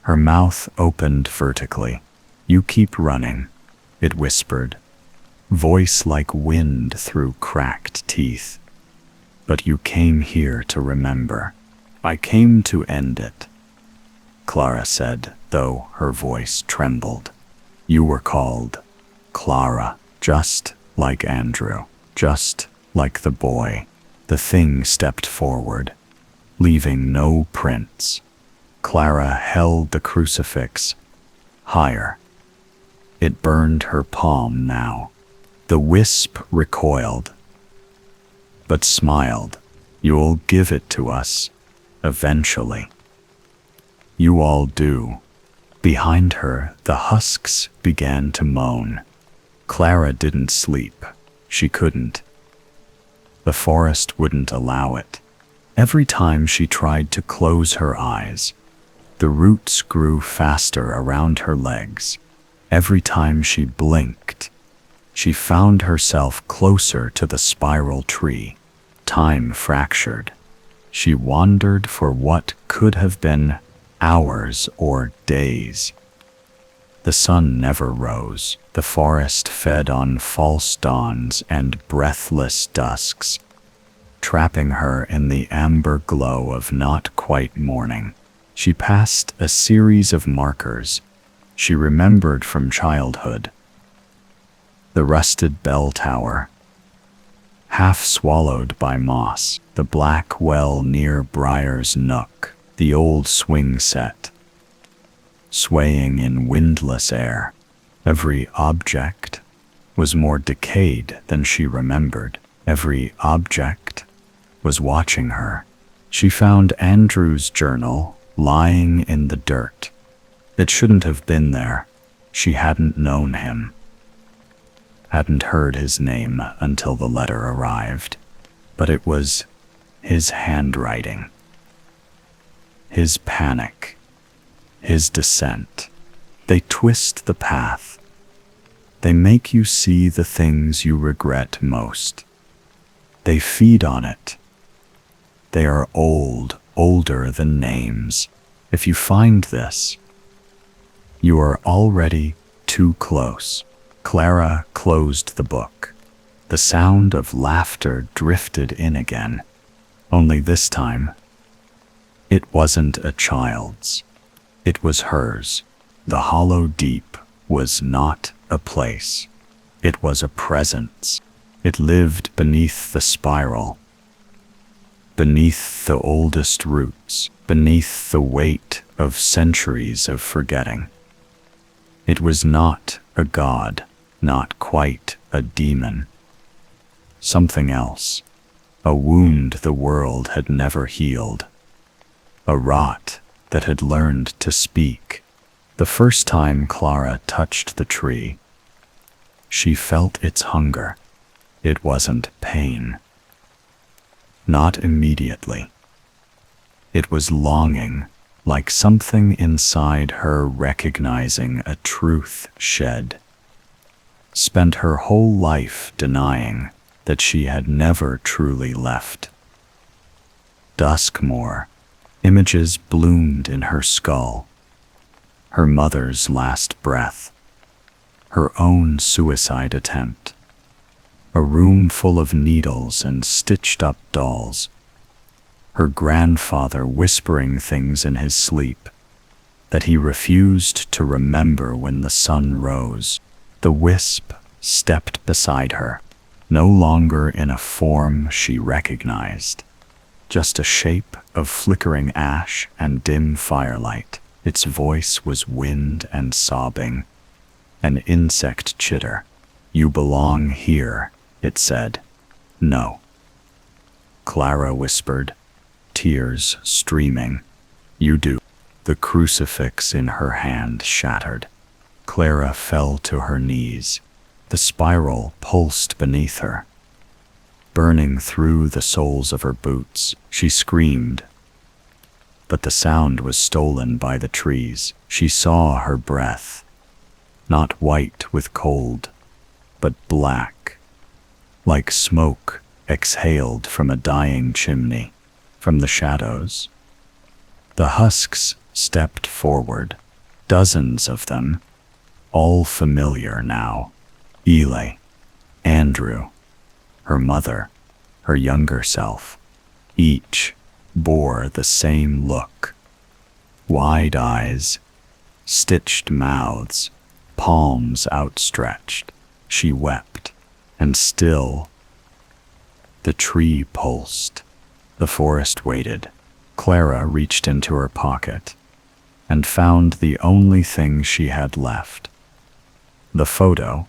Her mouth opened vertically. "You keep running," it whispered, voice like wind through cracked teeth. "But you came here to remember. I came to end it," Clara said, though her voice trembled. "You were called Clara, just like Andrew, just like the boy." The thing stepped forward, leaving no prints. Clara held the crucifix higher. It burned her palm now. The wisp recoiled, but smiled. "You'll give it to us, eventually." "You all do." Behind her, the husks began to moan. Clara didn't sleep. She couldn't. The forest wouldn't allow it. Every time she tried to close her eyes, the roots grew faster around her legs. Every time she blinked, she found herself closer to the spiral tree. Time fractured. She wandered for what could have been hours or days. The sun never rose. The forest fed on false dawns and breathless dusks, trapping her in the amber glow of not quite morning. She passed a series of markers she remembered from childhood. The rusted bell tower, half swallowed by moss, the black well near Briar's Nook, the old swing set, swaying in windless air. Every object was more decayed than she remembered. Every object was watching her. She found Andrew's journal lying in the dirt. It shouldn't have been there. She hadn't known him, hadn't heard his name until the letter arrived. But it was his handwriting, his panic, his descent. They twist the path. They make you see the things you regret most. They feed on it. They are old, older than names. If you find this, you are already too close. Clara closed the book. The sound of laughter drifted in again. Only this time, it wasn't a child's. It was hers. The hollow deep was not a place. It was a presence. It lived beneath the spiral, beneath the oldest roots, beneath the weight of centuries of forgetting. It was not a god, not quite a demon. Something else. A wound the world had never healed. A rot that had learned to speak. The first time Clara touched the tree, She felt its hunger. It wasn't pain. Not immediately. It was longing, like something inside her recognizing a truth shed. Spent her whole life denying that she had never truly left. Duskmore, images bloomed in her skull. Her mother's last breath. Her own suicide attempt. A room full of needles and stitched-up dolls. Her grandfather whispering things in his sleep that he refused to remember when the sun rose. The wisp stepped beside her, no longer in a form she recognized, just a shape of flickering ash and dim firelight. Its voice was wind and sobbing, an insect chitter. "You belong here," it said. "No." Clara whispered, tears streaming. "You do." The crucifix in her hand shattered. Clara fell to her knees. The spiral pulsed beneath her, burning through the soles of her boots. She screamed, but the sound was stolen by the trees. She saw her breath, not white with cold, but black, like smoke exhaled from a dying chimney. From the shadows, the husks stepped forward, dozens of them, all familiar now. Eli, Andrew, her mother, her younger self, each bore the same look. Wide eyes, stitched mouths, palms outstretched. She wept, and still the tree pulsed. The forest waited. Clara reached into her pocket and found the only thing she had left. The photo,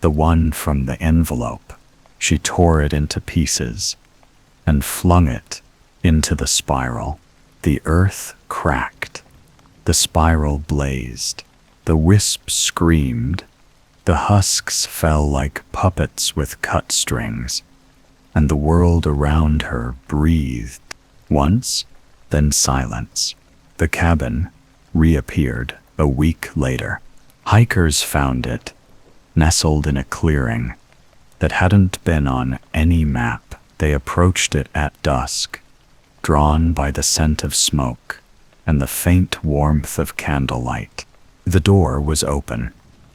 the one from the envelope. She tore it into pieces and flung it into the spiral. The earth cracked. The spiral blazed. The wisp screamed. The husks fell like puppets with cut strings, and the world around her breathed. Once, then silence. The cabin reappeared a week later. Hikers found it, nestled in a clearing that hadn't been on any map. They approached it at dusk, drawn by the scent of smoke and the faint warmth of candlelight. The door was open.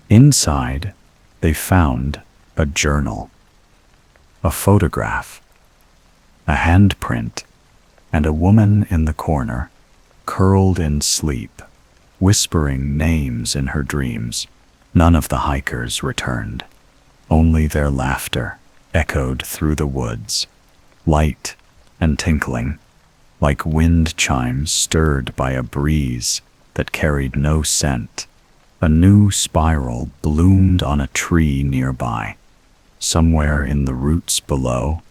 Inside, they found a journal, a photograph, a handprint, and a woman in the corner, curled in sleep, whispering names in her dreams. None of the hikers returned. Only their laughter echoed through the woods, light and tinkling, like wind chimes stirred by a breeze that carried no scent. A new spiral bloomed on a tree nearby. Somewhere in the roots below,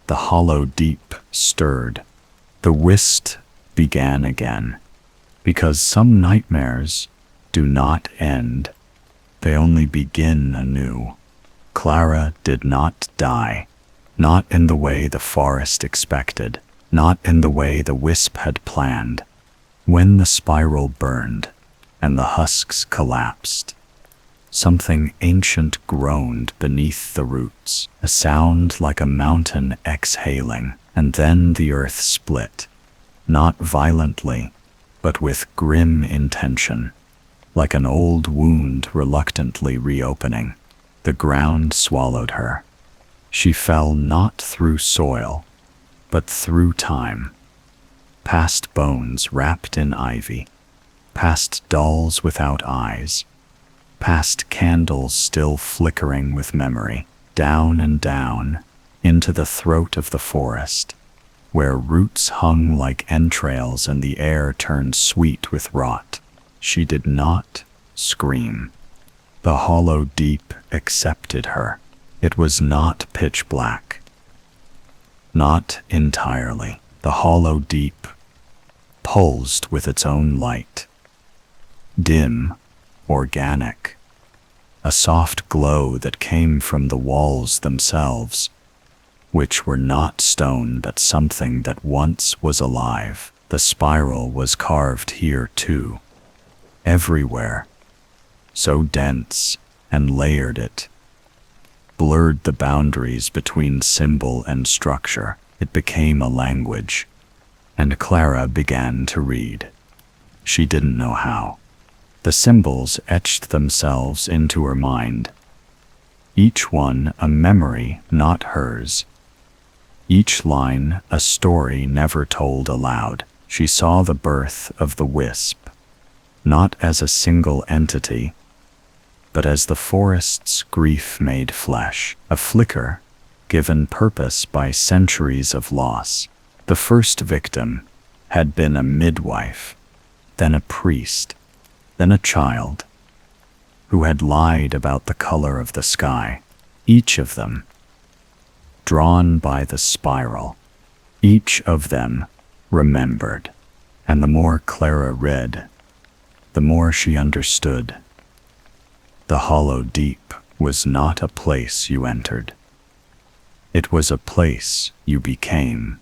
the hollow deep stirred. The whist began again, because some nightmares do not end. They only begin anew. Clara did not die, not in the way the forest expected, not in the way the wisp had planned. When the spiral burned and the husks collapsed, something ancient groaned beneath the roots, a sound like a mountain exhaling, and then the earth split, not violently, but with grim intention, like an old wound reluctantly reopening. The ground swallowed her. She fell not through soil, but through time, past bones wrapped in ivy, past dolls without eyes, past candles still flickering with memory, down and down into the throat of the forest, where roots hung like entrails and the air turned sweet with rot. She did not scream. The hollow deep accepted her. It was not pitch black. Not entirely. The hollow deep pulsed with its own light. Dim, organic, a soft glow that came from the walls themselves, which were not stone but something that once was alive. The spiral was carved here too, everywhere, so dense and layered it blurred the boundaries between symbol and structure. It became a language, and Clara began to read. She didn't know how. The symbols etched themselves into her mind, each one a memory not hers, each line a story never told aloud. She saw the birth of the wisp, not as a single entity, but as the forest's grief made flesh, a flicker given purpose by centuries of loss. The first victim had been a midwife, then a priest, then a child, who had lied about the color of the sky, each of them drawn by the spiral, each of them remembered. And the more Clara read, the more she understood. The hollow deep was not a place you entered. It was a place you became.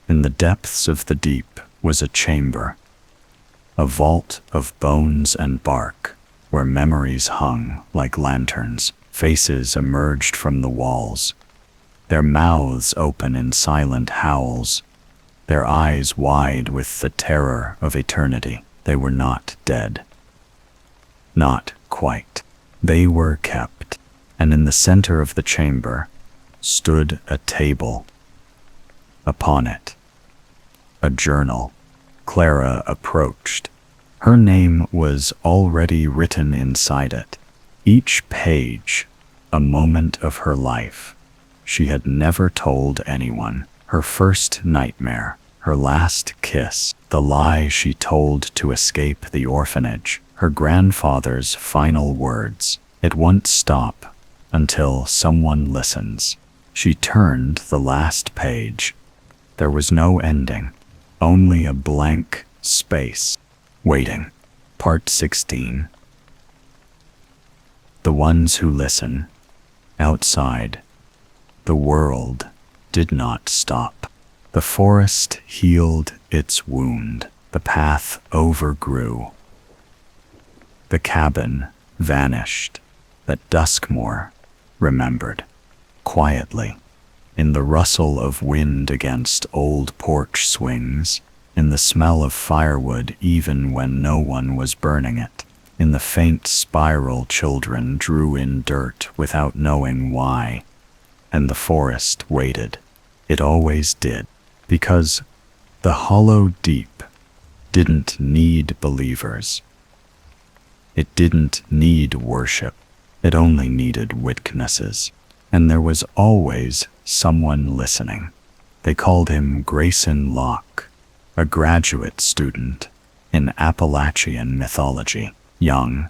In the depths of the deep was a chamber, a vault of bones and bark, where memories hung like lanterns. Faces emerged from the walls, their mouths open in silent howls, their eyes wide with the terror of eternity. They were not dead. Not quite. They were kept, and in the center of the chamber stood a table. Upon it, a journal. Clara approached. Her name was already written inside it. Each page, a moment of her life. She had never told anyone. Her first nightmare, her last kiss, the lie she told to escape the orphanage, her grandfather's final words. It won't stop until someone listens. She turned the last page. There was no ending, only a blank space. Waiting. Part 16. The ones who listen. Outside, the world did not stop. The forest healed its wound. The path overgrew. The cabin vanished. That Duskmore remembered. Quietly, in the rustle of wind against old porch swings, in the smell of firewood even when no one was burning it, in the faint spiral children drew in dirt without knowing why, and the forest waited. It always did, because the hollow deep didn't need believers. It didn't need worship. It only needed witnesses. And there was always someone listening. They called him Grayson Locke, a graduate student in Appalachian mythology. Young,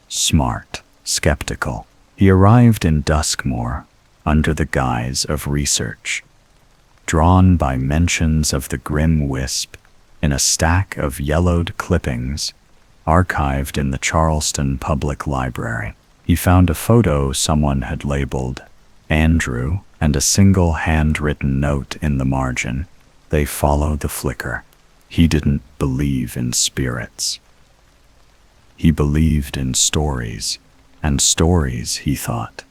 smart, skeptical. He arrived in Duskmore under the guise of research, drawn by mentions of the grim wisp in a stack of yellowed clippings archived in the Charleston Public Library. He found a photo someone had labeled Andrew and a single handwritten note in the margin. They followed the flicker. He didn't believe in spirits. He believed in stories, and stories, he thought,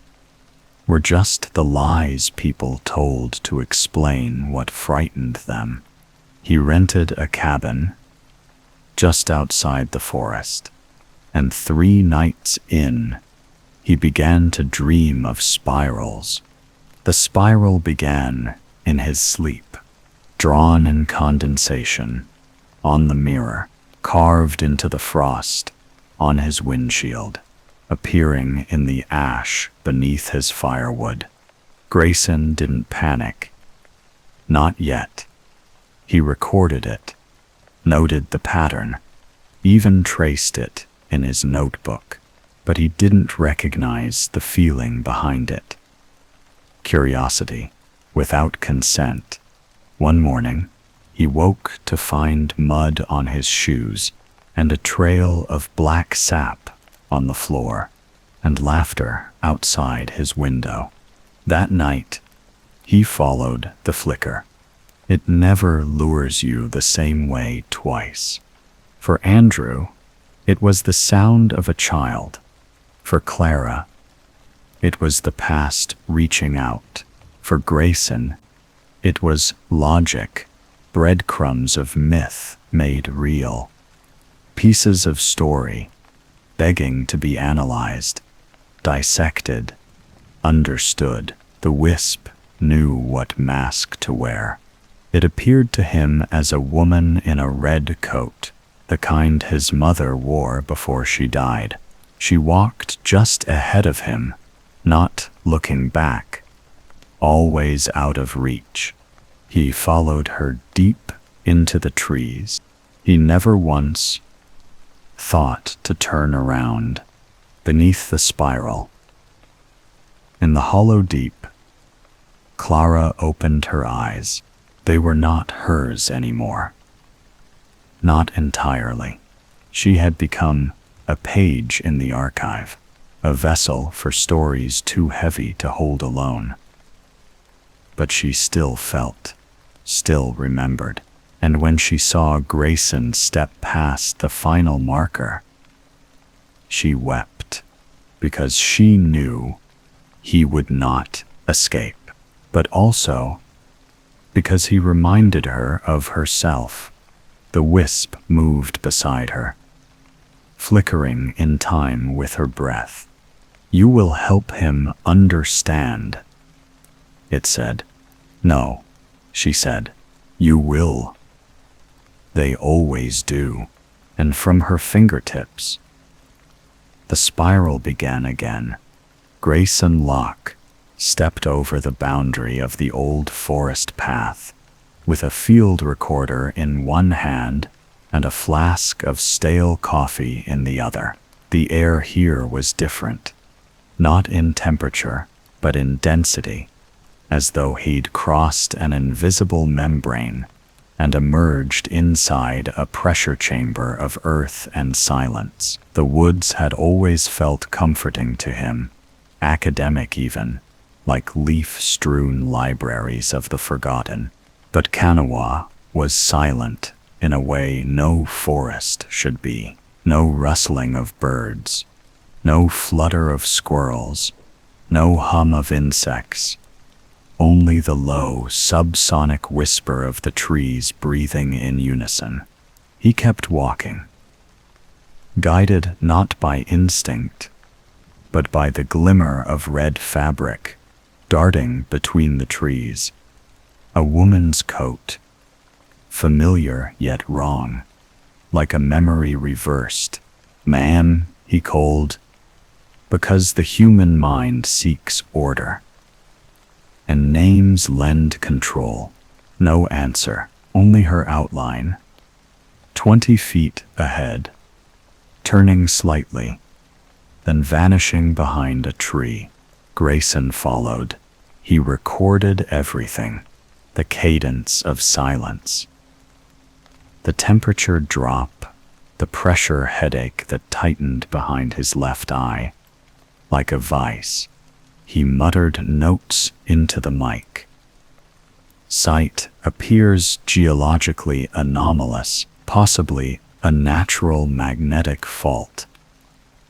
were just the lies people told to explain what frightened them. He rented a cabin just outside the forest, and 3 nights in, he began to dream of spirals. The spiral began in his sleep, drawn in condensation, on the mirror, carved into the frost, on his windshield, appearing in the ash beneath his firewood. Grayson didn't panic. Not yet. He recorded it, noted the pattern, even traced it in his notebook. But he didn't recognize the feeling behind it. Curiosity, without consent. One morning, he woke to find mud on his shoes and a trail of black sap on the floor. and laughter outside his window. That night, he followed the flicker. It never lures you the same way twice. For Andrew, it was the sound of a child. For Clara, it was the past reaching out. For Grayson, it was logic, breadcrumbs of myth made real. Pieces of story, begging to be analyzed, dissected, understood. The wisp knew what mask to wear. It appeared to him as a woman in a red coat, the kind his mother wore before she died. She walked just ahead of him, not looking back, always out of reach. He followed her deep into the trees. He never once thought to turn around. Beneath the spiral, in the hollow deep, Clara opened her eyes. They were not hers anymore. Not entirely. She had become a page in the archive, a vessel for stories too heavy to hold alone. But she still felt, still remembered, and when she saw Grayson step past the final marker, she wept, because she knew he would not escape, but also because he reminded her of herself. The wisp moved beside her, flickering in time with her breath. "You will help him understand," it said. "No," she said, "you will. They always do." And from her fingertips, the spiral began again. Grayson Locke stepped over the boundary of the old forest path, with a field recorder in one hand and a flask of stale coffee in the other. The air here was different, not in temperature, but in density, as though he'd crossed an invisible membrane and emerged inside a pressure chamber of earth and silence. The woods had always felt comforting to him, academic even, like leaf-strewn libraries of the forgotten. But Kanawha was silent in a way no forest should be. No rustling of birds, no flutter of squirrels, no hum of insects. Only the low, subsonic whisper of the trees breathing in unison. He kept walking, guided not by instinct, but by the glimmer of red fabric darting between the trees. A woman's coat, familiar yet wrong, like a memory reversed. "Ma'am," he called, because the human mind seeks order, and names lend control. No answer, only her outline, 20 feet ahead, turning slightly, then vanishing behind a tree. Grayson followed. He recorded everything. The cadence of silence, the temperature drop, the pressure headache that tightened behind his left eye. Like a vice, he muttered notes into the mic. Sight appears geologically anomalous, possibly a natural magnetic fault.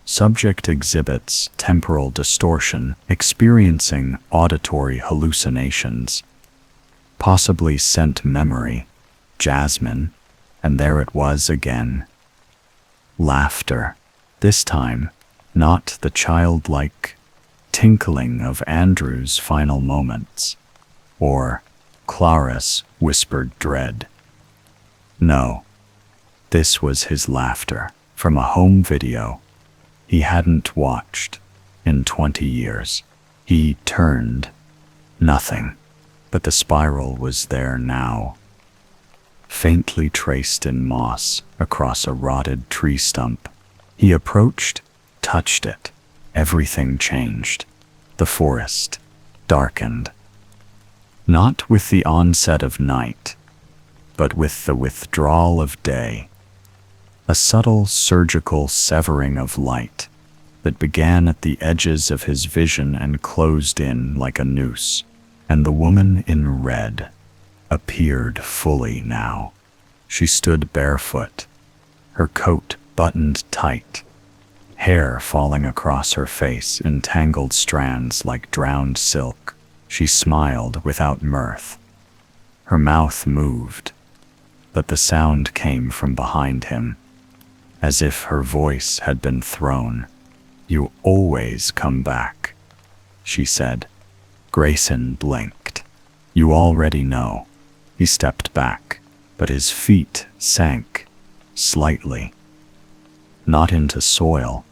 Subject exhibits temporal distortion, experiencing auditory hallucinations. Possibly scent memory, jasmine, and there it was again. Laughter, this time not the childlike tinkling of Andrew's final moments, or Clara's whispered dread. No, this was his laughter from a home video he hadn't watched in 20 years. He turned. Nothing. But the spiral was there now, faintly traced in moss across a rotted tree stump. He approached, touched it. Everything changed. The forest darkened. Not with the onset of night, but with the withdrawal of day. A subtle surgical severing of light, that began at the edges of his vision and closed in like a noose. And the woman in red appeared fully now. She stood barefoot, her coat buttoned tight, hair falling across her face in tangled strands like drowned silk. She smiled without mirth. Her mouth moved, but the sound came from behind him, as if her voice had been thrown. "You always come back," she said. Grayson blinked. "You already know." He stepped back, but his feet sank slightly. Not into soil,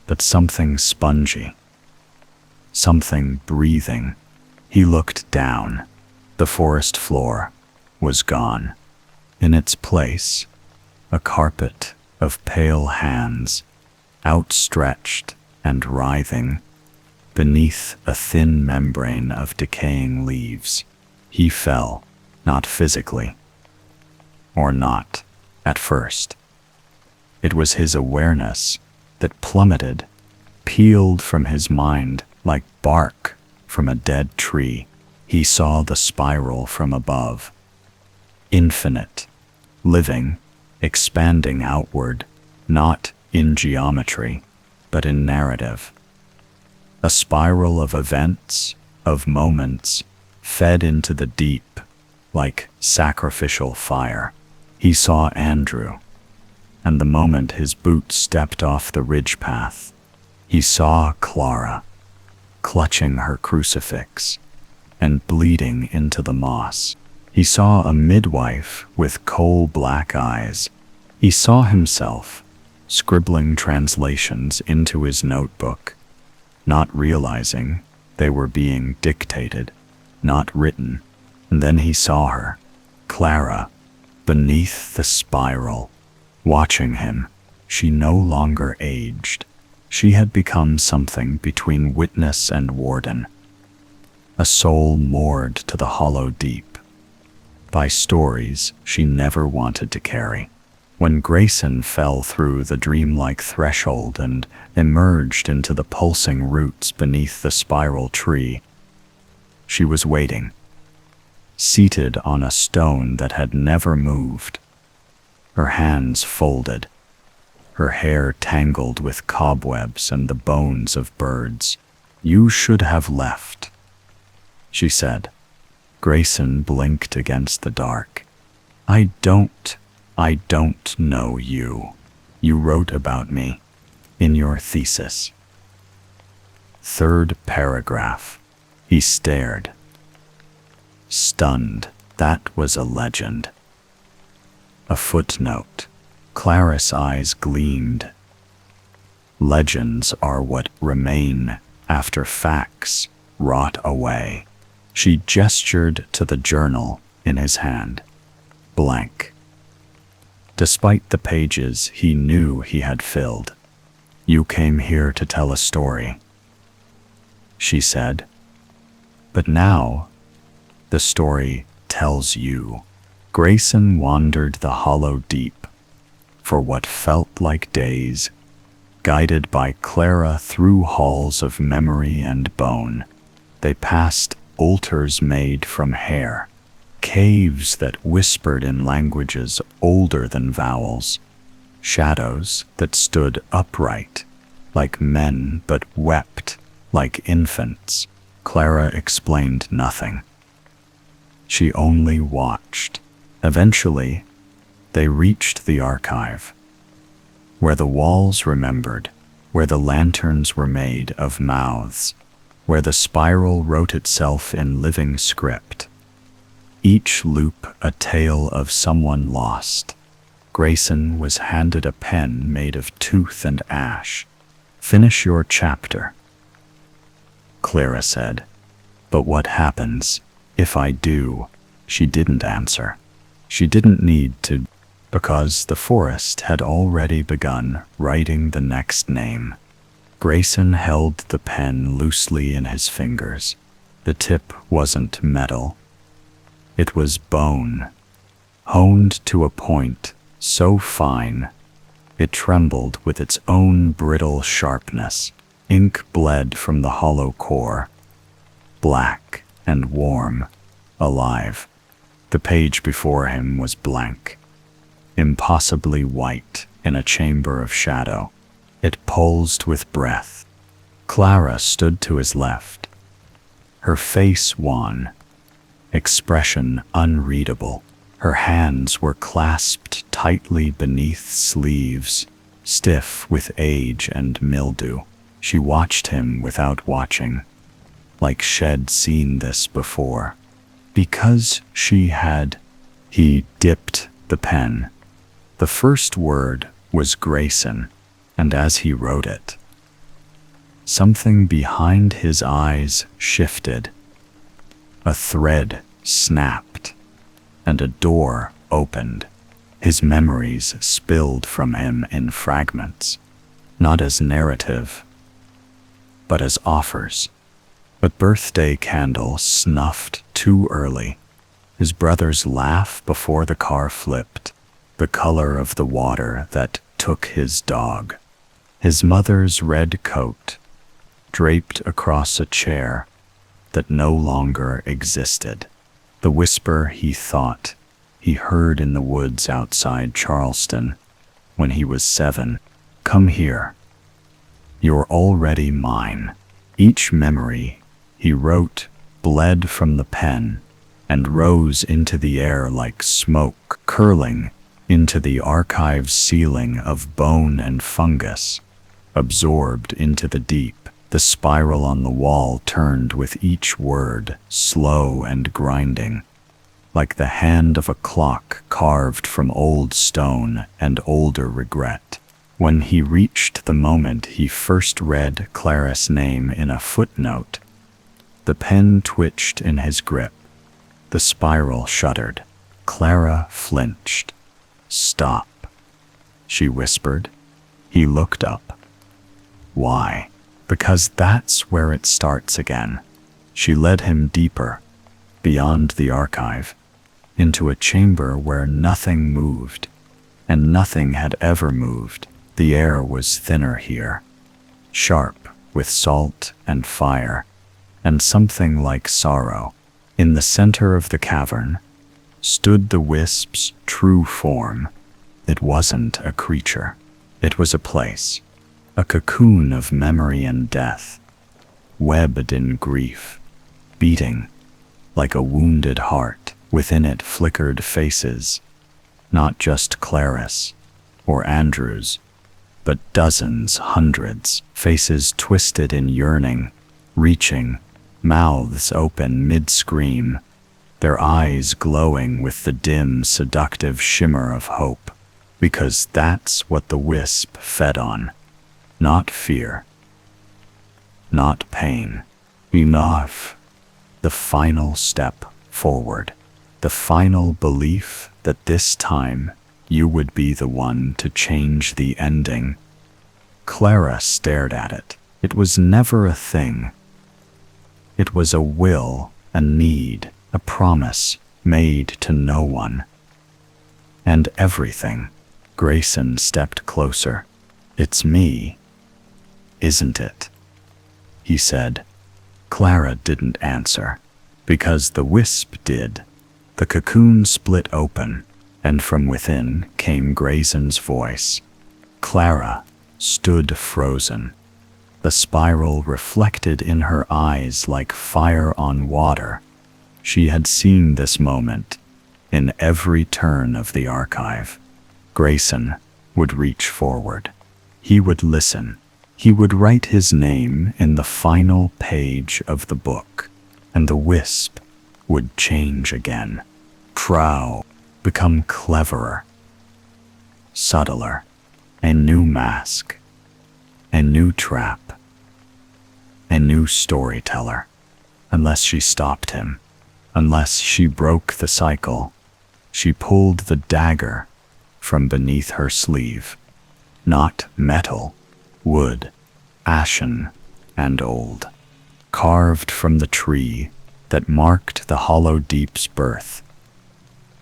but something spongy, something breathing. He looked down. The forest floor was gone. In its place, a carpet of pale hands, outstretched and writhing, beneath a thin membrane of decaying leaves. He fell, not physically, or not at first. It was his awareness that plummeted, peeled from his mind like bark from a dead tree. He saw the spiral from above, infinite, living, expanding outward, not in geometry, but in narrative. A spiral of events, of moments, fed into the deep, like sacrificial fire. He saw Andrew, and the moment his boot stepped off the ridge path, he saw Clara, clutching her crucifix and bleeding into the moss. He saw a midwife with coal-black eyes. He saw himself, scribbling translations into his notebook, not realizing they were being dictated, not written. And then he saw her, Clara, beneath the spiral, watching him. She no longer aged. She had become something between witness and warden, a soul moored to the hollow deep, by stories she never wanted to carry. When Grayson fell through the dreamlike threshold and emerged into the pulsing roots beneath the spiral tree, she was waiting, seated on a stone that had never moved, her hands folded, her hair tangled with cobwebs and the bones of birds. "You should have left," she said. Grayson blinked against the dark. I don't know you. You wrote about me in your thesis." Third paragraph. He stared, stunned. That was a legend. A footnote. Clara's eyes gleamed. Legends are what remain after facts rot away. She gestured to the journal in his hand. Blank. Despite the pages he knew he had filled. "You came here to tell a story," she said. "But now, the story tells you." Grayson wandered the hollow deep for what felt like days, guided by Clara through halls of memory and bone. They passed altars made from hair, caves that whispered in languages older than vowels, shadows that stood upright like men but wept like infants. Clara explained nothing. She only watched. Eventually, they reached the archive, where the walls remembered, where the lanterns were made of mouths, where the spiral wrote itself in living script. Each loop a tale of someone lost. Grayson was handed a pen made of tooth and ash. "Finish your chapter," Clara said. "But what happens if I do?" She didn't answer. She didn't need to, because the forest had already begun writing the next name. Grayson held the pen loosely in his fingers. The tip wasn't metal. It was bone, honed to a point so fine It trembled with its own brittle sharpness. Ink bled from the hollow core, black and warm, alive. The page before him was blank, impossibly white in a chamber of shadow. It pulsed with breath. Clara stood to his left, her face wan, expression unreadable. Her hands were clasped tightly beneath sleeves, stiff with age and mildew. She watched him without watching, like she'd seen this before. Because she had. He dipped the pen. The first word was Grayson, and as he wrote it, something behind his eyes shifted. A thread snapped, and a door opened. His memories spilled from him in fragments, not as narrative, but as offers. A birthday candle snuffed too early. His brother's laugh before the car flipped, the color of the water that took his dog. His mother's red coat, draped across a chair that no longer existed. The whisper he thought he heard in the woods outside Charleston when he was 7. Come here. You're already mine. Each memory he wrote bled from the pen and rose into the air like smoke, curling into the archive's ceiling of bone and fungus, absorbed into the deep. The spiral on the wall turned with each word, slow and grinding, like the hand of a clock carved from old stone and older regret. When he reached the moment he first read Clara's name in a footnote, the pen twitched in his grip. The spiral shuddered. Clara flinched. Stop, she whispered. He looked up. Why? Because that's where it starts again. She led him deeper, beyond the archive, into a chamber where nothing moved, and nothing had ever moved. The air was thinner here, sharp with salt and fire, and something like sorrow. In the center of the cavern stood the wisp's true form. It wasn't a creature. It was a place, a cocoon of memory and death, webbed in grief, beating like a wounded heart. Within it flickered faces, not just Clara's or Andrew's, but dozens, hundreds, faces twisted in yearning, reaching, mouths open mid-scream, their eyes glowing with the dim, seductive shimmer of hope, because that's what the wisp fed on. Not fear, not pain. Enough. The final step forward. The final belief that this time you would be the one to change the ending. Clara stared at it. It was never a thing. It was a will, a need, a promise made to no one. And everything. Grayson stepped closer. It's me, isn't it? He said. Clara didn't answer, because the wisp did. The cocoon split open, and from within came Grayson's voice. Clara stood frozen, the spiral reflected in her eyes like fire on water. She had seen this moment in every turn of the archive. Grayson would reach forward. He would listen. He would write his name in the final page of the book, and the wisp would change again. Prow, become cleverer, subtler, a new mask, a new trap, a new storyteller. Unless she stopped him, unless she broke the cycle, she pulled the dagger from beneath her sleeve. Not metal, wood, ashen and old, carved from the tree that marked the hollow deep's birth.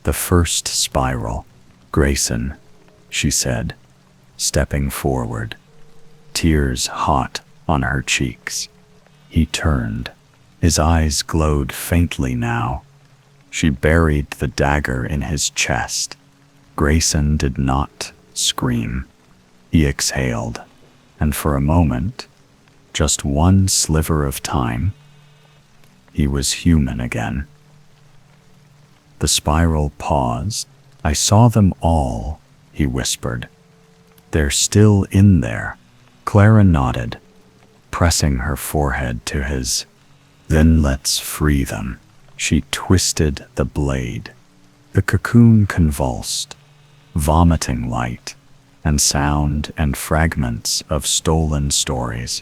The first spiral. Grayson, she said, stepping forward, tears hot on her cheeks. He turned. His eyes glowed faintly now. She buried the dagger in his chest. Grayson did not scream. He exhaled, and for a moment, just one sliver of time, he was human again. The spiral paused. "I saw them all," he whispered. "They're still in there." Clara nodded, pressing her forehead to his. "Then let's free them." She twisted the blade. The cocoon convulsed, vomiting light and sound and fragments of stolen stories.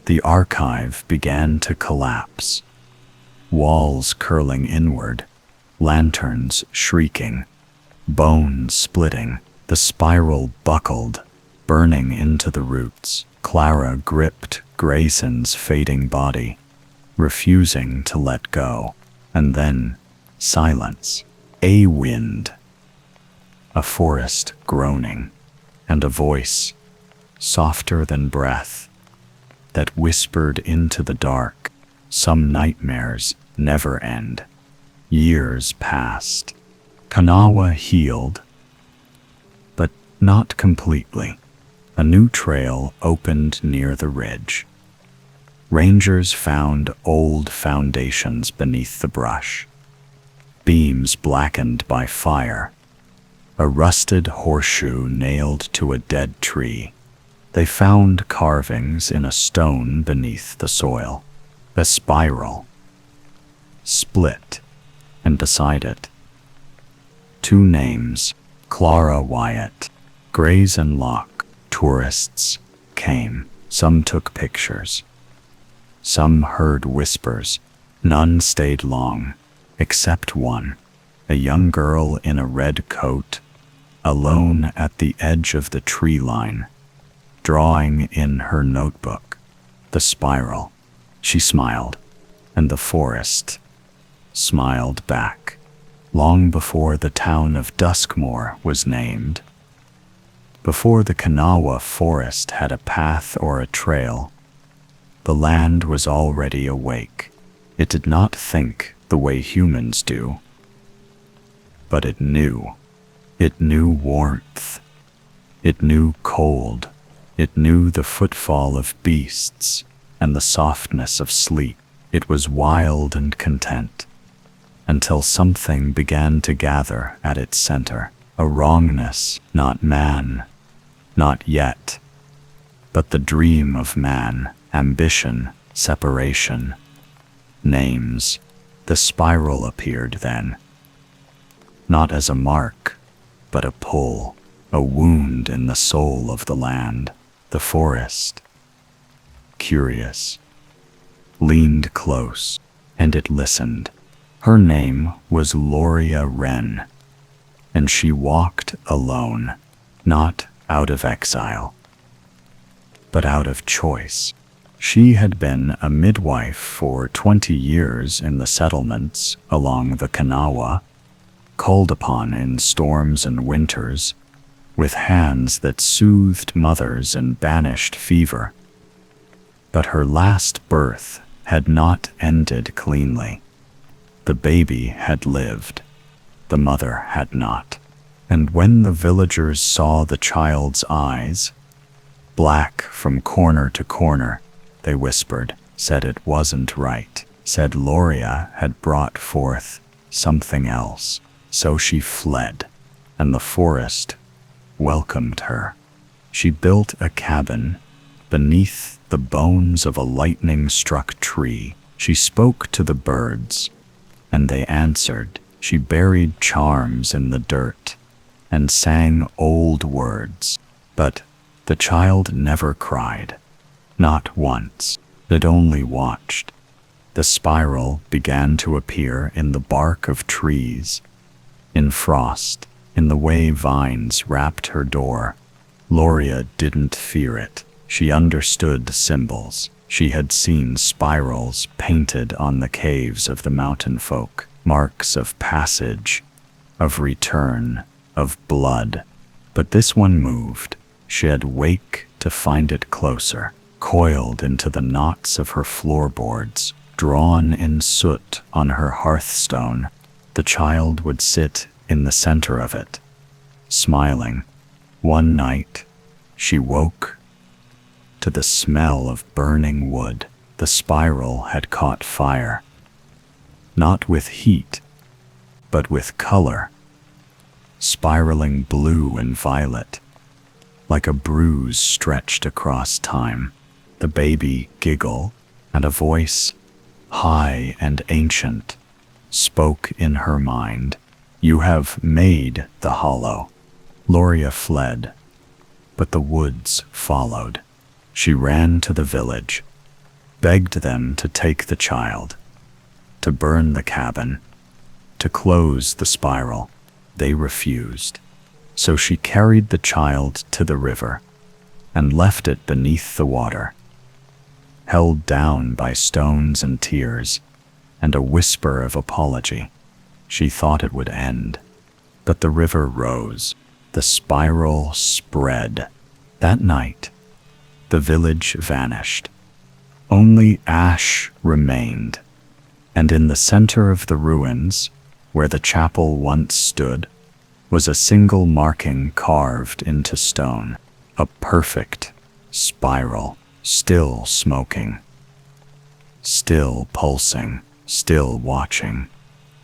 The archive began to collapse, walls curling inward, lanterns shrieking, bones splitting. The spiral buckled, burning into the roots. Clara gripped Grayson's fading body, refusing to let go. And then, silence. A wind, a forest groaning, and a voice, softer than breath, that whispered into the dark. Some nightmares never end. Years passed. Kanawha healed, but not completely. A new trail opened near the ridge. Rangers found old foundations beneath the brush, beams blackened by fire, a rusted horseshoe nailed to a dead tree. They found carvings in a stone beneath the soil. A spiral split, and beside it, two names, Clara Wyatt. Grayson Locke. Tourists came. Some took pictures. Some heard whispers. None stayed long, except one, a young girl in a red coat, alone at the edge of the tree line, drawing in her notebook. The spiral. She smiled, and the forest smiled back. Long before the town of Duskmore was named, before the Kanawha forest had a path or a trail, the land was already awake. It did not think the way humans do, but it knew. It knew warmth. It knew cold. It knew the footfall of beasts and the softness of sleep. It was wild and content, until something began to gather at its center. A wrongness, not man, not yet, but the dream of man. Ambition, separation, names. The spiral appeared then, not as a mark, but a pull, a wound in the soul of the land. The forest, curious, leaned close, and it listened. Her name was Loria Wren, and she walked alone, not out of exile, but out of choice. She had been a midwife for 20 years in the settlements along the Kanawha, called upon in storms and winters, with hands that soothed mothers and banished fever. But her last birth had not ended cleanly. The baby had lived, the mother had not. And when the villagers saw the child's eyes, black from corner to corner, they whispered, said it wasn't right, said Loria had brought forth something else. So she fled, and the forest welcomed her. She built a cabin beneath the bones of a lightning-struck tree. She spoke to the birds, and they answered. She buried charms in the dirt and sang old words. But the child never cried. Not once. It only watched. The spiral began to appear in the bark of trees, in frost, in the way vines wrapped her door. Loria didn't fear it. She understood symbols. She had seen spirals painted on the caves of the mountain folk, marks of passage, of return, of blood. But this one moved. She'd wake to find it closer, coiled into the knots of her floorboards, drawn in soot on her hearthstone. The child would sit in the center of it, smiling. One night, she woke to the smell of burning wood. The spiral had caught fire, not with heat, but with color, spiraling blue and violet, like a bruise stretched across time. The baby giggled, and a voice, high and ancient, spoke in her mind. "You have made the hollow." Loria fled, but the woods followed. She ran to the village, begged them to take the child, to burn the cabin, to close the spiral. They refused. So she carried the child to the river and left it beneath the water, held down by stones and tears and a whisper of apology. She thought it would end, but the river rose. The spiral spread. That night, the village vanished. Only ash remained, and in the center of the ruins, where the chapel once stood, was a single marking carved into stone, a perfect spiral, still smoking, still pulsing, still watching.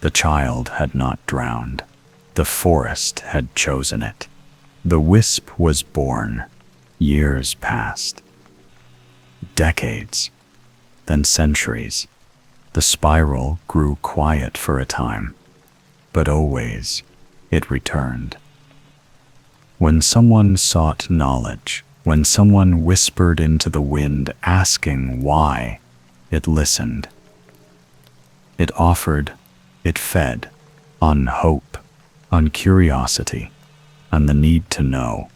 The child had not drowned. The forest had chosen it. The wisp was born. Years passed. Decades, then centuries. The spiral grew quiet for a time, but always it returned. When someone sought knowledge, when someone whispered into the wind asking why, it listened. It offered, it fed, on hope, on curiosity, on the need to know.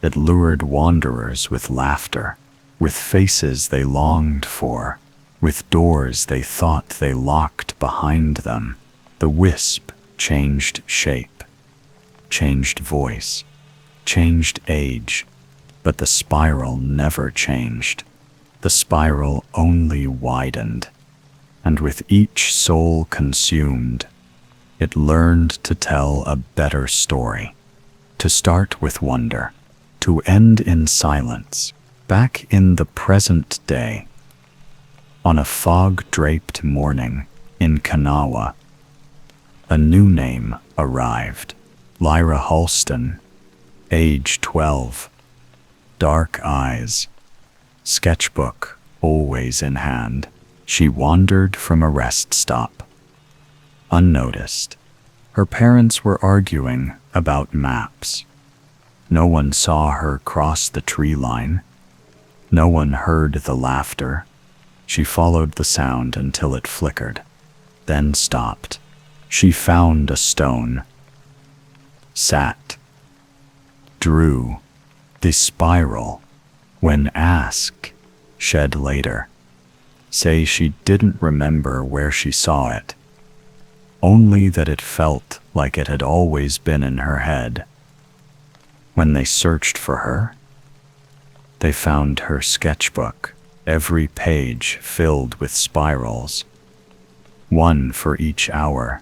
It lured wanderers with laughter, with faces they longed for, with doors they thought they locked behind them. The wisp changed shape, changed voice, changed age, but the spiral never changed. The spiral only widened, and with each soul consumed, it learned to tell a better story, to start with wonder, to end in silence, back in the present day. On a fog-draped morning in Kanawha, a new name arrived. Lyra Halston, age 12, dark eyes, sketchbook always in hand. She wandered from a rest stop, unnoticed. Her parents were arguing about maps. No one saw her cross the tree line. No one heard the laughter. She followed the sound until it flickered, then stopped. She found a stone, sat, drew the spiral. When asked, shed later, say she didn't remember where she saw it, only that it felt like it had always been in her head. When they searched for her, they found her sketchbook, every page filled with spirals, one for each hour.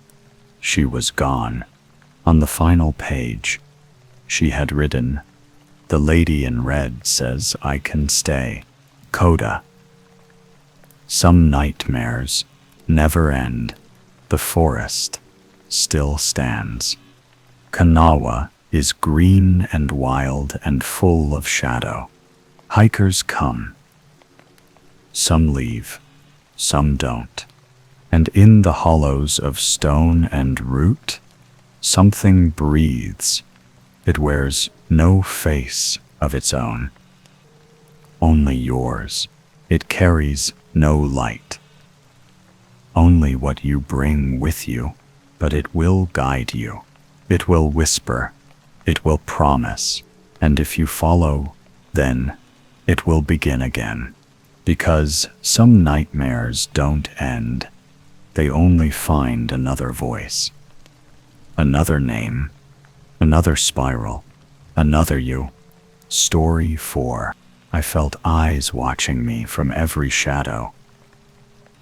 She was gone. On the final page, she had written, "The lady in red says I can stay. Coda." Some nightmares never end. The forest still stands. Kanawha is green and wild and full of shadow. Hikers come. Some leave, some don't. And in the hollows of stone and root, something breathes. It wears no face of its own, only yours. It carries no light, only what you bring with you, but it will guide you. It will whisper, it will promise, and if you follow, then it will begin again. Because some nightmares don't end. They only find another voice, another name, another spiral, another you. Story 4. I felt eyes watching me from every shadow.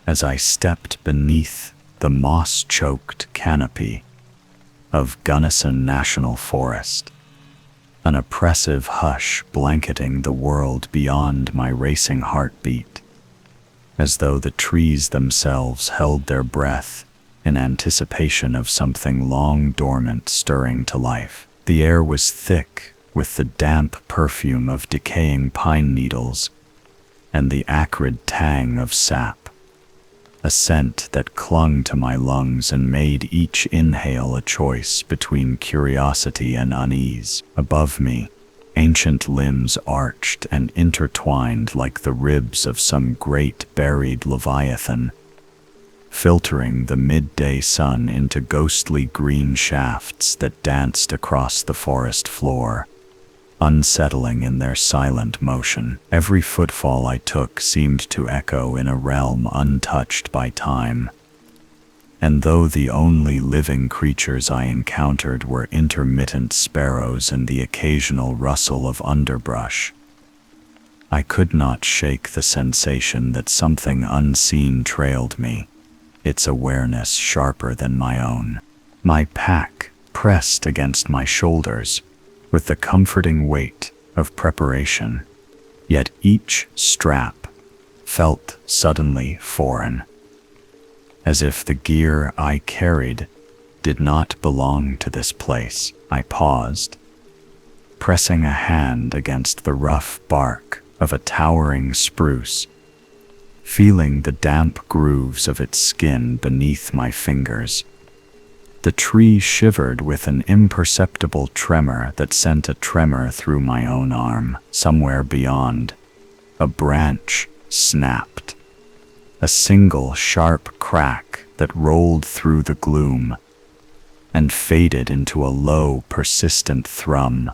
As I stepped beneath the moss-choked canopy of Gunnison National Forest, an oppressive hush blanketing the world beyond my racing heartbeat, as though the trees themselves held their breath in anticipation of something long dormant stirring to life. The air was thick with the damp perfume of decaying pine needles and the acrid tang of sap, a scent that clung to my lungs and made each inhale a choice between curiosity and unease. Above me, ancient limbs arched and intertwined like the ribs of some great buried leviathan, filtering the midday sun into ghostly green shafts that danced across the forest floor, unsettling in their silent motion. Every footfall I took seemed to echo in a realm untouched by time, and though the only living creatures I encountered were intermittent sparrows and the occasional rustle of underbrush, I could not shake the sensation that something unseen trailed me, its awareness sharper than my own. My pack pressed against my shoulders with the comforting weight of preparation, yet each strap felt suddenly foreign, as if the gear I carried did not belong to this place. I paused, pressing a hand against the rough bark of a towering spruce, feeling the damp grooves of its skin beneath my fingers. The tree shivered with an imperceptible tremor that sent a tremor through my own arm. Somewhere beyond, a branch snapped, a single sharp crack that rolled through the gloom and faded into a low, persistent thrum,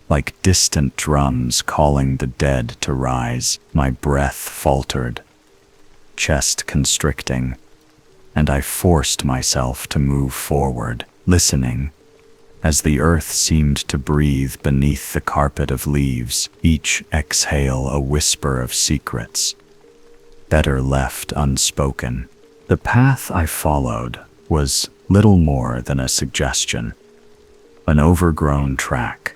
like distant drums calling the dead to rise. My breath faltered, chest constricting, and I forced myself to move forward, listening, as the earth seemed to breathe beneath the carpet of leaves, each exhale a whisper of secrets, better left unspoken. The path I followed was little more than a suggestion, an overgrown track,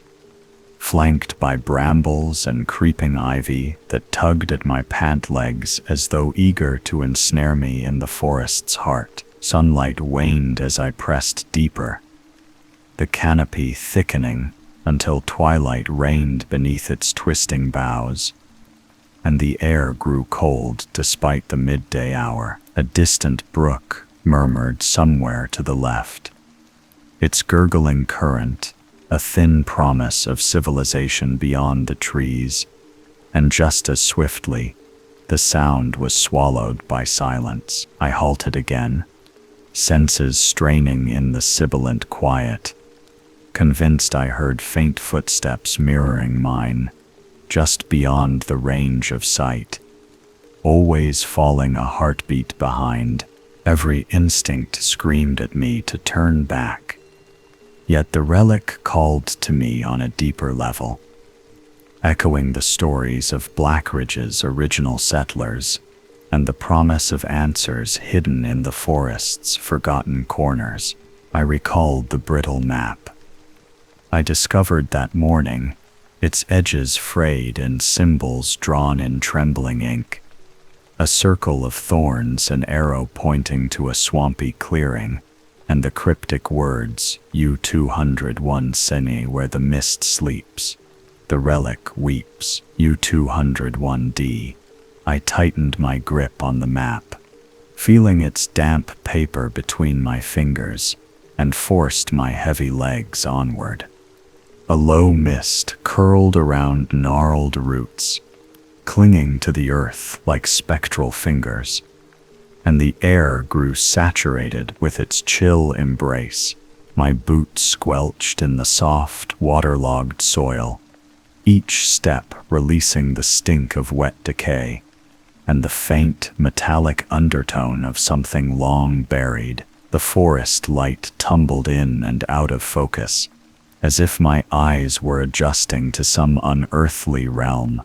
flanked by brambles and creeping ivy that tugged at my pant legs as though eager to ensnare me in the forest's heart. Sunlight waned as I pressed deeper, the canopy thickening until twilight reigned beneath its twisting boughs, and the air grew cold despite the midday hour. A distant brook murmured somewhere to the left, its gurgling current a thin promise of civilization beyond the trees, and just as swiftly, the sound was swallowed by silence. I halted again, senses straining in the sibilant quiet, convinced I heard faint footsteps mirroring mine, just beyond the range of sight, always falling a heartbeat behind. Every instinct screamed at me to turn back, yet the relic called to me on a deeper level, echoing the stories of Blackridge's original settlers and the promise of answers hidden in the forest's forgotten corners. I recalled the brittle map I discovered that morning, its edges frayed and symbols drawn in trembling ink, a circle of thorns, an arrow pointing to a swampy clearing, and the cryptic words, U-201 Sene, where the mist sleeps, the relic weeps, U-201D. I tightened my grip on the map, feeling its damp paper between my fingers, and forced my heavy legs onward. A low mist curled around gnarled roots, clinging to the earth like spectral fingers, and the air grew saturated with its chill embrace. My boots squelched in the soft, waterlogged soil, each step releasing the stink of wet decay and the faint, metallic undertone of something long buried. The forest light tumbled in and out of focus, as if my eyes were adjusting to some unearthly realm,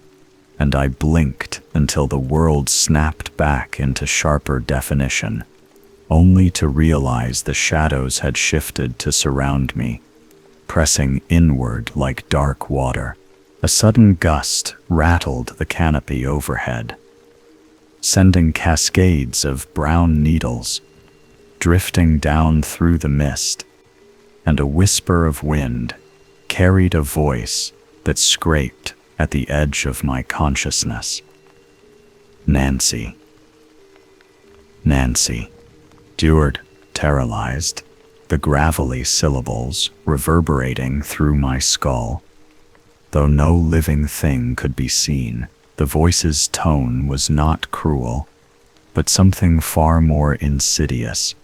and I blinked until the world snapped back into sharper definition, only to realize the shadows had shifted to surround me, pressing inward like dark water. A sudden gust rattled the canopy overhead, sending cascades of brown needles drifting down through the mist, and a whisper of wind carried a voice that scraped at the edge of my consciousness. Nancy. Nancy. Dured, terrorized, the gravelly syllables reverberating through my skull. Though no living thing could be seen, the voice's tone was not cruel, but something far more insidious,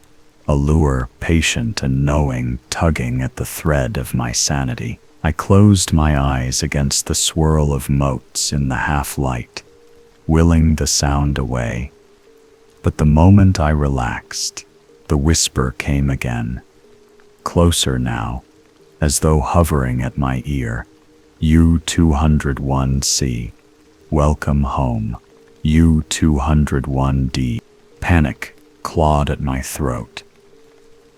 a lure patient and knowing tugging at the thread of my sanity. I closed my eyes against the swirl of motes in the half-light, willing the sound away. But the moment I relaxed, the whisper came again, closer now, as though hovering at my ear. U-201C, welcome home. U-201D. Panic clawed at my throat,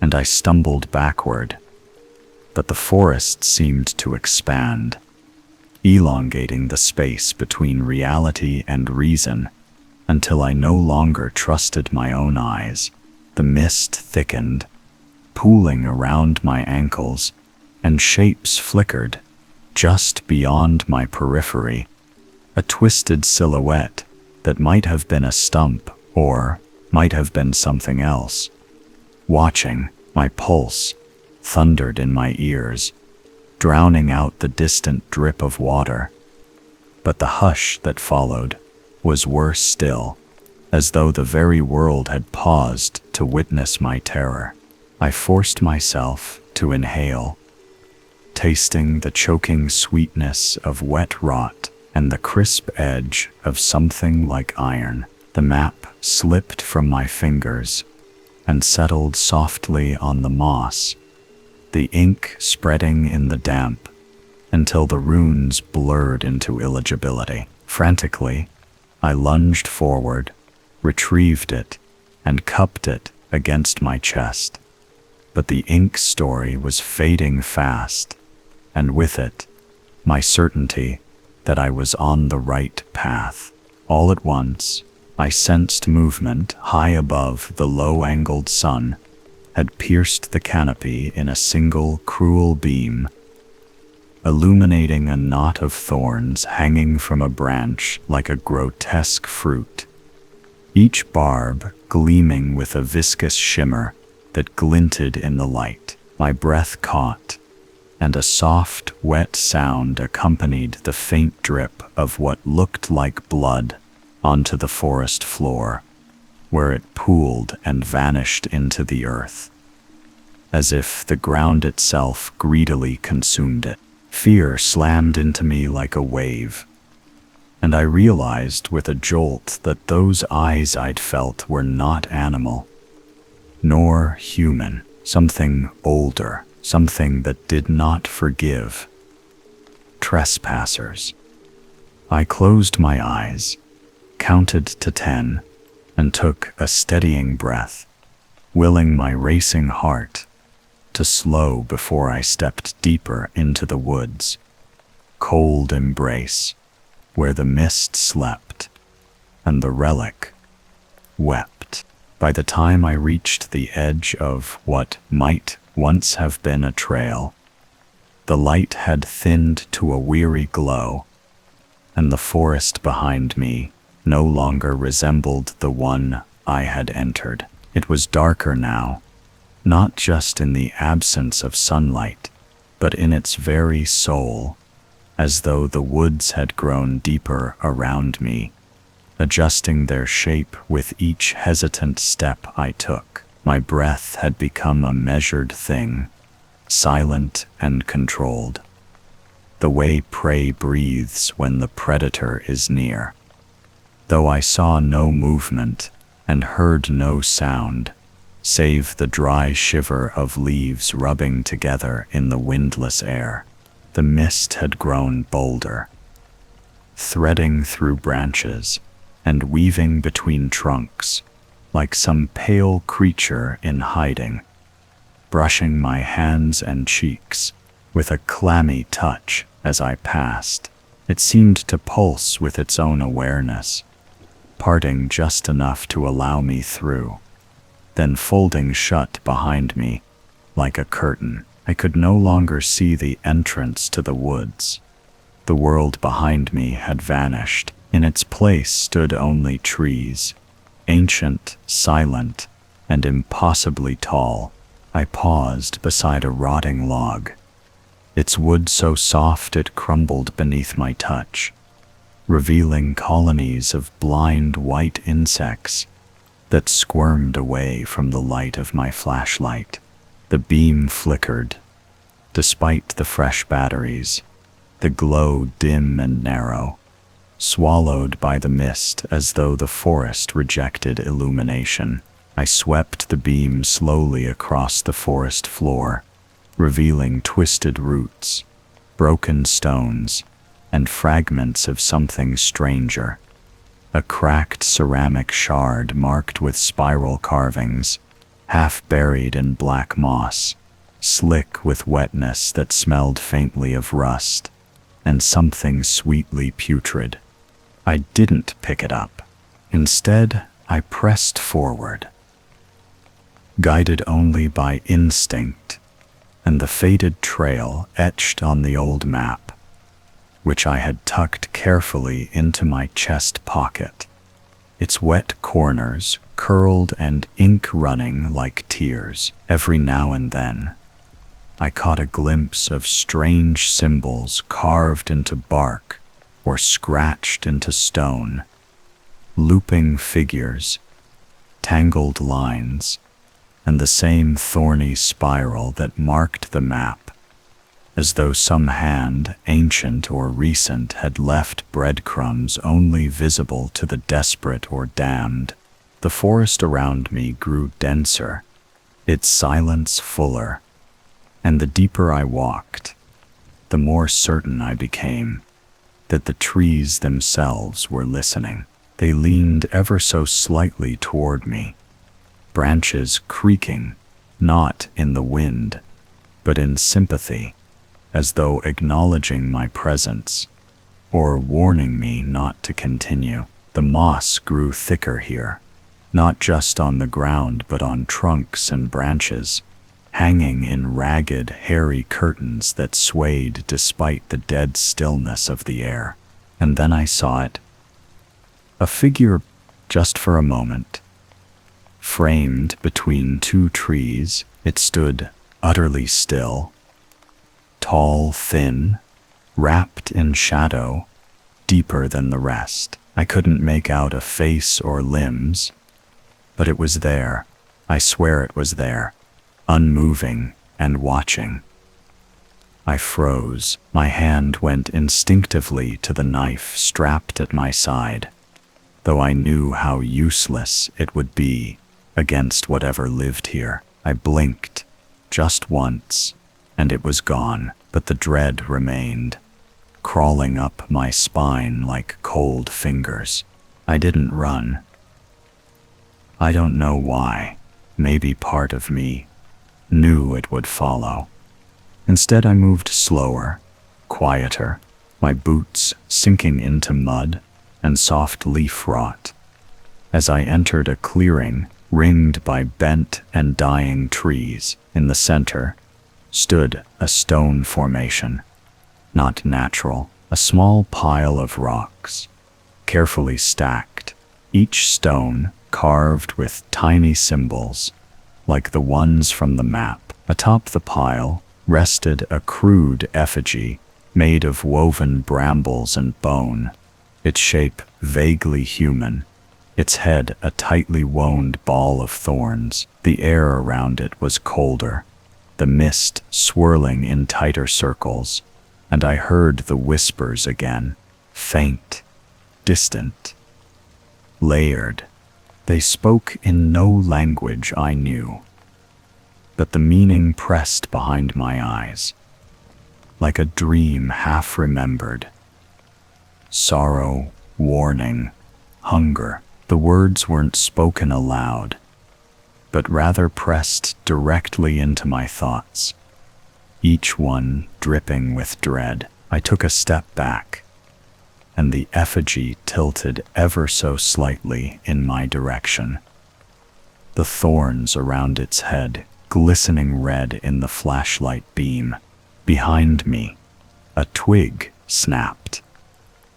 and I stumbled backward. But the forest seemed to expand, elongating the space between reality and reason, until I no longer trusted my own eyes. The mist thickened, pooling around my ankles, and shapes flickered just beyond my periphery, a twisted silhouette that might have been a stump or might have been something else. Watching, my pulse thundered in my ears, drowning out the distant drip of water. But the hush that followed was worse still, as though the very world had paused to witness my terror. I forced myself to inhale, tasting the choking sweetness of wet rot and the crisp edge of something like iron. The map slipped from my fingers and settled softly on the moss, the ink spreading in the damp until the runes blurred into illegibility. Frantically, I lunged forward, retrieved it, and cupped it against my chest. But the ink story was fading fast, and with it, my certainty that I was on the right path. All at once, I sensed movement high above. The low-angled sun had pierced the canopy in a single cruel beam, illuminating a knot of thorns hanging from a branch like a grotesque fruit, each barb gleaming with a viscous shimmer that glinted in the light. My breath caught, and a soft, wet sound accompanied the faint drip of what looked like blood onto the forest floor, where it pooled and vanished into the earth, as if the ground itself greedily consumed it. Fear slammed into me like a wave, and I realized with a jolt that those eyes I'd felt were not animal, nor human. Something older, something that did not forgive. Trespassers. I closed my eyes, counted to 10, and took a steadying breath, willing my racing heart to slow before I stepped deeper into the woods. Cold embrace, where the mist slept, and the relic wept. By the time I reached the edge of what might once have been a trail, the light had thinned to a weary glow, and the forest behind me no longer resembled the one I had entered. It was darker now, not just in the absence of sunlight, but in its very soul, as though the woods had grown deeper around me, adjusting their shape with each hesitant step I took. My breath had become a measured thing, silent and controlled, the way prey breathes when the predator is near. Though I saw no movement and heard no sound, save the dry shiver of leaves rubbing together in the windless air. The mist had grown bolder, threading through branches and weaving between trunks, like some pale creature in hiding, brushing my hands and cheeks with a clammy touch as I passed. It seemed to pulse with its own awareness, parting just enough to allow me through, then folding shut behind me like a curtain. I could no longer see the entrance to the woods. The world behind me had vanished. In its place stood only trees, ancient, silent, and impossibly tall. I paused beside a rotting log, its wood so soft it crumbled beneath my touch, revealing colonies of blind white insects that squirmed away from the light of my flashlight. The beam flickered. Despite the fresh batteries, the glow dim and narrow, swallowed by the mist as though the forest rejected illumination. I swept the beam slowly across the forest floor, revealing twisted roots, broken stones, and fragments of something stranger. A cracked ceramic shard marked with spiral carvings, half buried in black moss, slick with wetness that smelled faintly of rust and something sweetly putrid. I didn't pick it up. Instead, I pressed forward, guided only by instinct and the faded trail etched on the old map, which I had tucked carefully into my chest pocket, its wet corners curled and ink running like tears. Every now and then, I caught a glimpse of strange symbols carved into bark or scratched into stone, looping figures, tangled lines, and the same thorny spiral that marked the map, as though some hand, ancient or recent, had left breadcrumbs only visible to the desperate or damned. The forest around me grew denser, its silence fuller, and the deeper I walked, the more certain I became that the trees themselves were listening. They leaned ever so slightly toward me, branches creaking, not in the wind, but in sympathy, as though acknowledging my presence or warning me not to continue. The moss grew thicker here, not just on the ground but on trunks and branches, hanging in ragged, hairy curtains that swayed despite the dead stillness of the air. And then I saw it. A figure, just for a moment. Framed between two trees, it stood utterly still, tall, thin, wrapped in shadow, deeper than the rest. I couldn't make out a face or limbs, but it was there. I swear it was there, unmoving and watching. I froze. My hand went instinctively to the knife strapped at my side, though I knew how useless it would be against whatever lived here. I blinked, just once, and it was gone, but the dread remained, crawling up my spine like cold fingers. I didn't run. I don't know why. Maybe part of me knew it would follow. Instead, I moved slower, quieter, my boots sinking into mud and soft leaf rot. As I entered a clearing ringed by bent and dying trees, in the center stood a stone formation, not natural, a small pile of rocks, carefully stacked, each stone carved with tiny symbols, like the ones from the map. Atop the pile rested a crude effigy made of woven brambles and bone, its shape vaguely human, its head a tightly wound ball of thorns. The air around it was colder, the mist swirling in tighter circles, and I heard the whispers again, faint, distant, layered, They spoke in no language I knew, but the meaning pressed behind my eyes, like a dream half remembered. Sorrow, warning, hunger. The words weren't spoken aloud, but rather pressed directly into my thoughts, each one dripping with dread. I took a step back, and the effigy tilted ever so slightly in my direction, the thorns around its head glistening red in the flashlight beam. Behind me, a twig snapped.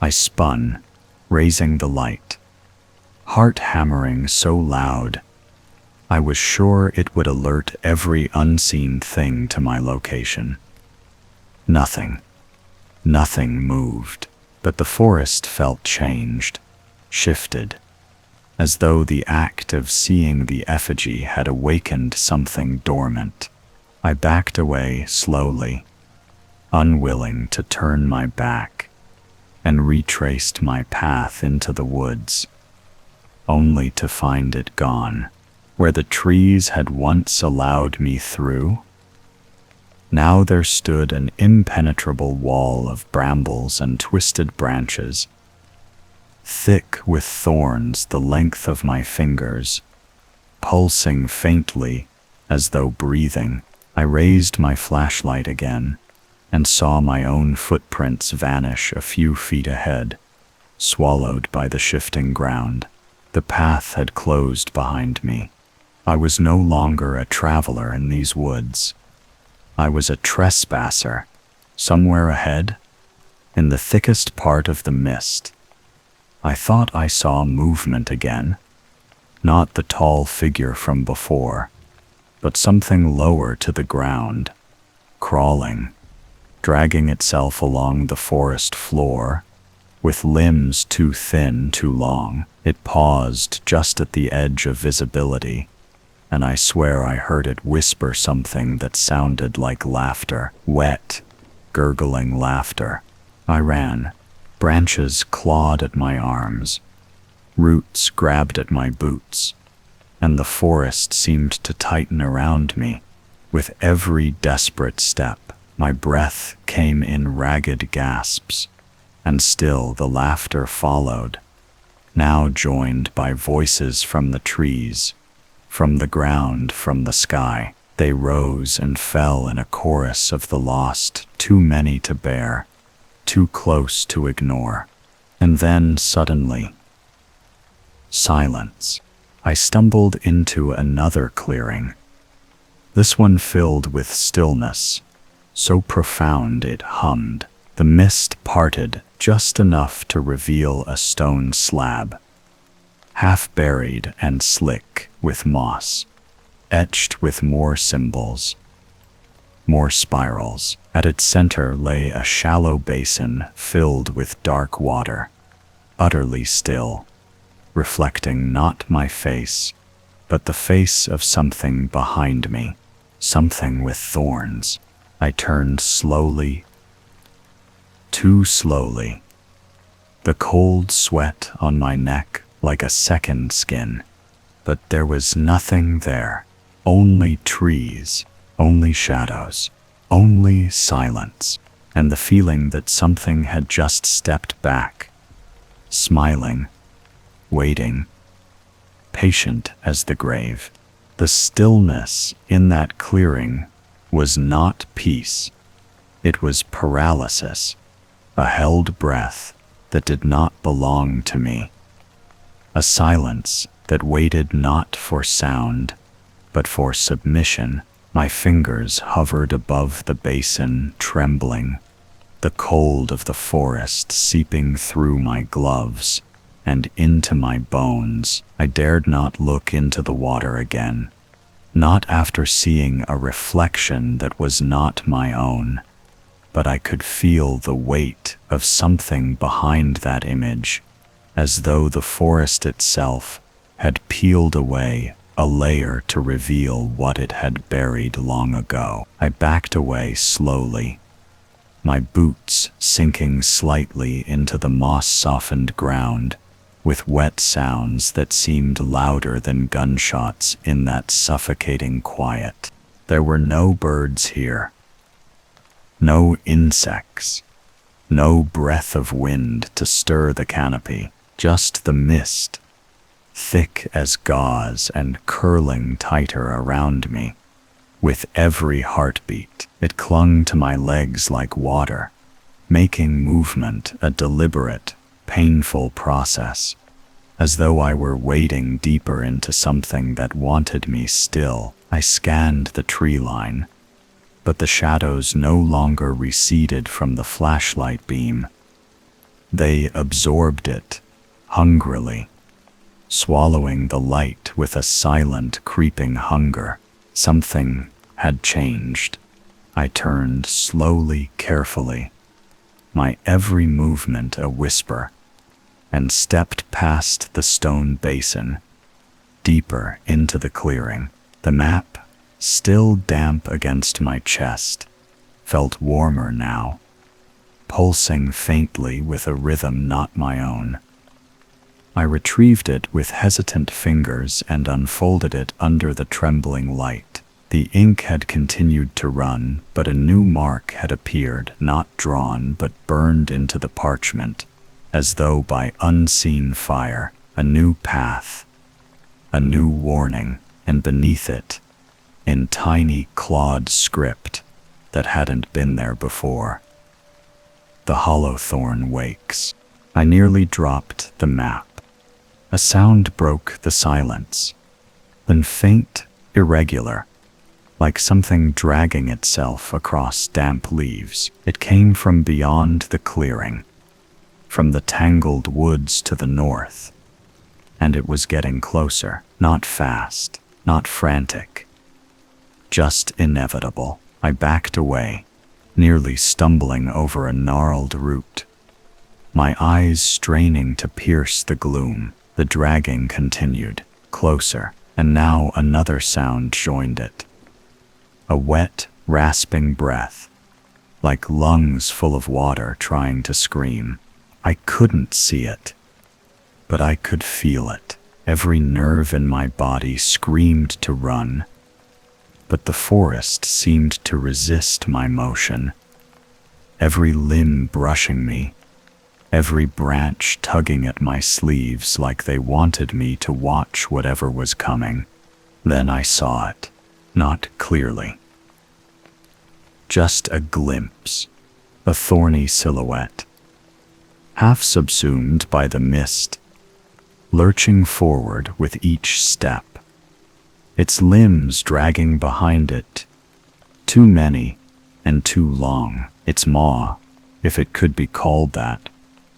I spun, raising the light, heart hammering so loud I was sure it would alert every unseen thing to my location. Nothing moved, but the forest felt changed, shifted, as though the act of seeing the effigy had awakened something dormant. I backed away slowly, unwilling to turn my back, and retraced my path into the woods, only to find it gone. Where the trees had once allowed me through, now there stood an impenetrable wall of brambles and twisted branches, thick with thorns the length of my fingers, pulsing faintly as though breathing. I raised my flashlight again and saw my own footprints vanish a few feet ahead, swallowed by the shifting ground. The path had closed behind me. I was no longer a traveler in these woods. I was a trespasser, somewhere ahead, in the thickest part of the mist. I thought I saw movement again, not the tall figure from before, but something lower to the ground, crawling, dragging itself along the forest floor, with limbs too thin, too long. It paused just at the edge of visibility, and I swear I heard it whisper something that sounded like laughter, wet, gurgling laughter. I ran. Branches clawed at my arms, roots grabbed at my boots, and the forest seemed to tighten around me. With every desperate step, my breath came in ragged gasps, and still the laughter followed, now joined by voices from the trees, from the ground, from the sky. They rose and fell in a chorus of the lost, too many to bear, too close to ignore. And then suddenly, silence. I stumbled into another clearing, this one filled with stillness, so profound it hummed. The mist parted just enough to reveal a stone slab, half buried and slick with moss, etched with more symbols, more spirals. At its center lay a shallow basin filled with dark water, utterly still, reflecting not my face, but the face of something behind me, something with thorns. I turned slowly, too slowly, the cold sweat on my neck like a second skin. But there was nothing there, only trees, only shadows, only silence, and the feeling that something had just stepped back, smiling, waiting, patient as the grave. The stillness in that clearing was not peace. It was paralysis, a held breath that did not belong to me, a silence that waited not for sound, but for submission. My fingers hovered above the basin, trembling, the cold of the forest seeping through my gloves and into my bones. I dared not look into the water again, not after seeing a reflection that was not my own, but I could feel the weight of something behind that image, as though the forest itself had peeled away a layer to reveal what it had buried long ago. I backed away slowly, my boots sinking slightly into the moss-softened ground with wet sounds that seemed louder than gunshots in that suffocating quiet. There were no birds here, no insects, no breath of wind to stir the canopy, just the mist, thick as gauze and curling tighter around me. With every heartbeat, it clung to my legs like water, making movement a deliberate, painful process, as though I were wading deeper into something that wanted me still. I scanned the tree line, but the shadows no longer receded from the flashlight beam. They absorbed it, hungrily, swallowing the light with a silent, creeping hunger. Something had changed. I turned slowly, carefully, my every movement a whisper, and stepped past the stone basin, deeper into the clearing. The map, still damp against my chest, felt warmer now, pulsing faintly with a rhythm not my own. I retrieved it with hesitant fingers and unfolded it under the trembling light. The ink had continued to run, but a new mark had appeared, not drawn but burned into the parchment, as though by unseen fire. A new path, a new warning, and beneath it, in tiny clawed script that hadn't been there before, "The Hollowthorn wakes." I nearly dropped the map. A sound broke the silence, then faint, irregular, like something dragging itself across damp leaves. It came from beyond the clearing, from the tangled woods to the north, and it was getting closer. Not fast, not frantic, just inevitable. I backed away, nearly stumbling over a gnarled root, my eyes straining to pierce the gloom. The dragging continued, closer, and now another sound joined it. A wet, rasping breath, like lungs full of water trying to scream. I couldn't see it, but I could feel it. Every nerve in my body screamed to run, but the forest seemed to resist my motion, every limb brushing me, every branch tugging at my sleeves like they wanted me to watch whatever was coming. Then I saw it, not clearly, just a glimpse, a thorny silhouette, half subsumed by the mist, lurching forward with each step, its limbs dragging behind it, too many and too long. Its maw, if it could be called that,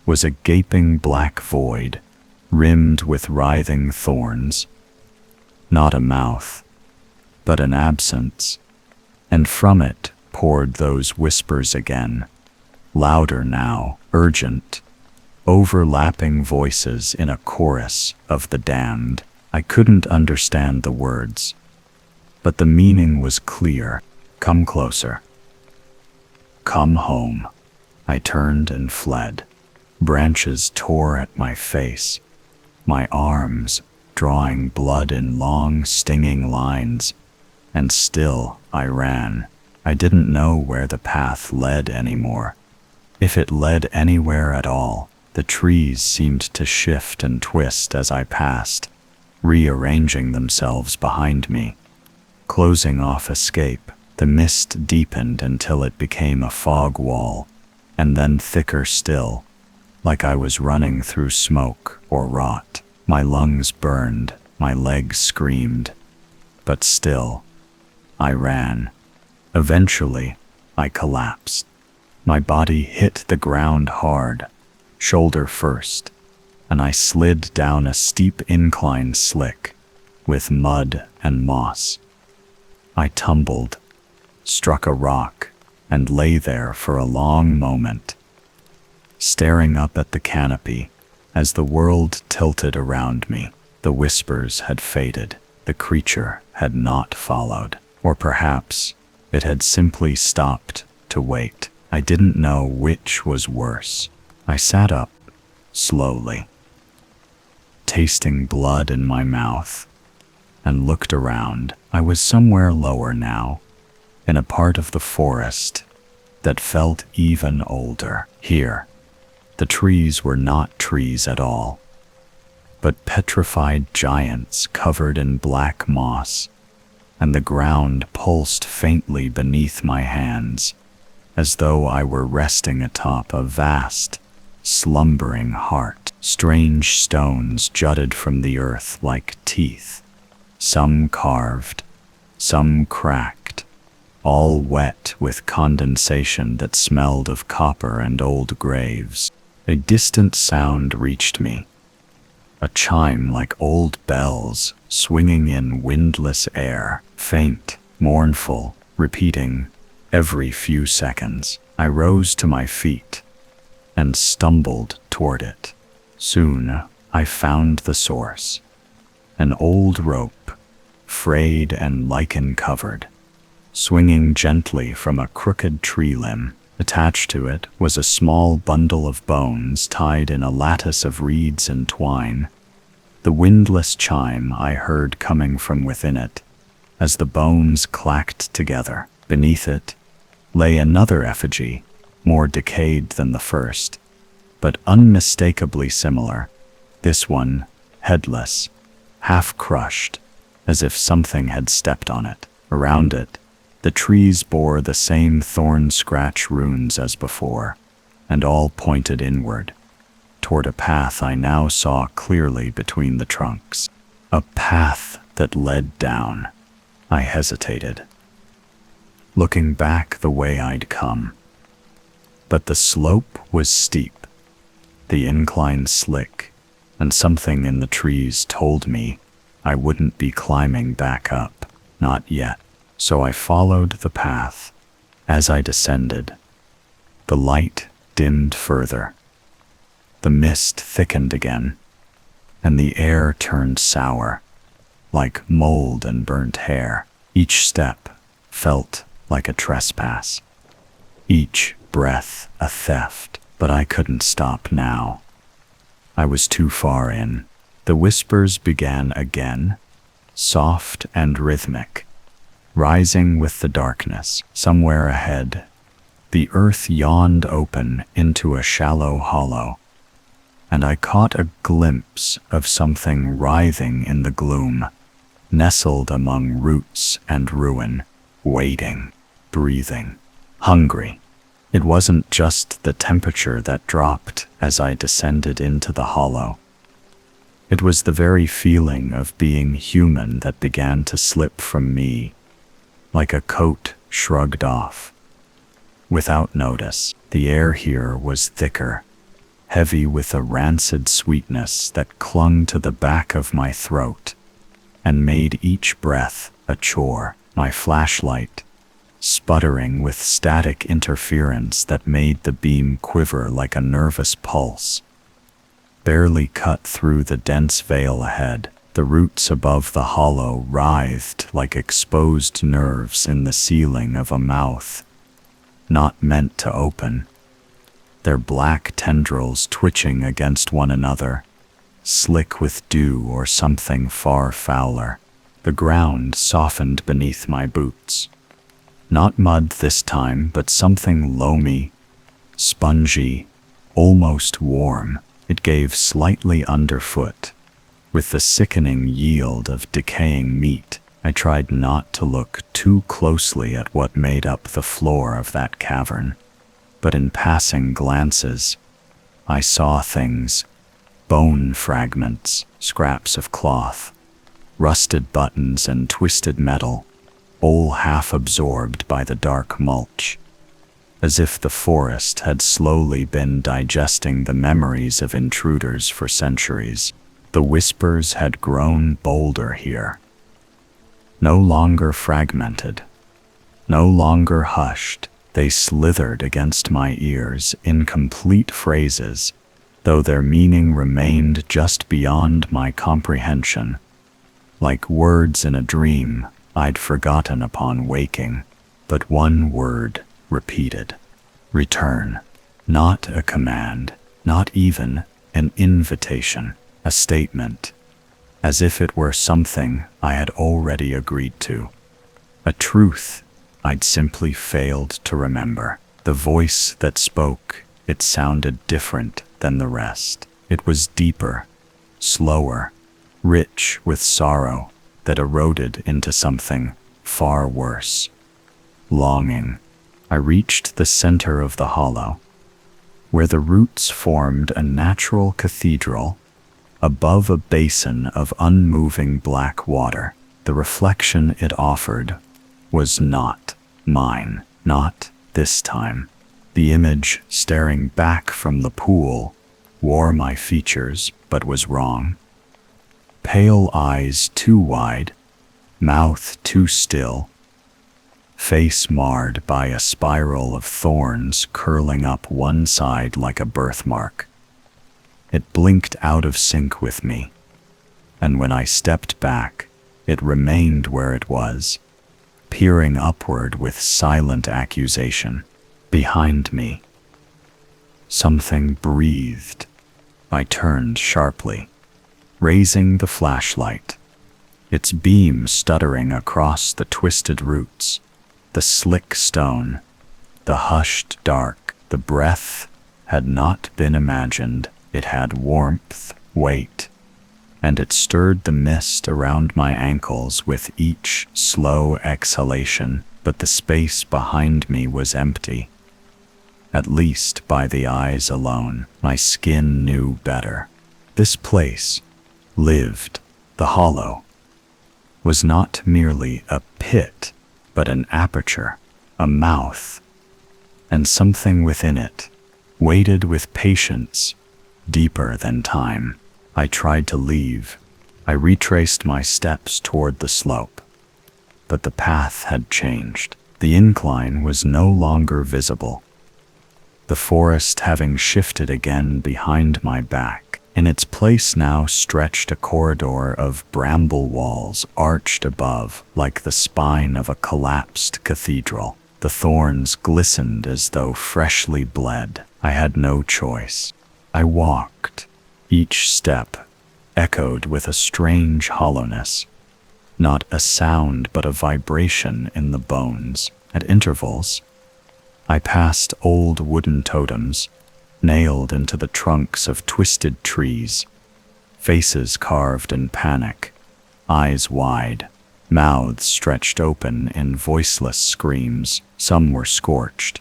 was a gaping black void, rimmed with writhing thorns. Not a mouth, but an absence, and from it poured those whispers again, louder now, urgent, overlapping voices in a chorus of the damned. I couldn't understand the words, but the meaning was clear. Come closer. Come home. I turned and fled. Branches tore at my face, my arms drawing blood in long, stinging lines, and still I ran. I didn't know where the path led anymore, if it led anywhere at all. The trees seemed to shift and twist as I passed, rearranging themselves behind me, closing off escape. The mist deepened until it became a fog wall, and then thicker still, like I was running through smoke or rot. My lungs burned, my legs screamed, but still, I ran. Eventually, I collapsed. My body hit the ground hard, shoulder first, and I slid down a steep incline slick, with mud and moss. I tumbled, struck a rock, and lay there for a long moment, staring up at the canopy as the world tilted around me. The whispers had faded. The creature had not followed. Or perhaps it had simply stopped to wait. I didn't know which was worse. I sat up, slowly, tasting blood in my mouth, and looked around. I was somewhere lower now, in a part of the forest that felt even older. Here, the trees were not trees at all, but petrified giants covered in black moss, and the ground pulsed faintly beneath my hands, as though I were resting atop a vast, slumbering heart. Strange stones jutted from the earth like teeth, some carved, some cracked, all wet with condensation that smelled of copper and old graves. A distant sound reached me, a chime like old bells swinging in windless air, faint, mournful, repeating every few seconds. I rose to my feet and stumbled toward it. Soon I found the source, an old rope, frayed and lichen-covered, swinging gently from a crooked tree limb. Attached to it was a small bundle of bones tied in a lattice of reeds and twine. The windless chime I heard coming from within it, as the bones clacked together. Beneath it lay another effigy, more decayed than the first, but unmistakably similar. This one, headless, half-crushed, as if something had stepped on it. Around it, the trees bore the same thorn-scratch runes as before, and all pointed inward, toward a path I now saw clearly between the trunks. A path that led down. I hesitated, looking back the way I'd come. But the slope was steep, the incline slick, and something in the trees told me I wouldn't be climbing back up, not yet. So I followed the path. As I descended, the light dimmed further. The mist thickened again, and the air turned sour, like mold and burnt hair. Each step felt like a trespass, each breath a theft, but I couldn't stop now. I was too far in. The whispers began again, soft and rhythmic, rising with the darkness. Somewhere ahead, the earth yawned open into a shallow hollow, and I caught a glimpse of something writhing in the gloom, nestled among roots and ruin, waiting, breathing, hungry. It wasn't just the temperature that dropped as I descended into the hollow. It was the very feeling of being human that began to slip from me, like a coat shrugged off. Without notice, the air here was thicker, heavy with a rancid sweetness that clung to the back of my throat and made each breath a chore. My flashlight, sputtering with static interference that made the beam quiver like a nervous pulse, barely cut through the dense veil ahead. The roots above the hollow writhed like exposed nerves in the ceiling of a mouth not meant to open, their black tendrils twitching against one another, slick with dew or something far fouler. The ground softened beneath my boots. Not mud this time, but something loamy, spongy, almost warm. It gave slightly underfoot, with the sickening yield of decaying meat. I tried not to look too closely at what made up the floor of that cavern, but in passing glances, I saw things: bone fragments, scraps of cloth, rusted buttons and twisted metal, all half absorbed by the dark mulch, as if the forest had slowly been digesting the memories of intruders for centuries. The whispers had grown bolder here, no longer fragmented, no longer hushed. They slithered against my ears in complete phrases, though their meaning remained just beyond my comprehension, like words in a dream I'd forgotten upon waking. But one word repeated: return. Not a command, not even an invitation, a statement, as if it were something I had already agreed to. A truth I'd simply failed to remember. The voice that spoke, it sounded different than the rest. It was deeper, slower, rich with sorrow that eroded into something far worse. Longing. I reached the center of the hollow, where the roots formed a natural cathedral above a basin of unmoving black water. The reflection it offered was not mine, not this time. The image staring back from the pool wore my features, but was wrong. Pale eyes too wide, mouth too still, face marred by a spiral of thorns curling up one side like a birthmark. It blinked out of sync with me, and when I stepped back, it remained where it was, peering upward with silent accusation. Behind me, something breathed. I turned sharply, raising the flashlight, its beam stuttering across the twisted roots, the slick stone, the hushed dark. The breath had not been imagined. It had warmth, weight, and it stirred the mist around my ankles with each slow exhalation, but the space behind me was empty. At least by the eyes alone, my skin knew better. This place lived. The hollow was not merely a pit, but an aperture, a mouth, and something within it waited with patience deeper than time. I tried to leave. I retraced my steps toward the slope, but the path had changed. The incline was no longer visible, the forest having shifted again behind my back. In its place now stretched a corridor of bramble walls arched above like the spine of a collapsed cathedral. The thorns glistened as though freshly bled. I had no choice. I walked. Each step echoed with a strange hollowness, not a sound but a vibration in the bones. At intervals, I passed old wooden totems nailed into the trunks of twisted trees, faces carved in panic, eyes wide, mouths stretched open in voiceless screams. Some were scorched,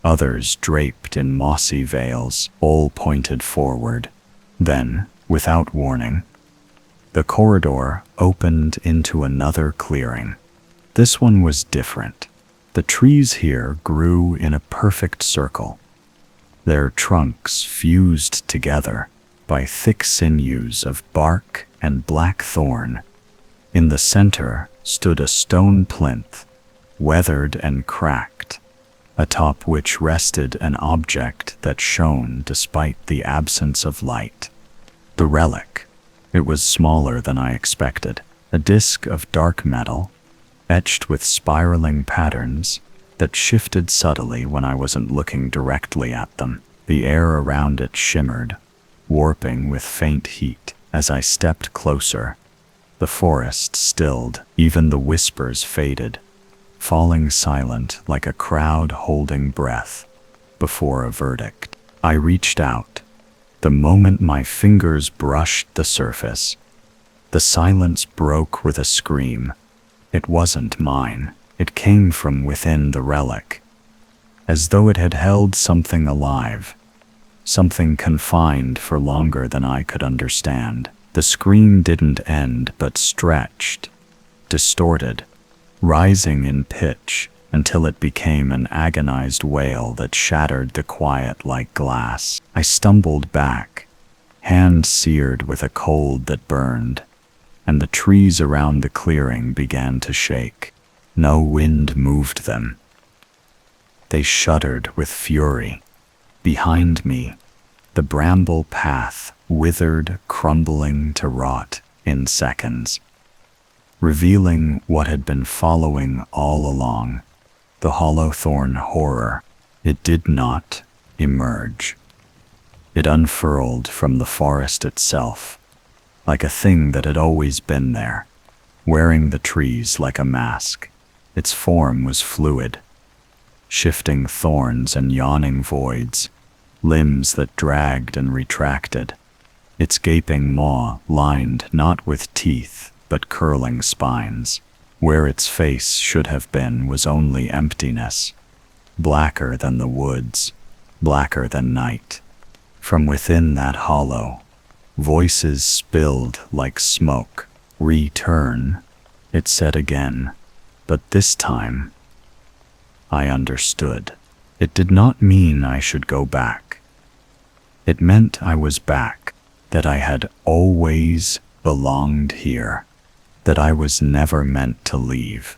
others draped in mossy veils, all pointed forward. Then, without warning, the corridor opened into another clearing. This one was different. The trees here grew in a perfect circle, their trunks fused together by thick sinews of bark and black thorn. In the center stood a stone plinth, weathered and cracked, atop which rested an object that shone despite the absence of light. The relic. It was smaller than I expected, a disc of dark metal, etched with spiraling patterns that shifted subtly when I wasn't looking directly at them. The air around it shimmered, warping with faint heat. As I stepped closer, the forest stilled, even the whispers faded, falling silent like a crowd holding breath before a verdict. I reached out. The moment my fingers brushed the surface, the silence broke with a scream. It wasn't mine. It came from within the relic, as though it had held something alive, something confined for longer than I could understand. The scream didn't end but stretched, distorted, rising in pitch until it became an agonized wail that shattered the quiet like glass. I stumbled back, hand seared with a cold that burned, and the trees around the clearing began to shake. No wind moved them. They shuddered with fury. Behind me, the bramble path withered, crumbling to rot in seconds, revealing what had been following all along, the hollow thorn horror. It did not emerge. It unfurled from the forest itself, like a thing that had always been there, wearing the trees like a mask. Its form was fluid, shifting thorns and yawning voids, limbs that dragged and retracted. Its gaping maw lined not with teeth, but curling spines. Where its face should have been was only emptiness, blacker than the woods, blacker than night. From within that hollow, voices spilled like smoke. "Return," it said again, but this time I understood. It did not mean I should go back. It meant I was back, that I had always belonged here, that I was never meant to leave.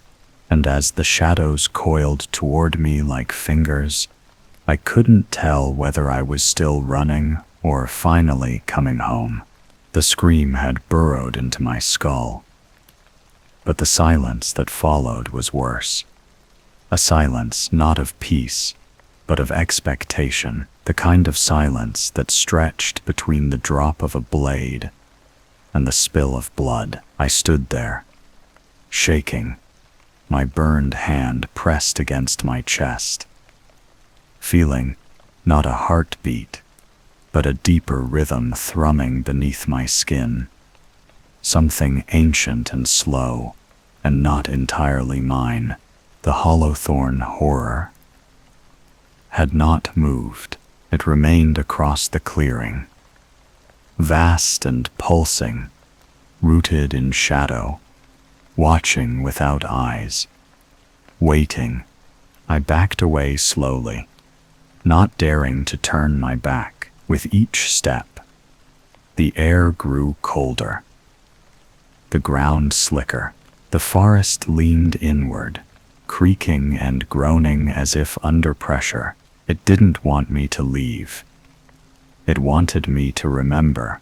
And as the shadows coiled toward me like fingers, I couldn't tell whether I was still running or finally coming home. The scream had burrowed into my skull. But the silence that followed was worse. A silence not of peace, but of expectation, the kind of silence that stretched between the drop of a blade and the spill of blood. I stood there, shaking, my burned hand pressed against my chest, feeling not a heartbeat, but a deeper rhythm thrumming beneath my skin, something ancient and slow, and not entirely mine. The hollow-thorn horror had not moved. It remained across the clearing, vast and pulsing, rooted in shadow, watching without eyes, waiting. I backed away slowly, not daring to turn my back. With each step, the air grew colder, the ground slicker. The forest leaned inward, creaking and groaning as if under pressure. It didn't want me to leave. It wanted me to remember.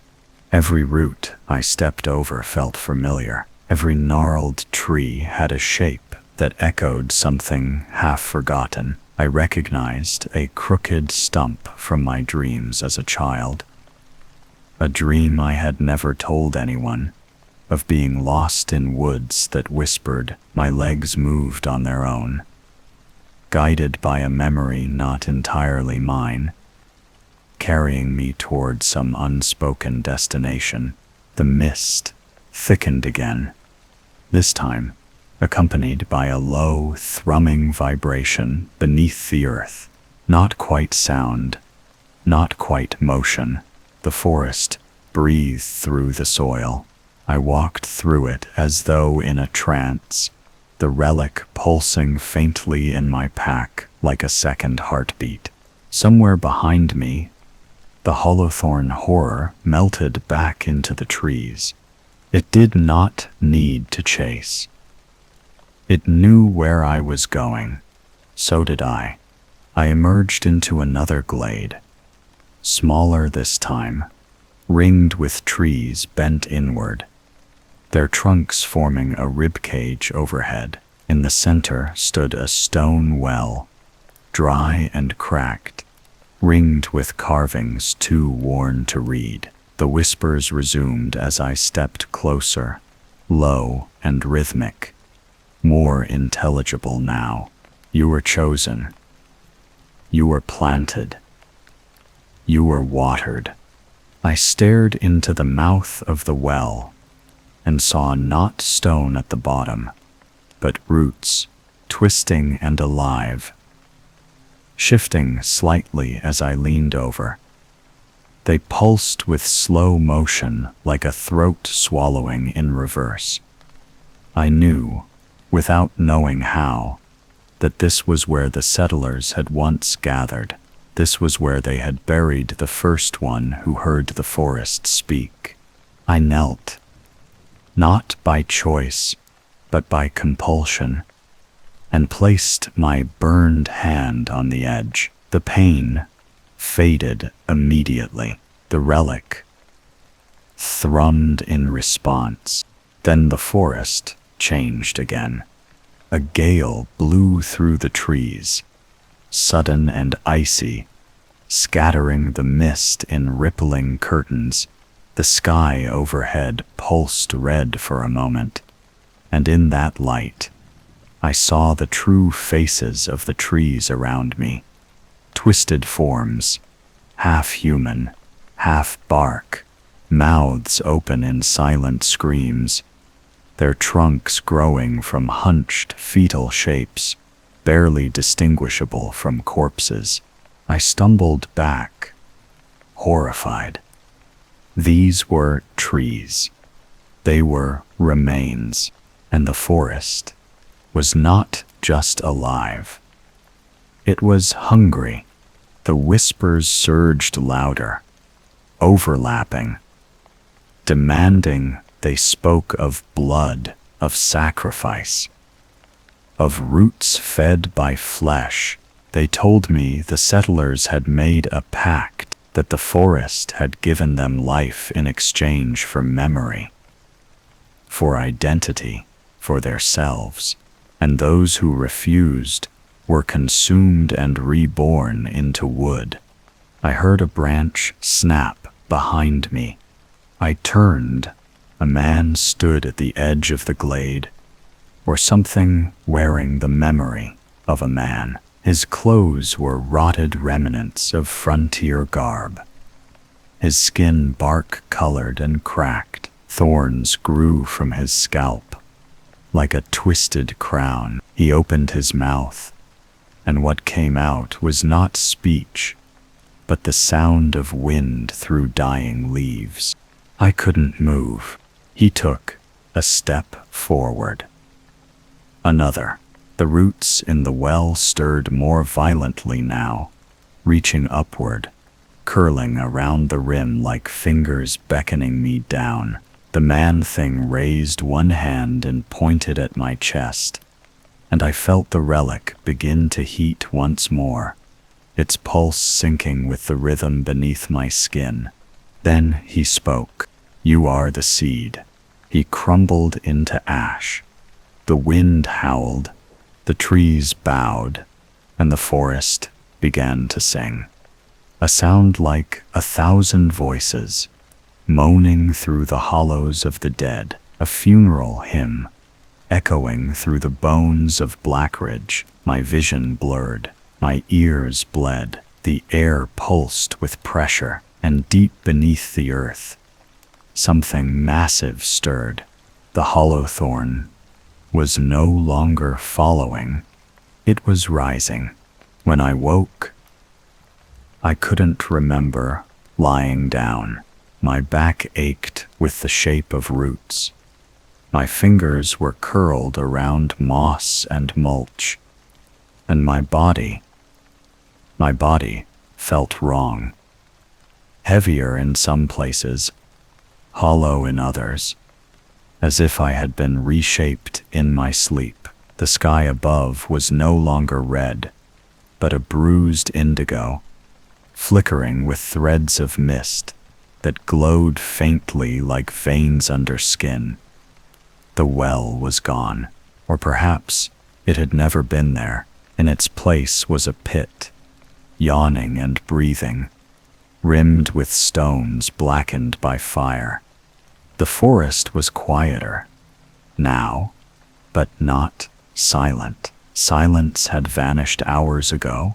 Every root I stepped over felt familiar. Every gnarled tree had a shape that echoed something half forgotten. I recognized a crooked stump from my dreams as a child. A dream I had never told anyone, of being lost in woods that whispered. My legs moved on their own, guided by a memory not entirely mine, carrying me toward some unspoken destination. The mist thickened again, this time accompanied by a low, thrumming vibration beneath the earth. Not quite sound, not quite motion. The forest breathed through the soil. I walked through it as though in a trance, the relic pulsing faintly in my pack like a second heartbeat. Somewhere behind me, the hollow-thorn horror melted back into the trees. It did not need to chase. It knew where I was going. So did I. I emerged into another glade, smaller this time, ringed with trees bent inward, their trunks forming a ribcage overhead. In the center stood a stone well, dry and cracked, ringed with carvings too worn to read. The whispers resumed as I stepped closer, low and rhythmic, more intelligible now. You were chosen. You were planted. You were watered. I stared into the mouth of the well and saw not stone at the bottom, but roots, twisting and alive, shifting slightly as I leaned over. They pulsed with slow motion like a throat swallowing in reverse. I knew, without knowing how, that this was where the settlers had once gathered. This was where they had buried the first one who heard the forest speak. I knelt, not by choice, but by compulsion, and placed my burned hand on the edge. The pain faded immediately. The relic thrummed in response. Then the forest changed again. A gale blew through the trees, sudden and icy, scattering the mist in rippling curtains. The sky overhead pulsed red for a moment, and in that light, I saw the true faces of the trees around me. Twisted forms, half human, half bark, mouths open in silent screams, their trunks growing from hunched fetal shapes, barely distinguishable from corpses. I stumbled back, horrified. These were trees. They were remains, and the forest was not just alive. It was hungry. The whispers surged louder, overlapping, demanding. They spoke of blood, of sacrifice, of roots fed by flesh. They told me the settlers had made a pact, that the forest had given them life in exchange for memory, for identity, for their selves, and those who refused were consumed and reborn into wood. I heard a branch snap behind me. I turned. A man stood at the edge of the glade, or something wearing the memory of a man. His clothes were rotted remnants of frontier garb. His skin bark-colored and cracked. Thorns grew from his scalp. Like a twisted crown, he opened his mouth, and what came out was not speech, but the sound of wind through dying leaves. I couldn't move. He took a step forward. Another. The roots in the well stirred more violently now, reaching upward, curling around the rim like fingers beckoning me down. The man-thing raised one hand and pointed at my chest, and I felt the relic begin to heat once more, its pulse syncing with the rhythm beneath my skin. Then he spoke. "You are the seed." He crumbled into ash. The wind howled, the trees bowed, and the forest began to sing. A sound like 1,000 voices, moaning through the hollows of the dead, a funeral hymn, echoing through the bones of Blackridge. My vision blurred, my ears bled, the air pulsed with pressure, and deep beneath the earth, something massive stirred. The hollow thorn was no longer following, it was rising. When I woke, I couldn't remember lying down. My back ached with the shape of roots. My fingers were curled around moss and mulch, and my body felt wrong. Heavier in some places, hollow in others, as if I had been reshaped in my sleep. The sky above was no longer red, but a bruised indigo, flickering with threads of mist that glowed faintly like veins under skin. The well was gone, or perhaps it had never been there. In its place was a pit, yawning and breathing, rimmed with stones blackened by fire. The forest was quieter now, but not silent. Silence had vanished hours ago,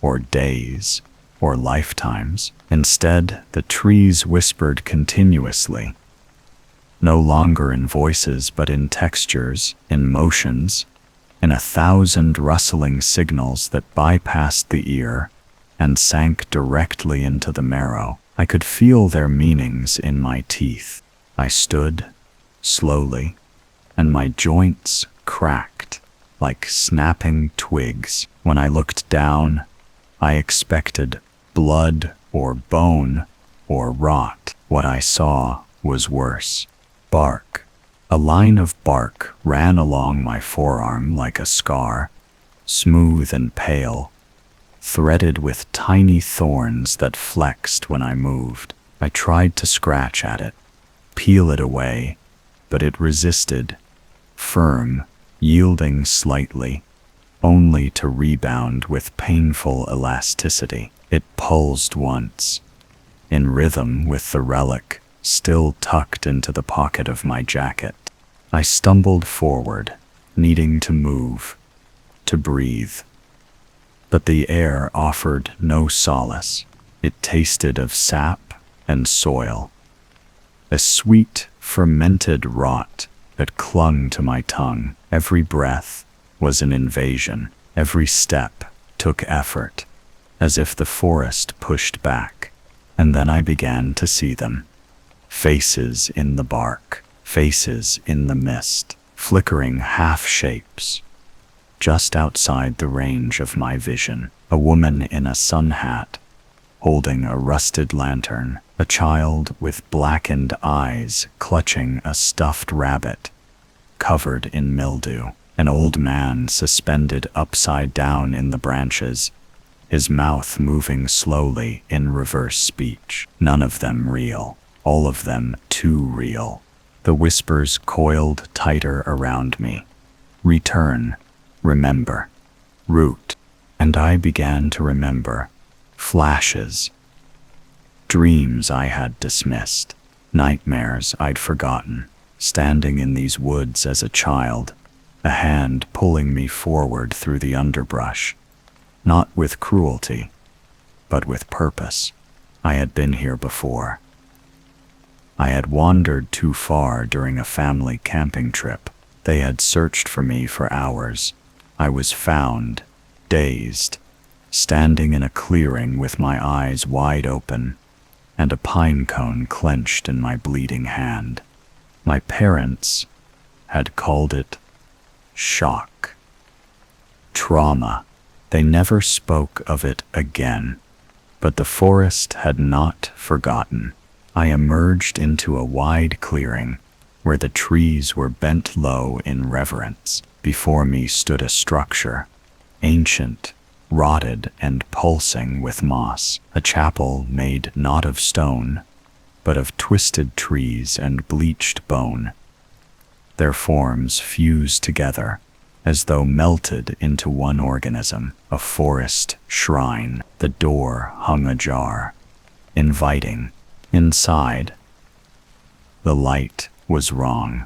or days, or lifetimes. Instead, the trees whispered continuously, no longer in voices but in textures, in motions, in 1,000 rustling signals that bypassed the ear and sank directly into the marrow. I could feel their meanings in my teeth. I stood, slowly, and my joints cracked like snapping twigs. When I looked down, I expected blood or bone or rot. What I saw was worse. Bark. A line of bark ran along my forearm like a scar, smooth and pale, threaded with tiny thorns that flexed when I moved. I tried to scratch at it, peel it away, but it resisted, firm, yielding slightly, only to rebound with painful elasticity. It pulsed once, in rhythm with the relic, still tucked into the pocket of my jacket. I stumbled forward, needing to move, to breathe. But the air offered no solace. It tasted of sap and soil, a sweet, fermented rot that clung to my tongue. Every breath was an invasion. Every step took effort, as if the forest pushed back. And then I began to see them. Faces in the bark, faces in the mist, flickering half-shapes. Just outside the range of my vision, a woman in a sun hat, holding a rusted lantern, a child with blackened eyes clutching a stuffed rabbit, covered in mildew, an old man suspended upside down in the branches, his mouth moving slowly in reverse speech. None of them real, all of them too real. The whispers coiled tighter around me. Return, remember, root. And I began to remember. Flashes. Dreams I had dismissed. Nightmares I'd forgotten. Standing in these woods as a child, a hand pulling me forward through the underbrush. Not with cruelty, but with purpose. I had been here before. I had wandered too far during a family camping trip. They had searched for me for hours. I was found, dazed, standing in a clearing with my eyes wide open and a pine cone clenched in my bleeding hand. My parents had called it shock, trauma. They never spoke of it again, but the forest had not forgotten. I emerged into a wide clearing where the trees were bent low in reverence. Before me stood a structure, ancient, rotted and pulsing with moss, a chapel made not of stone, but of twisted trees and bleached bone. Their forms fused together, as though melted into one organism, a forest shrine. The door hung ajar, inviting. Inside, the light was wrong.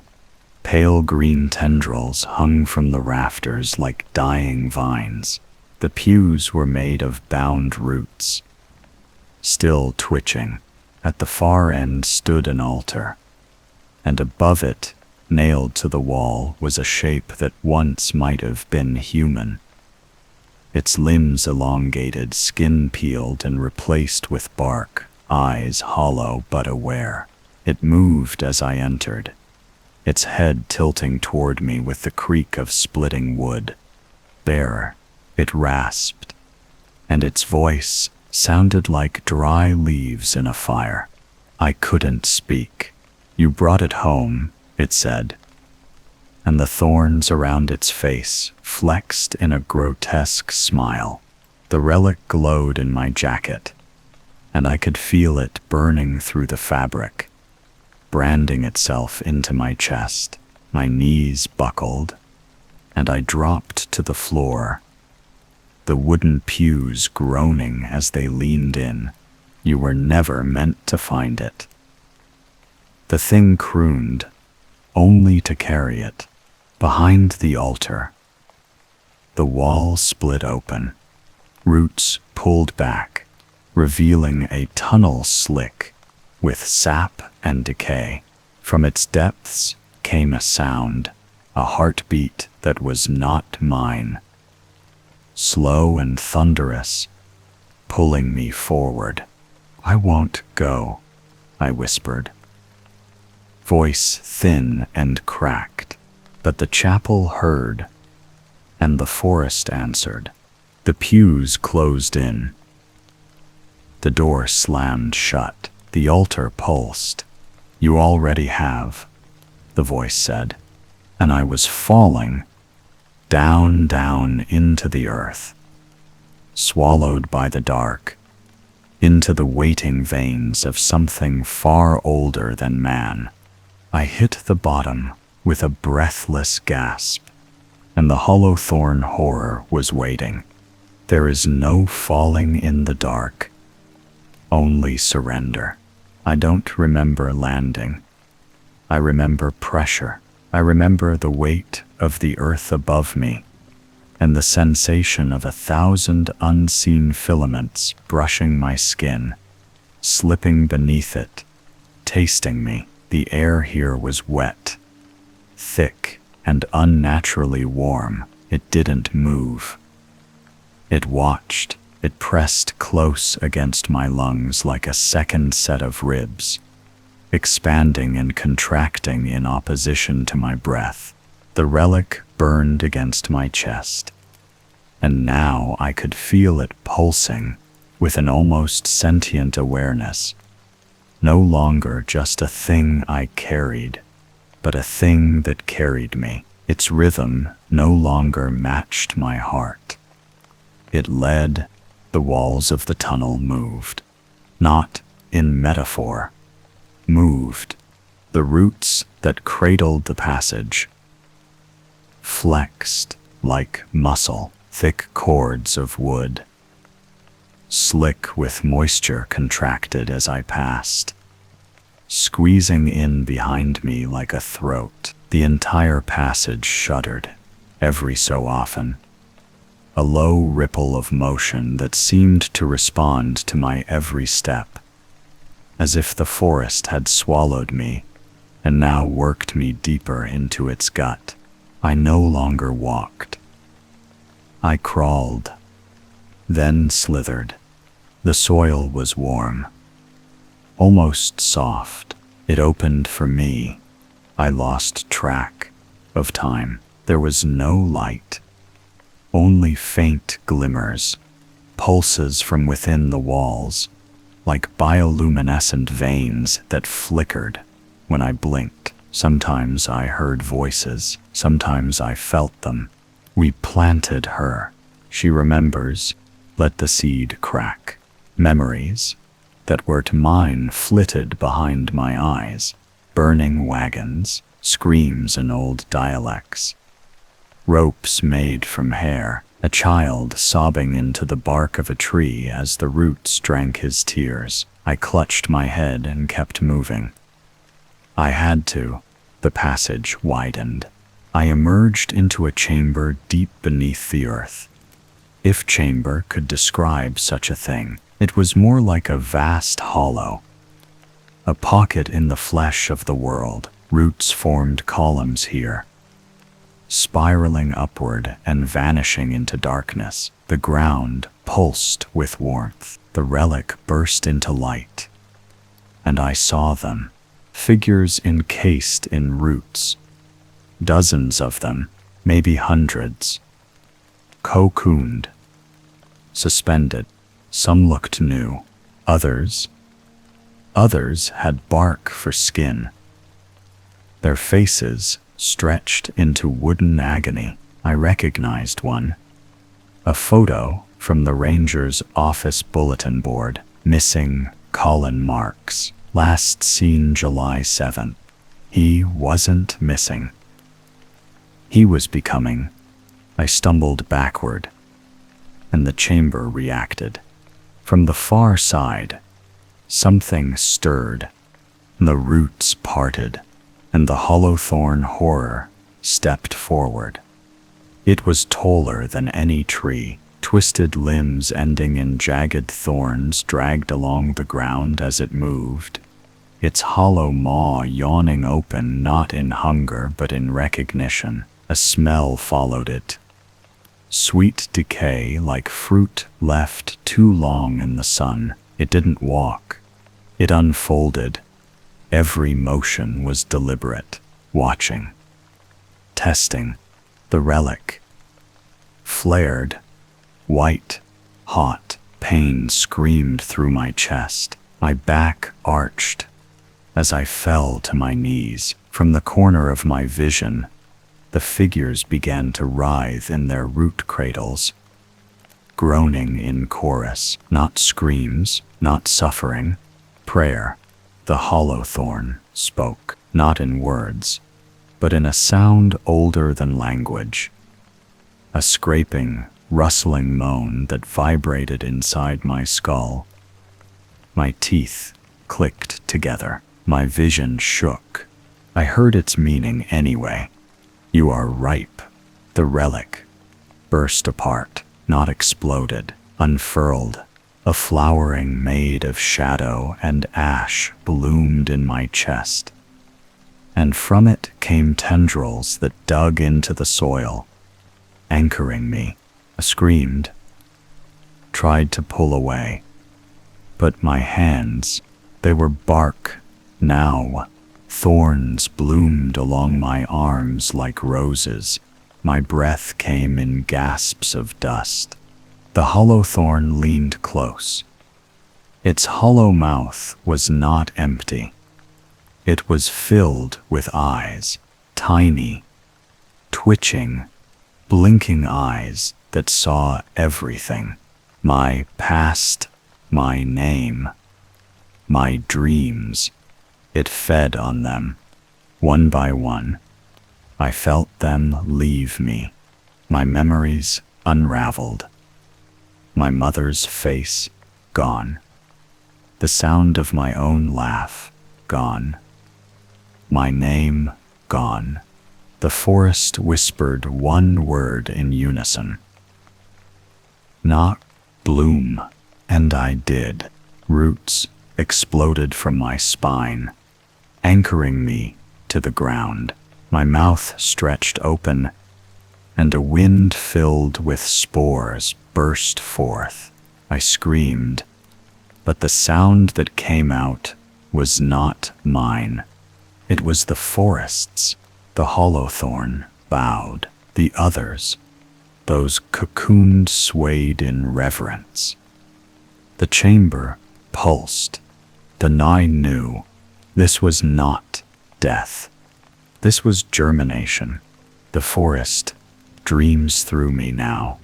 Pale green tendrils hung from the rafters like dying vines. The pews were made of bound roots, still twitching. At the far end stood an altar, and above it, nailed to the wall, was a shape that once might have been human. Its limbs elongated, skin peeled and replaced with bark, eyes hollow but aware. It moved as I entered, its head tilting toward me with the creak of splitting wood. There, it rasped, and its voice sounded like dry leaves in a fire. I couldn't speak. "You brought it home," it said, and the thorns around its face flexed in a grotesque smile. The relic glowed in my jacket, and I could feel it burning through the fabric, branding itself into my chest. My knees buckled, and I dropped to the floor, the wooden pews groaning as they leaned in. "You were never meant to find it." The thing crooned, only to carry it. Behind the altar, the wall split open, roots pulled back, revealing a tunnel slick with sap and decay. From its depths came a sound, a heartbeat that was not mine, slow and thunderous, pulling me forward. "I won't go," I whispered, voice thin and cracked. But the chapel heard, and the forest answered. The pews closed in. The door slammed shut. The altar pulsed. "You already have," the voice said, and I was falling, down, down into the earth, swallowed by the dark, into the waiting veins of something far older than man. I hit the bottom with a breathless gasp, and the hollow thorn horror was waiting. There is no falling in the dark, only surrender. I don't remember landing. I remember pressure. I remember the weight of the earth above me and the sensation of 1,000 unseen filaments brushing my skin, slipping beneath it, tasting me. The air here was wet, thick, and unnaturally warm. It didn't move. It watched. It pressed close against my lungs like a second set of ribs, expanding and contracting in opposition to my breath. The relic burned against my chest, and now I could feel it pulsing with an almost sentient awareness. No longer just a thing I carried, but a thing that carried me. Its rhythm no longer matched my heart. It led. The walls of the tunnel moved, not in metaphor, moved. The roots that cradled the passage flexed like muscle, thick cords of wood. Slick with moisture contracted as I passed, squeezing in behind me like a throat. The entire passage shuddered, every so often. A low ripple of motion that seemed to respond to my every step, as if the forest had swallowed me and now worked me deeper into its gut. I no longer walked. I crawled, then slithered. The soil was warm, almost soft. It opened for me. I lost track of time. There was no light. Only faint glimmers, pulses from within the walls, like bioluminescent veins that flickered when I blinked. Sometimes I heard voices, sometimes I felt them. We planted her. She remembers. Let the seed crack. Memories that were to mine flitted behind my eyes. Burning wagons, screams in old dialects. Ropes made from hair, a child sobbing into the bark of a tree as the roots drank his tears. I clutched my head and kept moving. I had to. The passage widened. I emerged into a chamber deep beneath the earth. If chamber could describe such a thing, it was more like a vast hollow. A pocket in the flesh of the world. Roots formed columns here, spiraling upward and vanishing into darkness. The ground pulsed with warmth. The relic burst into light, and I saw them. Figures encased in roots. Dozens of them, maybe hundreds. Cocooned, suspended. Some looked new. Others had bark for skin. Their faces stretched into wooden agony. I recognized one. A photo from the ranger's office bulletin board. Missing Colin Marks. Last seen July 7th. He wasn't missing. He was becoming. I stumbled backward, and the chamber reacted. From the far side, something stirred. The roots parted, and the hollow-thorn horror stepped forward. It was taller than any tree. Twisted limbs ending in jagged thorns dragged along the ground as it moved, its hollow maw yawning open not in hunger but in recognition. A smell followed it. Sweet decay like fruit left too long in the sun. It didn't walk. It unfolded. Every motion was deliberate, watching, testing. The relic flared, white, hot. Pain screamed through my chest. My back arched as I fell to my knees. From the corner of my vision, the figures began to writhe in their root cradles, groaning in chorus. Not screams, not suffering, prayer. The hollow thorn spoke, not in words, but in a sound older than language. A scraping, rustling moan that vibrated inside my skull. My teeth clicked together. My vision shook. I heard its meaning anyway. You are ripe. The relic burst apart, not exploded, unfurled. A flowering made of shadow and ash bloomed in my chest, and from it came tendrils that dug into the soil, anchoring me. I screamed, tried to pull away, but my hands, they were bark now. Thorns bloomed along my arms like roses. My breath came in gasps of dust. The hollow thorn leaned close. Its hollow mouth was not empty. It was filled with eyes, tiny, twitching, blinking eyes that saw everything. My past, my name, my dreams. It fed on them. One by one, I felt them leave me. My memories unraveled. My mother's face gone. The sound of my own laugh gone. My name gone. The forest whispered one word in unison. Not bloom. And I did. Roots exploded from my spine, anchoring me to the ground. My mouth stretched open, and a wind filled with spores burst forth. I screamed, but the sound that came out was not mine. It was the forest's. The hollowthorn bowed. The others, those cocooned, swayed in reverence. The chamber pulsed. The nine knew this was not death. This was germination. The forest dreams through me now.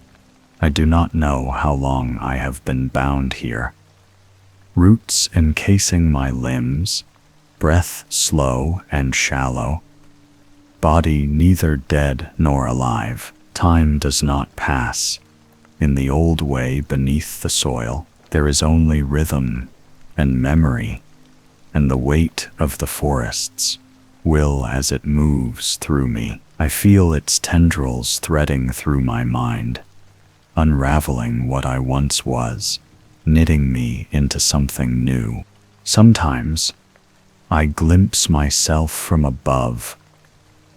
I do not know how long I have been bound here. Roots encasing my limbs, breath slow and shallow, body neither dead nor alive. Time does not pass. In the old way beneath the soil, there is only rhythm and memory, and the weight of the forests will as it moves through me. I feel its tendrils threading through my mind, unraveling what I once was, knitting me into something new. Sometimes I glimpse myself from above,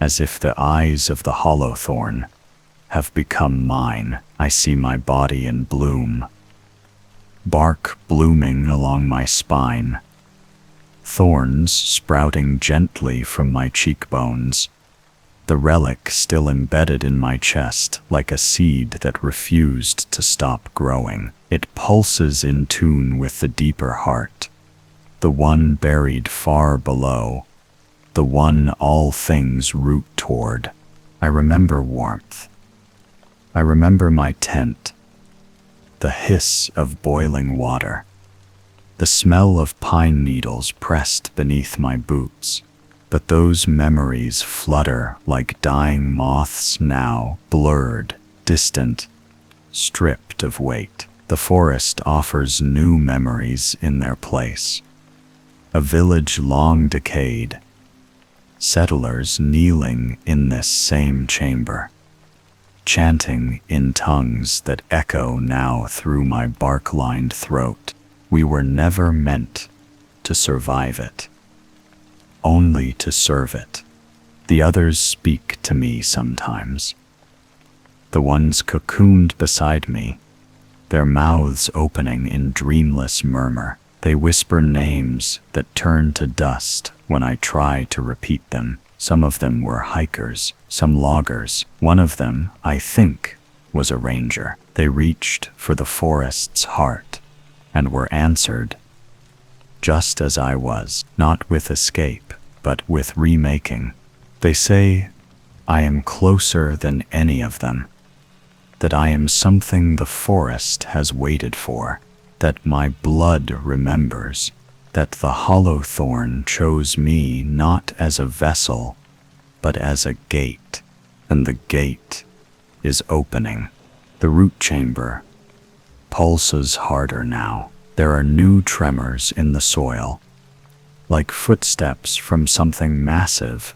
as if the eyes of the hollowthorn have become mine. I see my body in bloom, bark blooming along my spine, thorns sprouting gently from my cheekbones, the relic still embedded in my chest like a seed that refused to stop growing. It pulses in tune with the deeper heart, the one buried far below, the one all things root toward. I remember warmth. I remember my tent, the hiss of boiling water, the smell of pine needles pressed beneath my boots. But those memories flutter like dying moths now, blurred, distant, stripped of weight. The forest offers new memories in their place. A village long decayed, settlers kneeling in this same chamber, chanting in tongues that echo now through my bark-lined throat. We were never meant to survive it, only to serve it. The others speak to me sometimes. The ones cocooned beside me, their mouths opening in dreamless murmur. They whisper names that turn to dust when I try to repeat them. Some of them were hikers, some loggers. One of them, I think, was a ranger. They reached for the forest's heart and were answered just as I was, not with escape, but with remaking. They say I am closer than any of them, that I am something the forest has waited for, that my blood remembers, that the hollowthorn chose me not as a vessel, but as a gate, and the gate is opening. The root chamber pulses harder now. There are new tremors in the soil, like footsteps from something massive,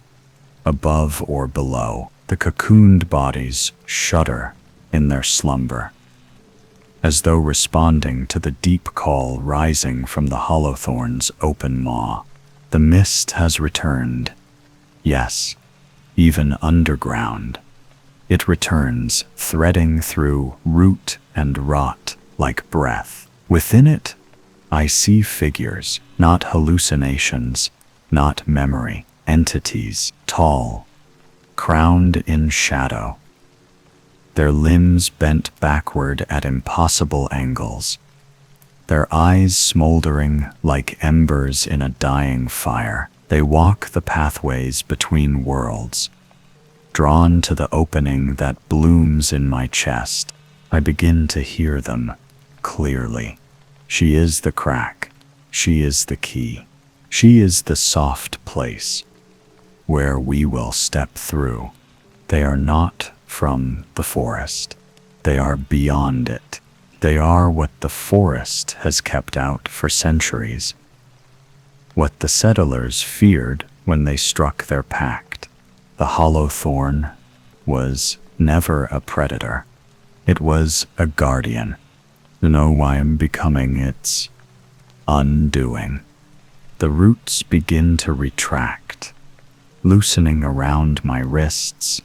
above or below. The cocooned bodies shudder in their slumber, as though responding to the deep call rising from the hollowthorn's open maw. The mist has returned. Yes, even underground. It returns, threading through root and rot like breath. Within it, I see figures, not hallucinations, not memory, entities, tall, crowned in shadow, their limbs bent backward at impossible angles, their eyes smoldering like embers in a dying fire. They walk the pathways between worlds, drawn to the opening that blooms in my chest. I begin to hear them clearly. She is the crack. She is the key. She is the soft place where we will step through. They are not from the forest. They are beyond it. They are what the forest has kept out for centuries, what the settlers feared when they struck their pact. The hollow thorn was never a predator. It was a guardian. To know why I'm becoming its undoing. The roots begin to retract, loosening around my wrists,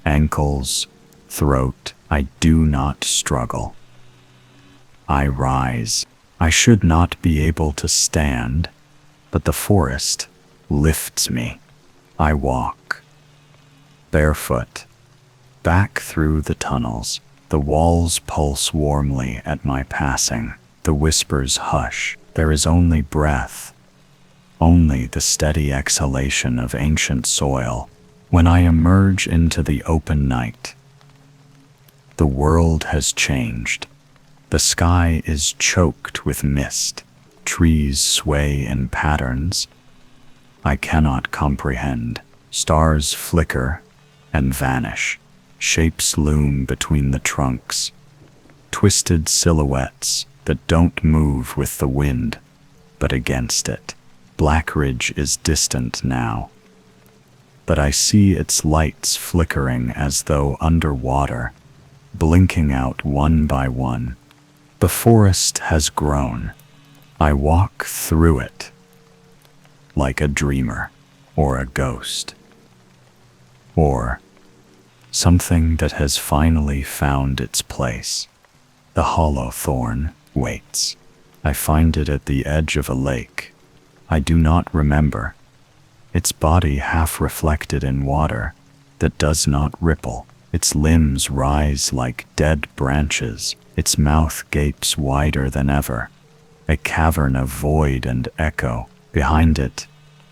ankles, throat. I do not struggle. I rise. I should not be able to stand, but the forest lifts me. I walk, barefoot, back through the tunnels. The walls pulse warmly at my passing. The whispers hush. There is only breath, only the steady exhalation of ancient soil. When I emerge into the open night, the world has changed. The sky is choked with mist. Trees sway in patterns I cannot comprehend. Stars flicker and vanish. Shapes loom between the trunks, twisted silhouettes that don't move with the wind, but against it. Blackridge is distant now, but I see its lights flickering as though underwater, blinking out one by one. The forest has grown. I walk through it, like a dreamer, or a ghost, or something that has finally found its place. The hollow thorn waits. I find it at the edge of a lake. I do not remember. Its body half reflected in water that does not ripple. Its limbs rise like dead branches. Its mouth gapes wider than ever. A cavern of void and echo. Behind it,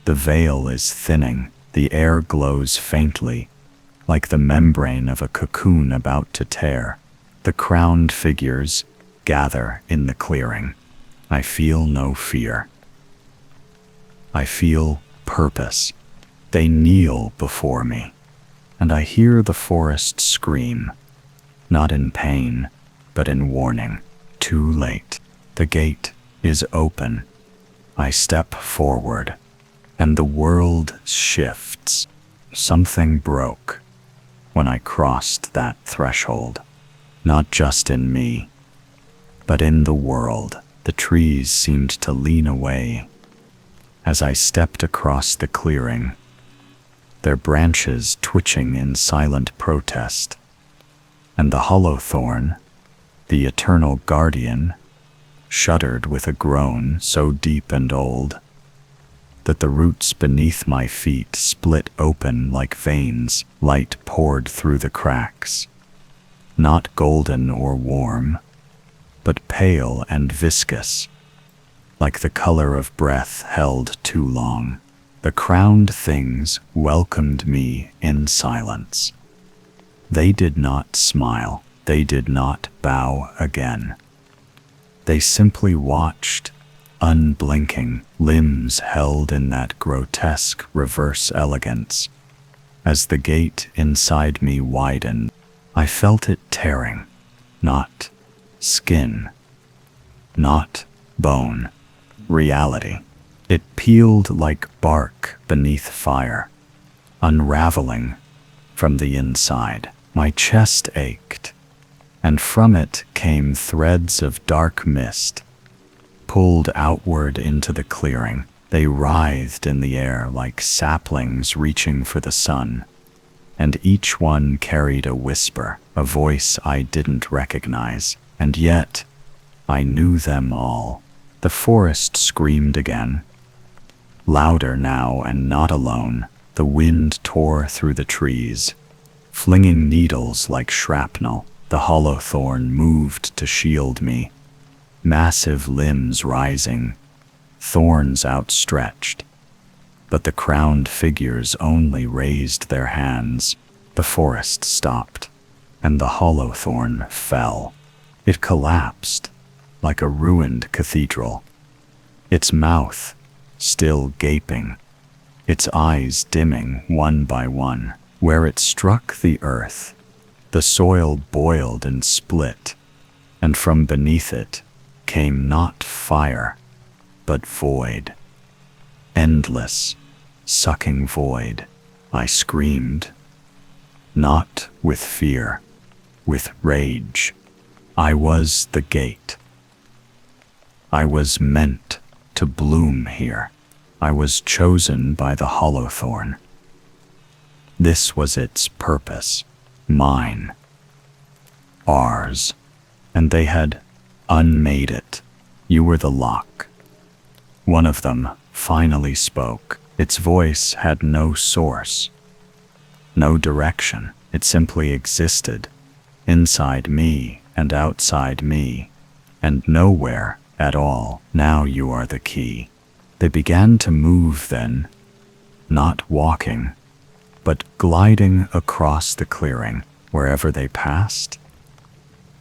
the veil is thinning. The air glows faintly, like the membrane of a cocoon about to tear. The crowned figures gather in the clearing. I feel no fear. I feel purpose. They kneel before me, and I hear the forest scream, not in pain, but in warning. Too late. The gate is open. I step forward, and the world shifts. Something broke when I crossed that threshold, not just in me, but in the world. The trees seemed to lean away as I stepped across the clearing, their branches twitching in silent protest. And the hollow thorn, the eternal guardian, shuddered with a groan so deep and old that the roots beneath my feet split open like veins. Light poured through the cracks, not golden or warm, but pale and viscous, like the color of breath held too long. The crowned things welcomed me in silence. They did not smile. They did not bow again. They simply watched, unblinking, limbs held in that grotesque reverse elegance. As the gate inside me widened, I felt it tearing, not skin, not bone, reality. It peeled like bark beneath fire, unraveling from the inside. My chest ached, and from it came threads of dark mist, pulled outward into the clearing. They writhed in the air like saplings reaching for the sun, and each one carried a whisper, a voice I didn't recognize, and yet I knew them all. The forest screamed again, louder now and not alone. The wind tore through the trees, flinging needles like shrapnel. The hollow thorn moved to shield me, massive limbs rising, thorns outstretched. But the crowned figures only raised their hands. The forest stopped, and the hollow thorn fell. It collapsed like a ruined cathedral, its mouth still gaping, its eyes dimming one by one. Where it struck the earth, the soil boiled and split, and from beneath it came not fire, but void. Endless, sucking void. I screamed, not with fear, with rage. I was the gate. I was meant to bloom here. I was chosen by the hollow thorn. This was its purpose, mine, ours, and they had unmade it. You were the lock. One of them finally spoke. Its voice had no source, no direction. It simply existed, inside me and outside me, and nowhere at all. Now you are the key. They began to move then, not walking, but gliding across the clearing. Wherever they passed,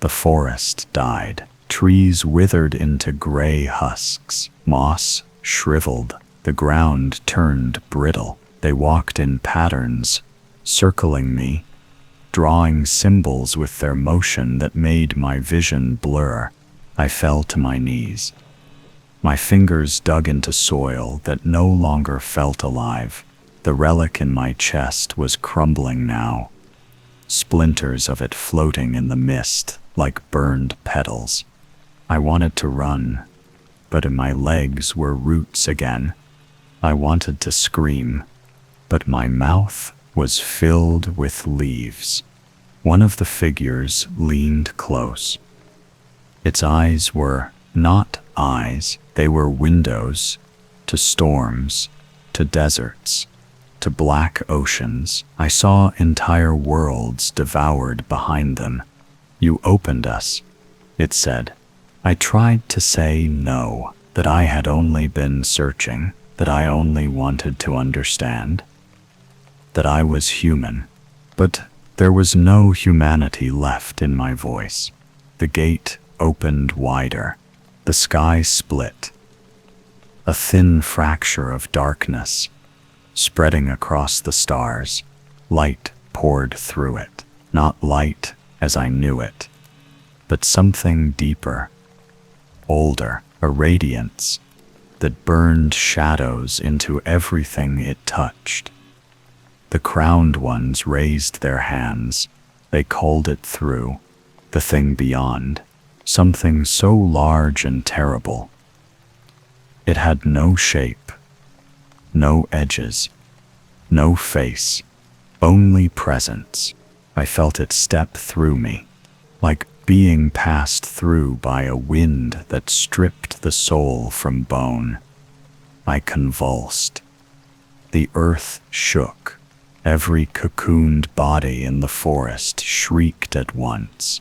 the forest died. Trees withered into gray husks. Moss shriveled. The ground turned brittle. They walked in patterns, circling me, drawing symbols with their motion that made my vision blur. I fell to my knees. My fingers dug into soil that no longer felt alive. The relic in my chest was crumbling now, splinters of it floating in the mist like burned petals. I wanted to run, but in my legs were roots again. I wanted to scream, but my mouth was filled with leaves. One of the figures leaned close. Its eyes were not eyes, they were windows to storms, to deserts, to black oceans. I saw entire worlds devoured behind them. You opened us, it said. I tried to say no, that I had only been searching, that I only wanted to understand, that I was human. But there was no humanity left in my voice. The gate opened wider. The sky split. A thin fracture of darkness, spreading across the stars. Light poured through it. Not light as I knew it, but something deeper, older, a radiance that burned shadows into everything it touched. The crowned ones raised their hands. They called it through, the thing beyond, something so large and terrible. It had no shape, no edges, no face, only presence. I felt it step through me, like being passed through by a wind that stripped the soul from bone. I convulsed. The earth shook. Every cocooned body in the forest shrieked at once,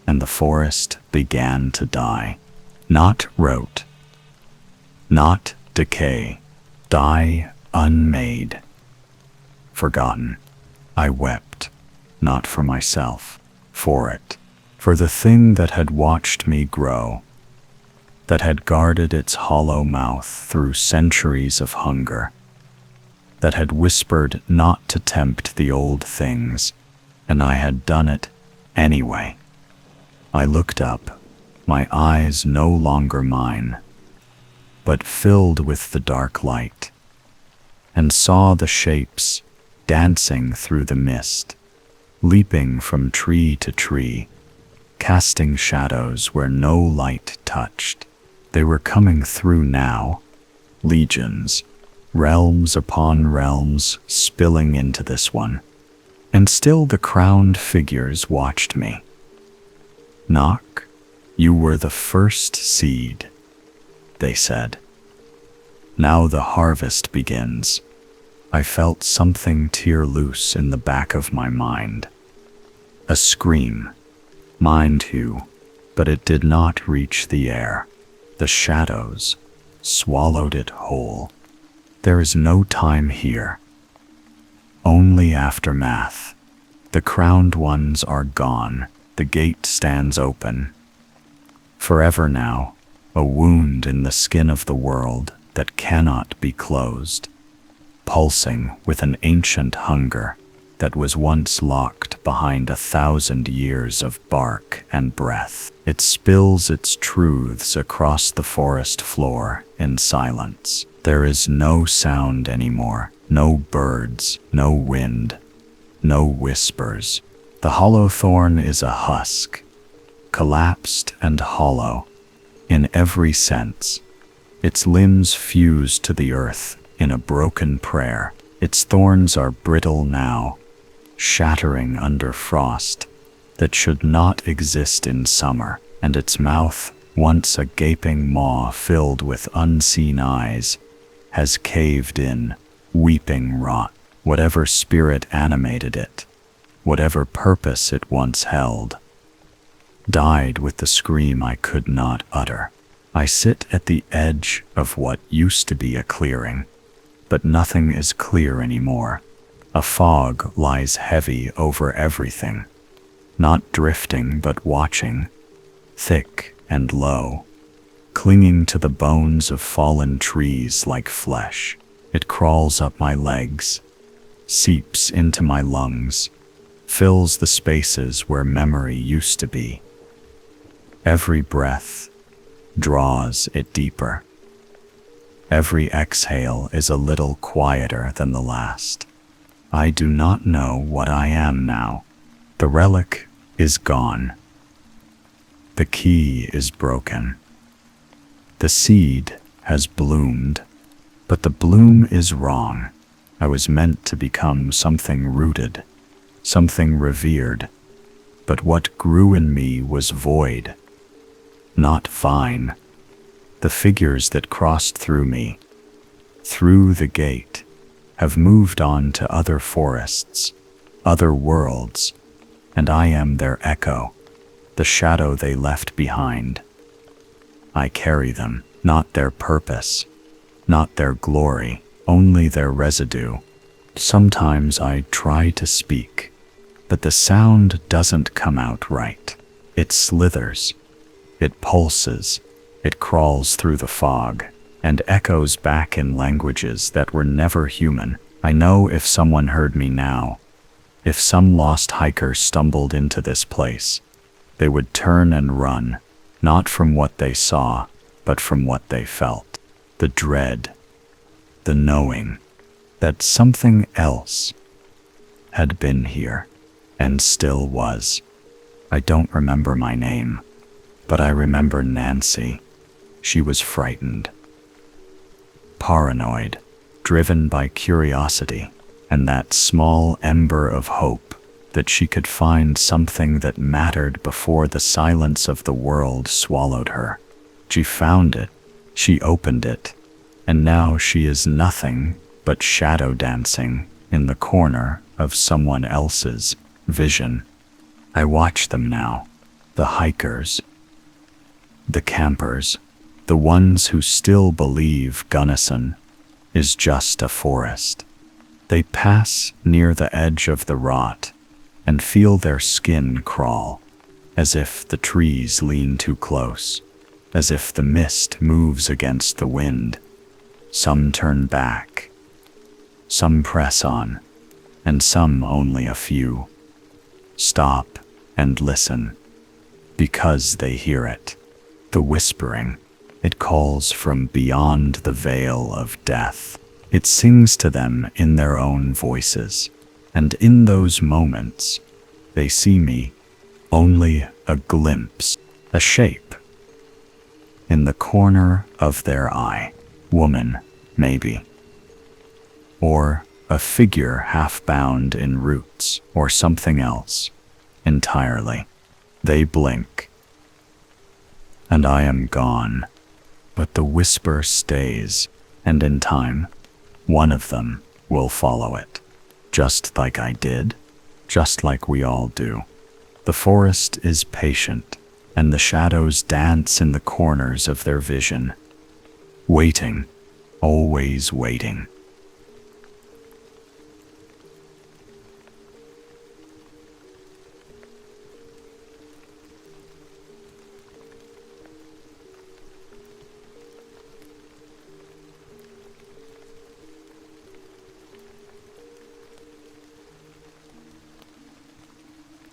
and the forest began to die. Not rot, not decay, die unmade, forgotten. I wept, not for myself, for it, for the thing that had watched me grow, that had guarded its hollow mouth through centuries of hunger, that had whispered not to tempt the old things, and I had done it anyway. I looked up, my eyes no longer mine, but filled with the dark light, and saw the shapes dancing through the mist, leaping from tree to tree, casting shadows where no light touched. They were coming through now, legions, realms upon realms spilling into this one. And still the crowned figures watched me. "Knock, you were the first seed," they said. "Now the harvest begins." I felt something tear loose in the back of my mind. A scream, mine too, but it did not reach the air. The shadows swallowed it whole. There is no time here, only aftermath. The crowned ones are gone. The gate stands open. Forever now, a wound in the skin of the world that cannot be closed, pulsing with an ancient hunger that was once locked behind 1,000 years of bark and breath. It spills its truths across the forest floor in silence. There is no sound anymore, no birds, no wind, no whispers. The hollow thorn is a husk, collapsed and hollow in every sense. Its limbs fuse to the earth in a broken prayer. Its thorns are brittle now, shattering under frost that should not exist in summer, and its mouth, once a gaping maw filled with unseen eyes, has caved in, weeping rot. Whatever spirit animated it, whatever purpose it once held, died with the scream I could not utter. I sit at the edge of what used to be a clearing, but nothing is clear anymore. A fog lies heavy over everything, not drifting but watching, thick and low, clinging to the bones of fallen trees like flesh. It crawls up my legs, seeps into my lungs, fills the spaces where memory used to be. Every breath draws it deeper. Every exhale is a little quieter than the last. I do not know what I am now. The relic is gone. The key is broken. The seed has bloomed, but the bloom is wrong. I was meant to become something rooted, something revered, but what grew in me was void, not vine. The figures that crossed through me, through the gate, have moved on to other forests, other worlds, and I am their echo, the shadow they left behind. I carry them, not their purpose, not their glory, only their residue. Sometimes I try to speak, but the sound doesn't come out right. It slithers, it pulses, it crawls through the fog, and echoes back in languages that were never human. I know if someone heard me now, if some lost hiker stumbled into this place, they would turn and run, not from what they saw, but from what they felt. The dread, the knowing that something else had been here and still was. I don't remember my name, but I remember Nancy. She was frightened, paranoid, driven by curiosity, and that small ember of hope that she could find something that mattered before the silence of the world swallowed her. She found it, she opened it, and now she is nothing but shadow dancing in the corner of someone else's vision. I watch them now, the hikers, the campers, the ones who still believe Gunnison is just a forest. They pass near the edge of the rot and feel their skin crawl, as if the trees lean too close, as if the mist moves against the wind. Some turn back, some press on, and some, only a few, stop and listen, because they hear it. The whispering, It calls from beyond the veil of death. It sings to them in their own voices. And in those moments, they see me, only a glimpse, a shape. In the corner of their eye, woman, maybe. Or a figure half bound in roots, or something else, entirely. They blink, and I am gone. But the whisper stays, and in time, one of them will follow it. Just like I did, just like we all do. The forest is patient, and the shadows dance in the corners of their vision. Waiting, always waiting.